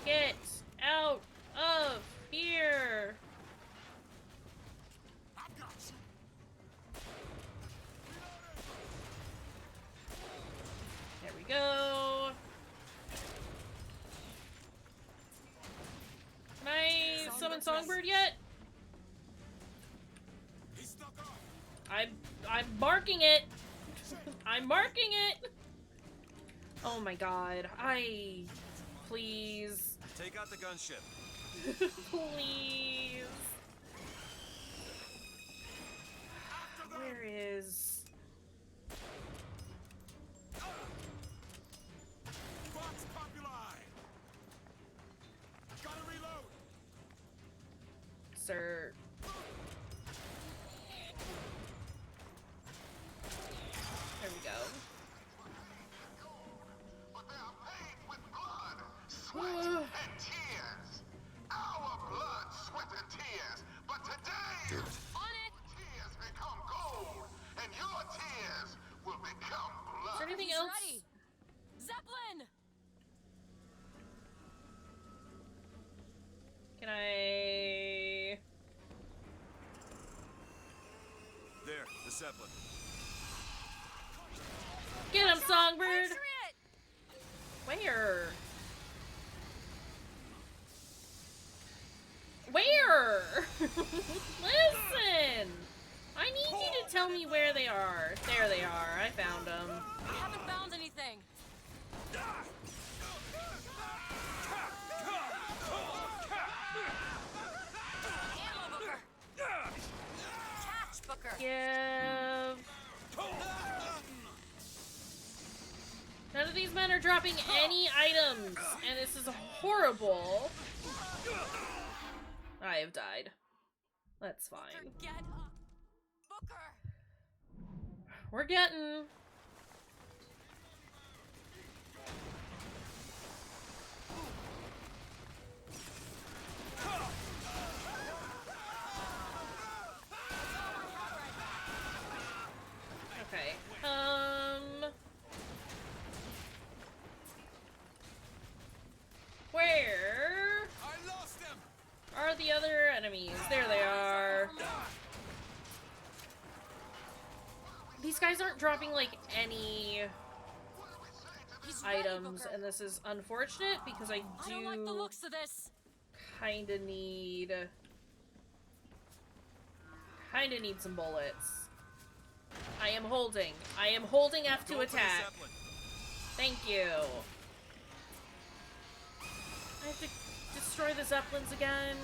Get out of here. There we go. Can I summon Songbird yet? I'm marking it. I'm marking it. Oh my god. Please. Take out the gunship. Please. Where is... Vox Populi! Gotta reload! Sir. There we go. Sweat and tears. Our blood, sweat, and tears. But today, tears become gold, and your tears will become blood. Is there anything else? Ready. Zeppelin! Can I... There, the Zeppelin. Get him, Songbird! Where? Where? Listen! I need you to tell me where they are. There they are. I found them. I haven't found anything. Ammo, Booker. Catch, Booker. Give. None of these men are dropping any items, and this is horrible. I have died. That's fine. Get up, Booker. We're getting. Okay. Where are the other enemies? There they are. These guys aren't dropping like any items, and this is unfortunate because I don't like the looks of this. Kinda need some bullets. I am holding F to attack. Thank you. I have to destroy the Zeppelins again.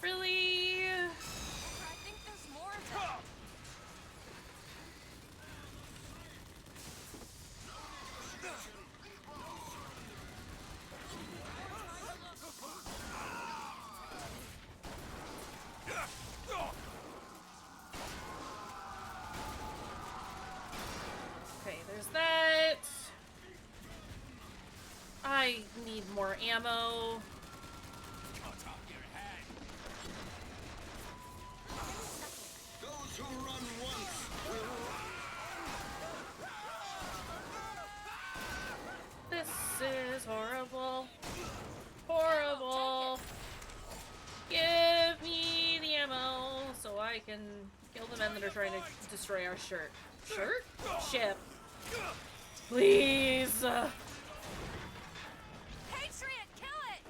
Really? I think there's more of them. Okay, there's that. I need more ammo. Those who run once will This is horrible. Horrible. Give me the ammo so I can kill the men that are trying to destroy our shirt. Shirt? Ship. Please. Patriot, kill it!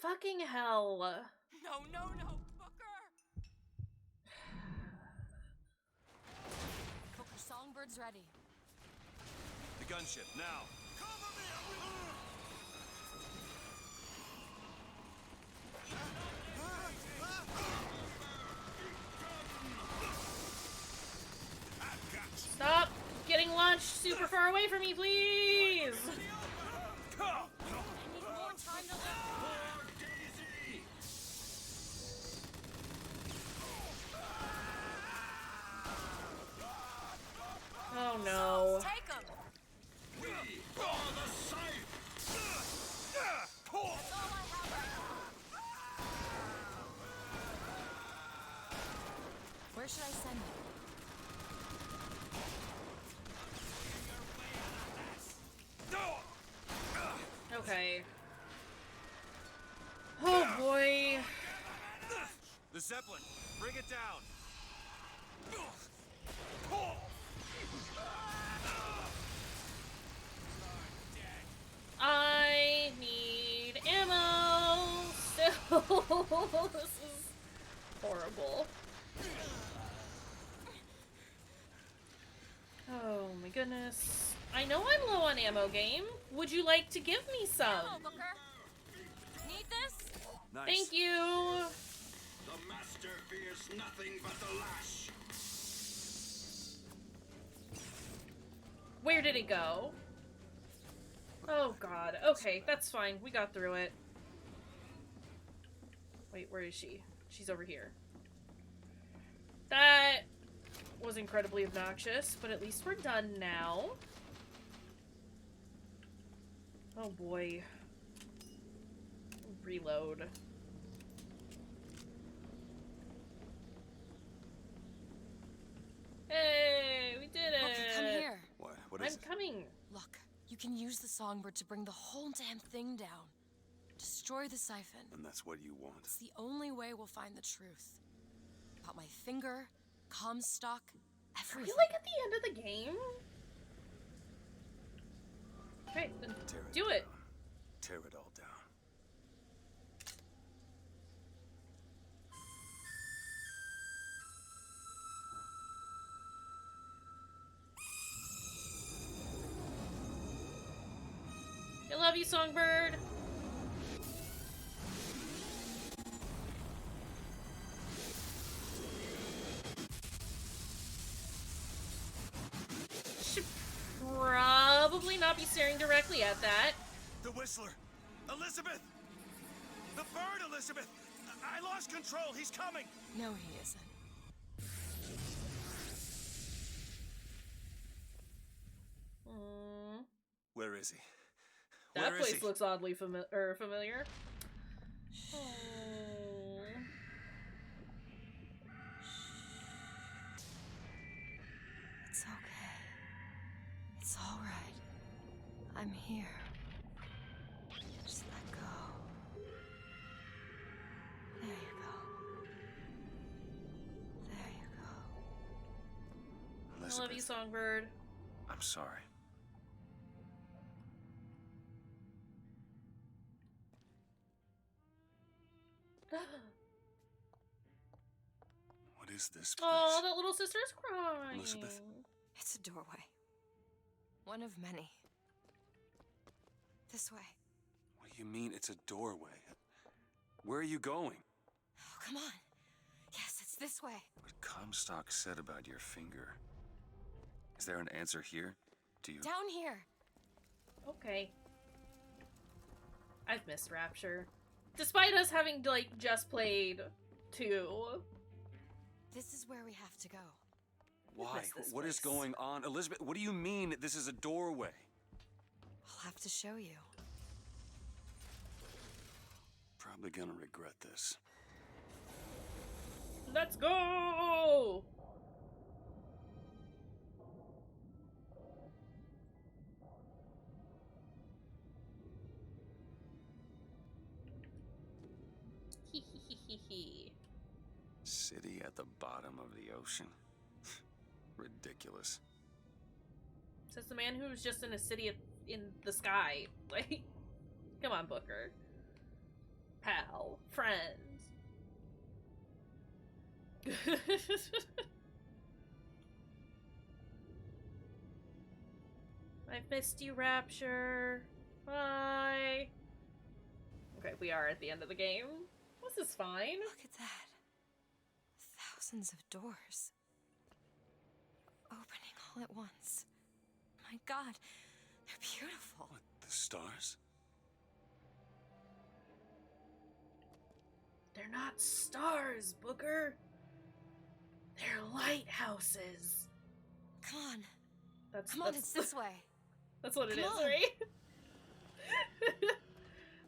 Fucking hell. No, Booker! Booker, Songbird's ready. The gunship, now. Stop getting launched super far away from me, please! I need more time to live. Oh no. Take him! we are the scythe! That's all I have right Where should I send you? Okay. Oh boy. The Zeppelin, bring it down. I need ammo. Still, this is horrible. Oh my goodness. I know I'm low on ammo, game. Would you like to give me some? Ammo, Booker. Need this? Nice. Thank you. The master fears nothing but the lash. Where did it go? Oh god. Okay, that's fine. We got through it. Wait, where is she? She's over here. That was incredibly obnoxious, but at least we're done now. Oh boy. Reload. Hey, we did it! Booker, come here. What is it? I'm coming. Look, you can use the songbird to bring the whole damn thing down. Destroy the siphon. And that's what you want? It's the only way we'll find the truth. About my finger, Comstock, Are everything. we like at the end of the game? Okay, then do it. Tear it all down. I love you, Songbird. Should probably not be staring directly at that. The Whistler! Elizabeth! The bird, Elizabeth! I lost control, he's coming! No, he isn't. Where is he? That Where is place he? looks oddly familiar. Oh. It's okay. It's all right. I'm here. Just let go. There you go. There you go. I love you, Songbird. I'm sorry. What is this place? Oh, that little sister's crying. Elizabeth? It's a doorway. One of many. This way. What do you mean it's a doorway? Where are you going? Oh, come on. Yes, it's this way. What Comstock said about your finger. Is there an answer here? Do you... Down here. Okay. I've missed Rapture. Despite us having, like, just played 2. This is where we have to go. Why? missed this What is place. going on? Elizabeth, what do you mean this is a doorway? I'll have to show you. Probably gonna regret this. Let's go! City at the bottom of the ocean. Ridiculous. Says the man who's just in a city in the sky. Like, come on, Booker. Pal. Friends. I've missed you, Rapture. Bye. Okay, we are at the end of the game. This is fine. Look at that. Thousands of doors. Opening all at once. My God, they're beautiful. What, the stars? They're not stars, Booker. They're lighthouses. Come on. Come on, it's this way. That's what it Come is, on. right?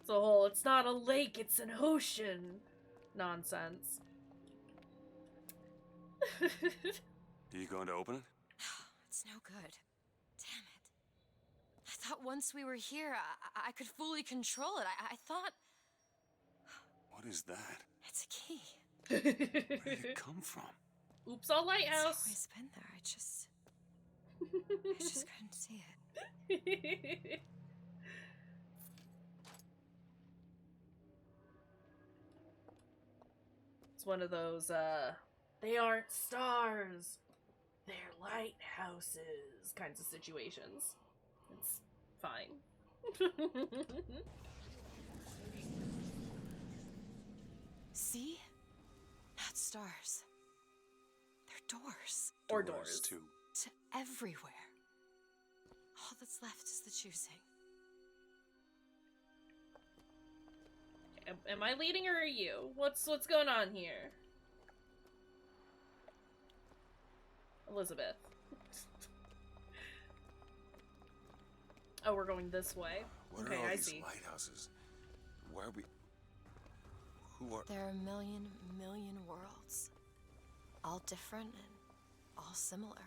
It's a whole, it's not a lake, it's an ocean. Nonsense. Are you going to open it? It's no good. Damn it. I thought once we were here, I could fully control it. I thought... What is that? It's a key. Where did it come from? Oops, all lighthouse. It's always been there. I just couldn't see it. It's one of those, they aren't stars, they're lighthouses kinds of situations. It's fine. See? Not stars. They're doors. Or doors. Too. To everywhere. All that's left is the choosing. Am I leading or are you? What's going on here? Elizabeth. Oh, we're going this way. What Okay, are all I these see. lighthouses? Why are we... Who are... There are a million worlds. All different and all similar.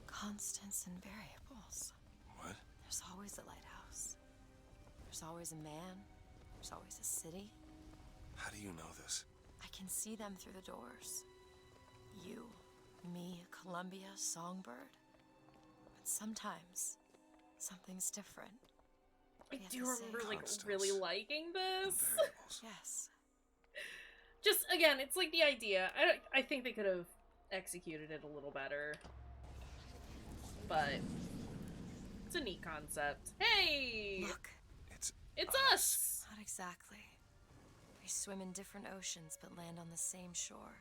Constants and variables. What? There's always a lighthouse. There's always a man. There's always a city. How do you know this? I can see them through the doors. You, me, Columbia, Songbird. But sometimes, something's different. I We have do to say remember, like, Constance. really liking this. Variables. yes. Just, again, it's like the idea. I think they could have executed it a little better. But it's a neat concept. Hey! Look, It's us! not exactly. We swim in different oceans but land on the same shore.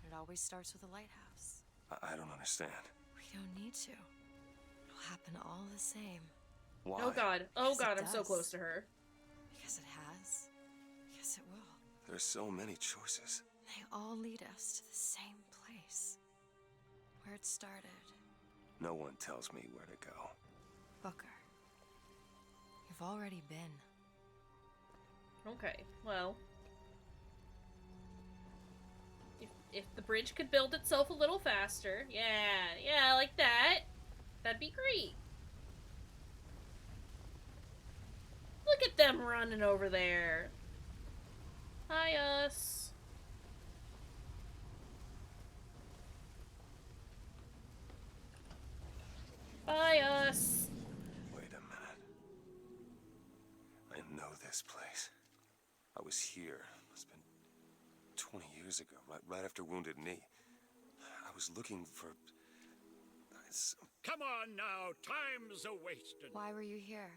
It always starts with a lighthouse. I don't understand. We don't need to. It'll happen all the same. Why? Oh god. Oh Because god, it I'm so does. close to her. Because it has. Because it will. There's so many choices. They all lead us to the same place. Where it started. No one tells me where to go. Booker. You've already been. Okay, well. If the bridge could build itself a little faster. Yeah, like that. That'd be great. Look at them running over there. Hi, us. Bye, us. Wait a minute. I know this place. I was here. It's been 20 years ago, right after Wounded Knee. I was looking for... Come on now, time's a-wasted. Why were you here?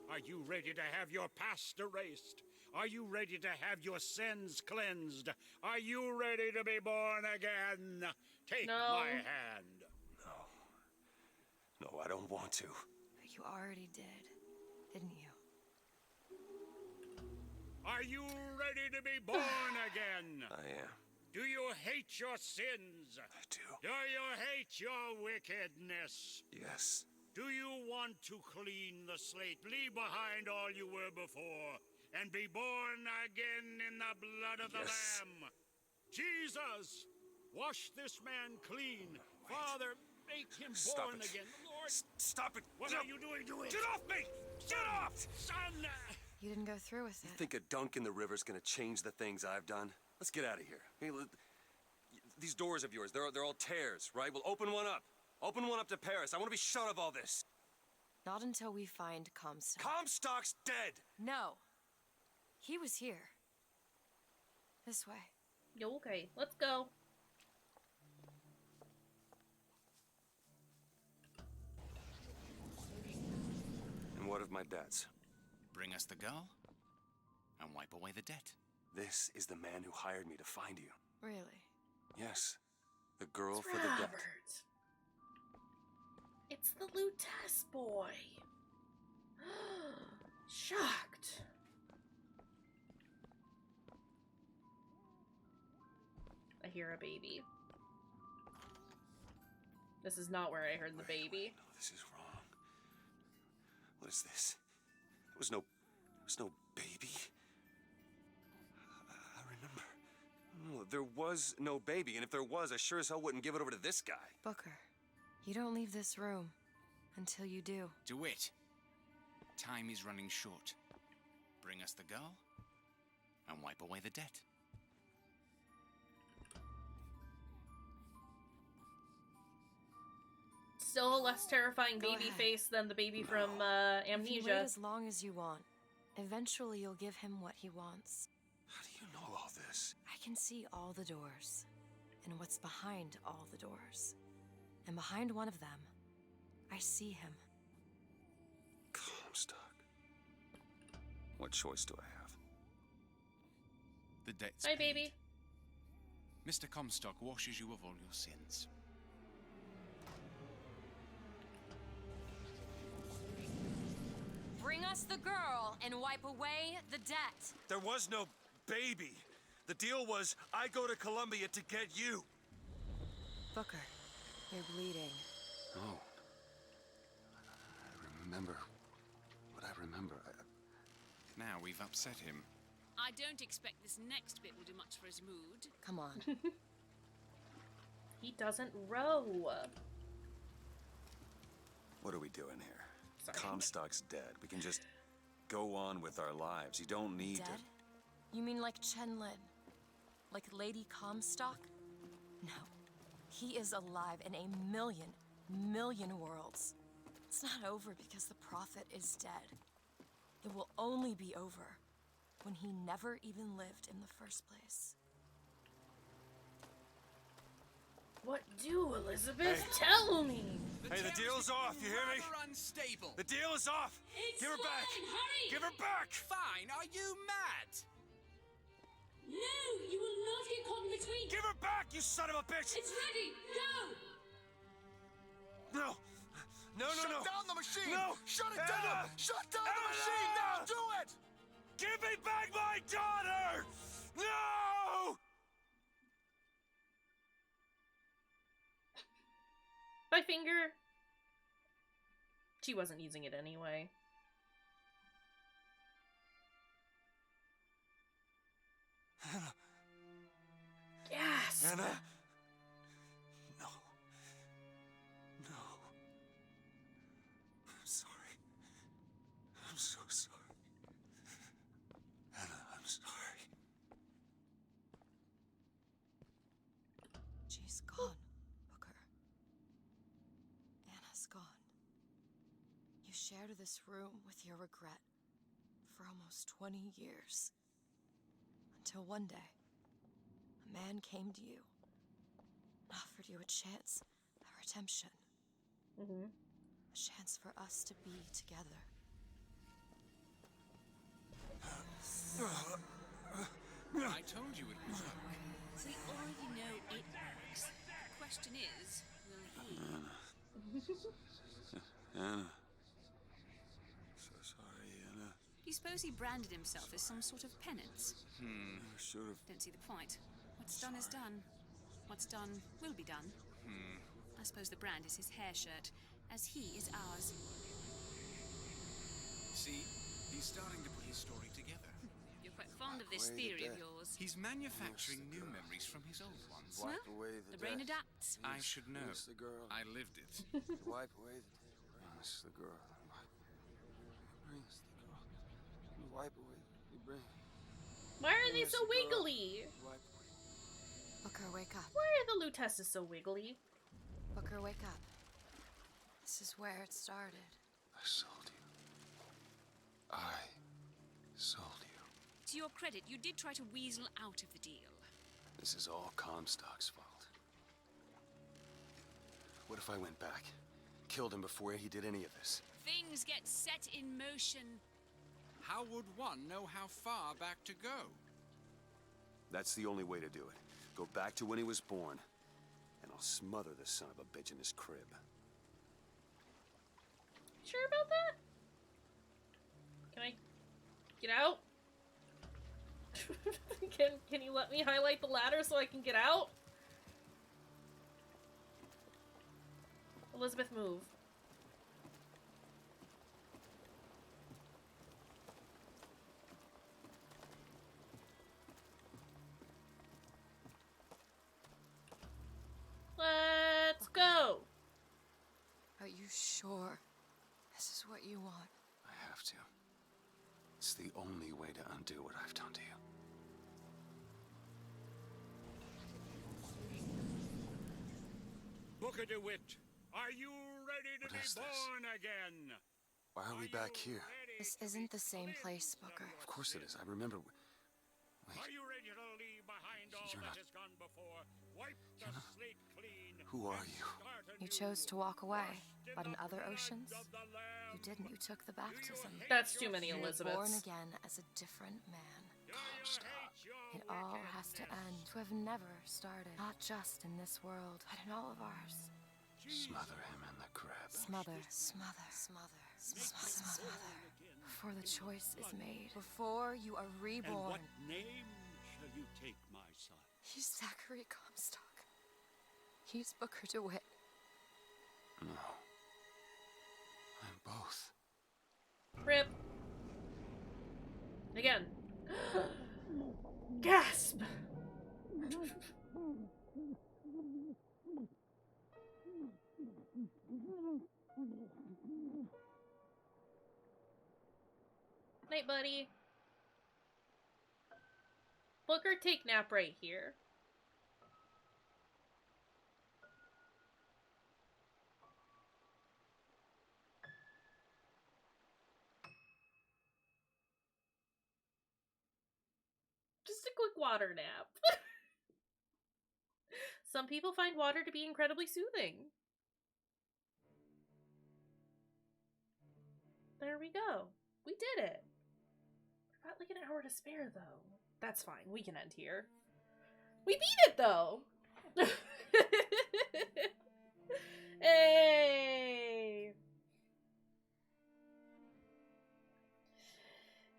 Are you ready to have your past erased? Are you ready to have your sins cleansed? Are you ready to be born again? Take No. my hand. No, I don't want to. But you already did, didn't you? Are you ready to be born again? I am. Do you hate your sins? I do. Do you hate your wickedness? Yes. Do you want to clean the slate, leave behind all you were before, and be born again in the blood of the Yes. Lamb? Jesus, wash this man clean. Father, make him Stop born it. again. Lord, Stop it. what are you doing to it? Get off me! Get off! Son! You didn't go through with You it. think a dunk in the river's gonna change the things I've done? Let's get out of here. Hey, these doors of yours, they're all tears, right? We'll open one up. Open one up to Paris. I want to be shut of all this. Not until we find Comstock. Comstock's dead! No. He was here. This way. Yo, okay, let's go. And what of my debts? Bring us the girl, and wipe away the debt. This is the man who hired me to find you. Really? Yes. The girl It's for the debt. Robert. It's the Lutece boy. Shocked. I hear a baby. This is not where I heard the baby. No, this is wrong. What is this? There was no baby. I remember No, there was no baby, and if there was, I sure as hell wouldn't give it over to this guy. Booker, you don't leave this room until you do. Do it. Time is running short. Bring us the girl, and wipe away the debt. Still a less terrifying Go baby ahead. face than the baby from If you wait Amnesia. as long as you want, eventually you'll give him what he wants. How do you know all this? I can see all the doors, and what's behind all the doors. And behind one of them, I see him. Comstock. What choice do I have? The debt's Hi, paid. baby. Mr. Comstock washes you of all your sins. Bring us the girl and wipe away the debt. There was no baby. The deal was I go to Columbia to get you. Booker, you're bleeding. Oh. I remember what I remember. Now we've upset him. I don't expect this next bit will do much for his mood. Come on. He doesn't row. What are we doing here? Sorry. Comstock's dead. We can just go on with our lives. You don't need Dead? to... You mean like Chen Lin? Like Lady Comstock? No. He is alive in a million worlds. It's not over because the Prophet is dead. It will only be over when he never even lived in the first place. What do Elizabeth tell me? Hey, the deal's off, you hear me? Rather unstable. The deal is off! It's Give her back! fine, hurry! Give her back! Fine, are you mad? No, you will not get caught in between. Give her back, you son of a bitch! It's ready. Go. No! No, no, Shut no! down the machine! No! Shut it Anna! down! Shut down the Anna! machine! Now do it! Give me back my daughter! No! My finger. She wasn't using it anyway. Anna! Yes. Anna! No. No. I'm sorry. I'm so sorry. Anna, I'm sorry. She's gone, Booker. Anna's gone. You shared this room with your regret for almost 20 years. Until one day, a man came to you and offered you a chance at redemption. Mm-hmm. A chance for us to be together. I told you it would work. We already know it works. The question is, will he? Anna. So sorry, Anna. You suppose he branded himself as some sort of penance? I should have... Don't see the point. What's done is done. What's done will be done. I suppose the brand is his hair shirt, as he is ours. See, he's starting to put his story together. You're quite fond of this Away the theory of death. yours. He's manufacturing new memories from his old ones. Well, away the brain adapts. I should know. Miss the girl. I lived it. Wipe away the brings the girl. Brings the girl. Wipe away the brain. Why are they Miss so the girl. wiggly? Wipe Booker, wake up. Why are the Lutesses so wiggly? Booker, wake up. This is where it started. I sold you. I sold you. To your credit, you did try to weasel out of the deal. This is all Comstock's fault. What if I went back, killed him before he did any of this? Things get set in motion. How would one know how far back to go? That's the only way to do it. Go back to when he was born, and I'll smother this son of a bitch in his crib. Sure about that? Can I get out? Can you let me highlight the ladder so I can get out? Elizabeth, move. you sure this is what you want? I have to. It's the only way to undo what I've done to you. Booker DeWitt, are you ready to be born again? Why are we back here? This isn't the same place, Booker. Of course it is. I remember. Wait. Are you ready to leave behind all You're that not- has gone before? Wipe the slate clean. Who are you? You chose to walk away, but in other oceans, you didn't. You took the baptism. That's too many You were Elizabeths. born again as a different man. It all has to end. To have never started. Not just in this world, but in all of ours. Smother him in the crib. Smother, smother, smother, smother. Before the choice is made. Before you are And reborn. what name shall you take, my son? He's Zachary Comstock. He's Booker DeWitt. No. I'm both. Rip. Again. Gasp! Night, buddy. Booker, take nap right here. Just a quick water nap. Some people find water to be incredibly soothing. There we go. We did it. We've got like an hour to spare, though. That's fine. We can end here. We beat it, though! Hey!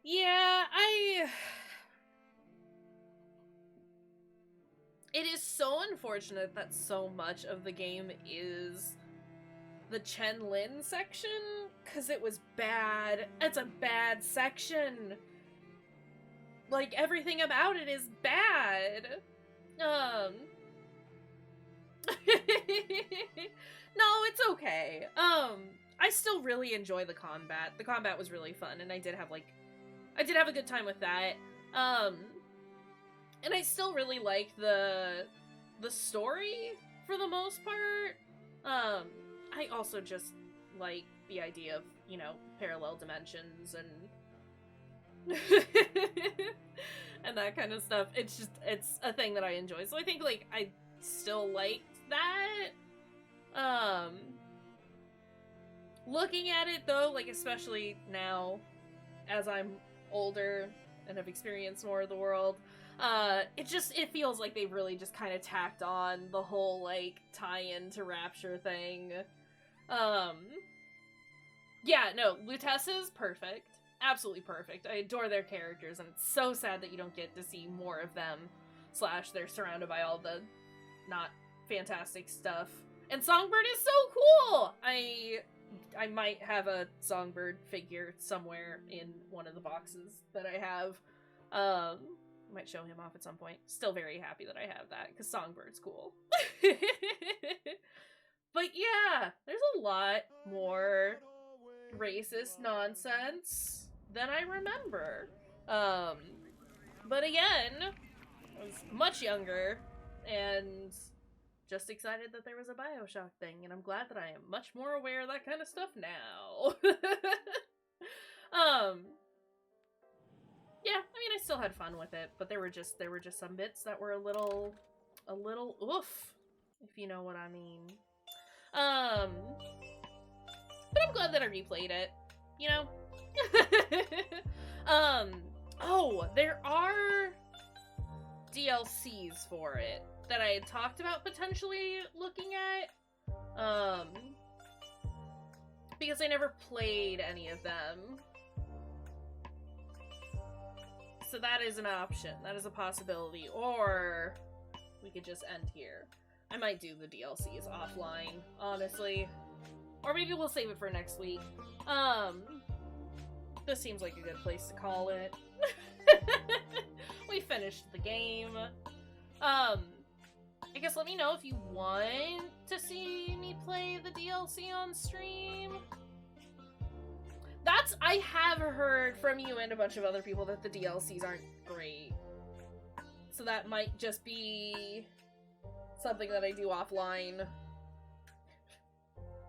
Yeah, It is so unfortunate that so much of the game is the Chen Lin section, because it was bad. It's a bad section. Like, everything about it is bad. No, it's okay. I still really enjoy the combat. The combat was really fun, and I did have a good time with that. And I still really like the story for the most part. I also just like the idea of, parallel dimensions and and that kind of stuff. It's a thing that I enjoy. So I think, I still liked that. Looking at it, though, especially now, as I'm older and have experienced more of the world, it feels like they've really just kind of tacked on the whole, tie-in to Rapture thing. Yeah, no, Lutessa's perfect. Absolutely perfect. I adore their characters, and it's so sad that you don't get to see more of them, / they're surrounded by all the not fantastic stuff. And Songbird is so cool! I might have a Songbird figure somewhere in one of the boxes that I have. I might show him off at some point. Still very happy that I have that, because Songbird's cool. But yeah, there's a lot more racist nonsense than I remember. But again, I was much younger, and just excited that there was a Bioshock thing, and I'm glad that I am much more aware of that kind of stuff now. Yeah, I still had fun with it, but there were just some bits that were a little oof, if you know what I mean. But I'm glad that I replayed it, Oh, there are DLCs for it that I had talked about potentially looking at, because I never played any of them. So that is an option. That is a possibility. Or we could just end here. I might do the DLCs offline, honestly. Or maybe we'll save it for next week. This seems like a good place to call it. We finished the game. I guess let me know if you want to see me play the DLC on stream. I have heard from you and a bunch of other people that the DLCs aren't great. So that might just be something that I do offline.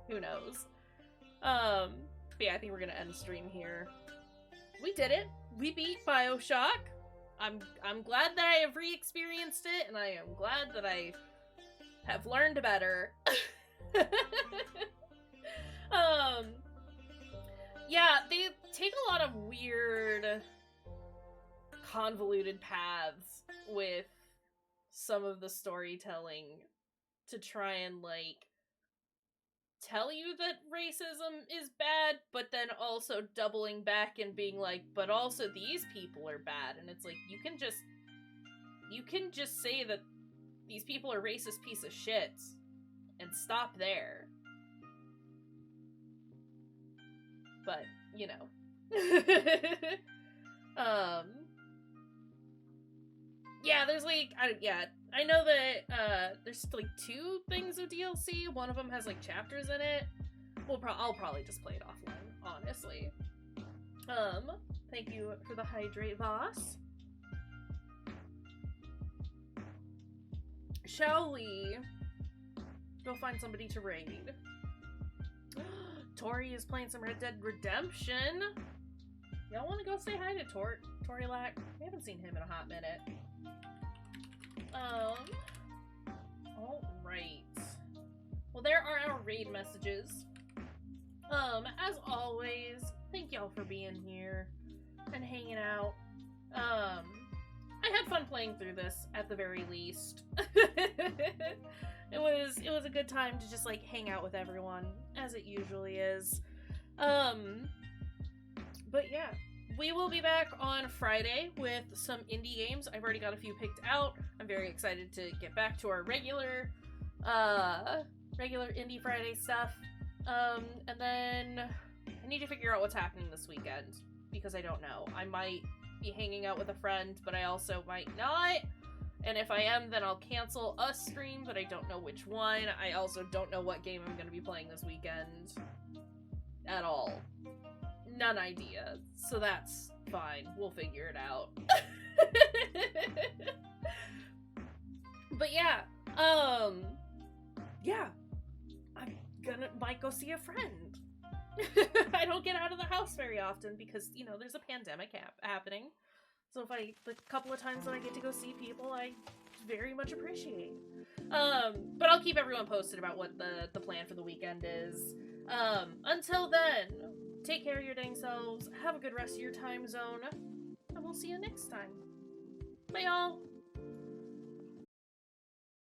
Who knows? But yeah, I think we're gonna end stream here. We did it! We beat Bioshock! I'm glad that I have re-experienced it, and I am glad that I have learned better. Yeah, they take a lot of weird, convoluted paths with some of the storytelling to try and, like, tell you that racism is bad, but then also doubling back and being like, but also these people are bad, and it's like, you can just say that these people are racist piece of shit and stop there. But, you know. Yeah, there's like, I know that, there's like 2 things of DLC. One of them has like chapters in it. I'll probably just play it offline, honestly. Thank you for the hydrate, boss. Shall we go find somebody to raid? Tori is playing some Red Dead Redemption. Y'all want to go say hi to Tori Lack? We haven't seen him in a hot minute. Alright. Well, there are our raid messages. As always, thank y'all for being here and hanging out. I had fun playing through this, at the very least. It was a good time to just, like, hang out with everyone, as it usually is. But yeah, we will be back on Friday with some indie games. I've already got a few picked out. I'm very excited to get back to our regular Indie Friday stuff. And then I need to figure out what's happening this weekend, because I don't know. I might be hanging out with a friend, but I also might not. And if I am, then I'll cancel a stream, but I don't know which one. I also don't know what game I'm going to be playing this weekend at all. None idea. So that's fine. We'll figure it out. But yeah, yeah. Might go see a friend. I don't get out of the house very often because, you know, there's a pandemic happening. So the couple of times that I get to go see people, I very much appreciate. But I'll keep everyone posted about what the plan for the weekend is. Until then, take care of your dang selves, have a good rest of your time zone, and we'll see you next time. Bye, y'all!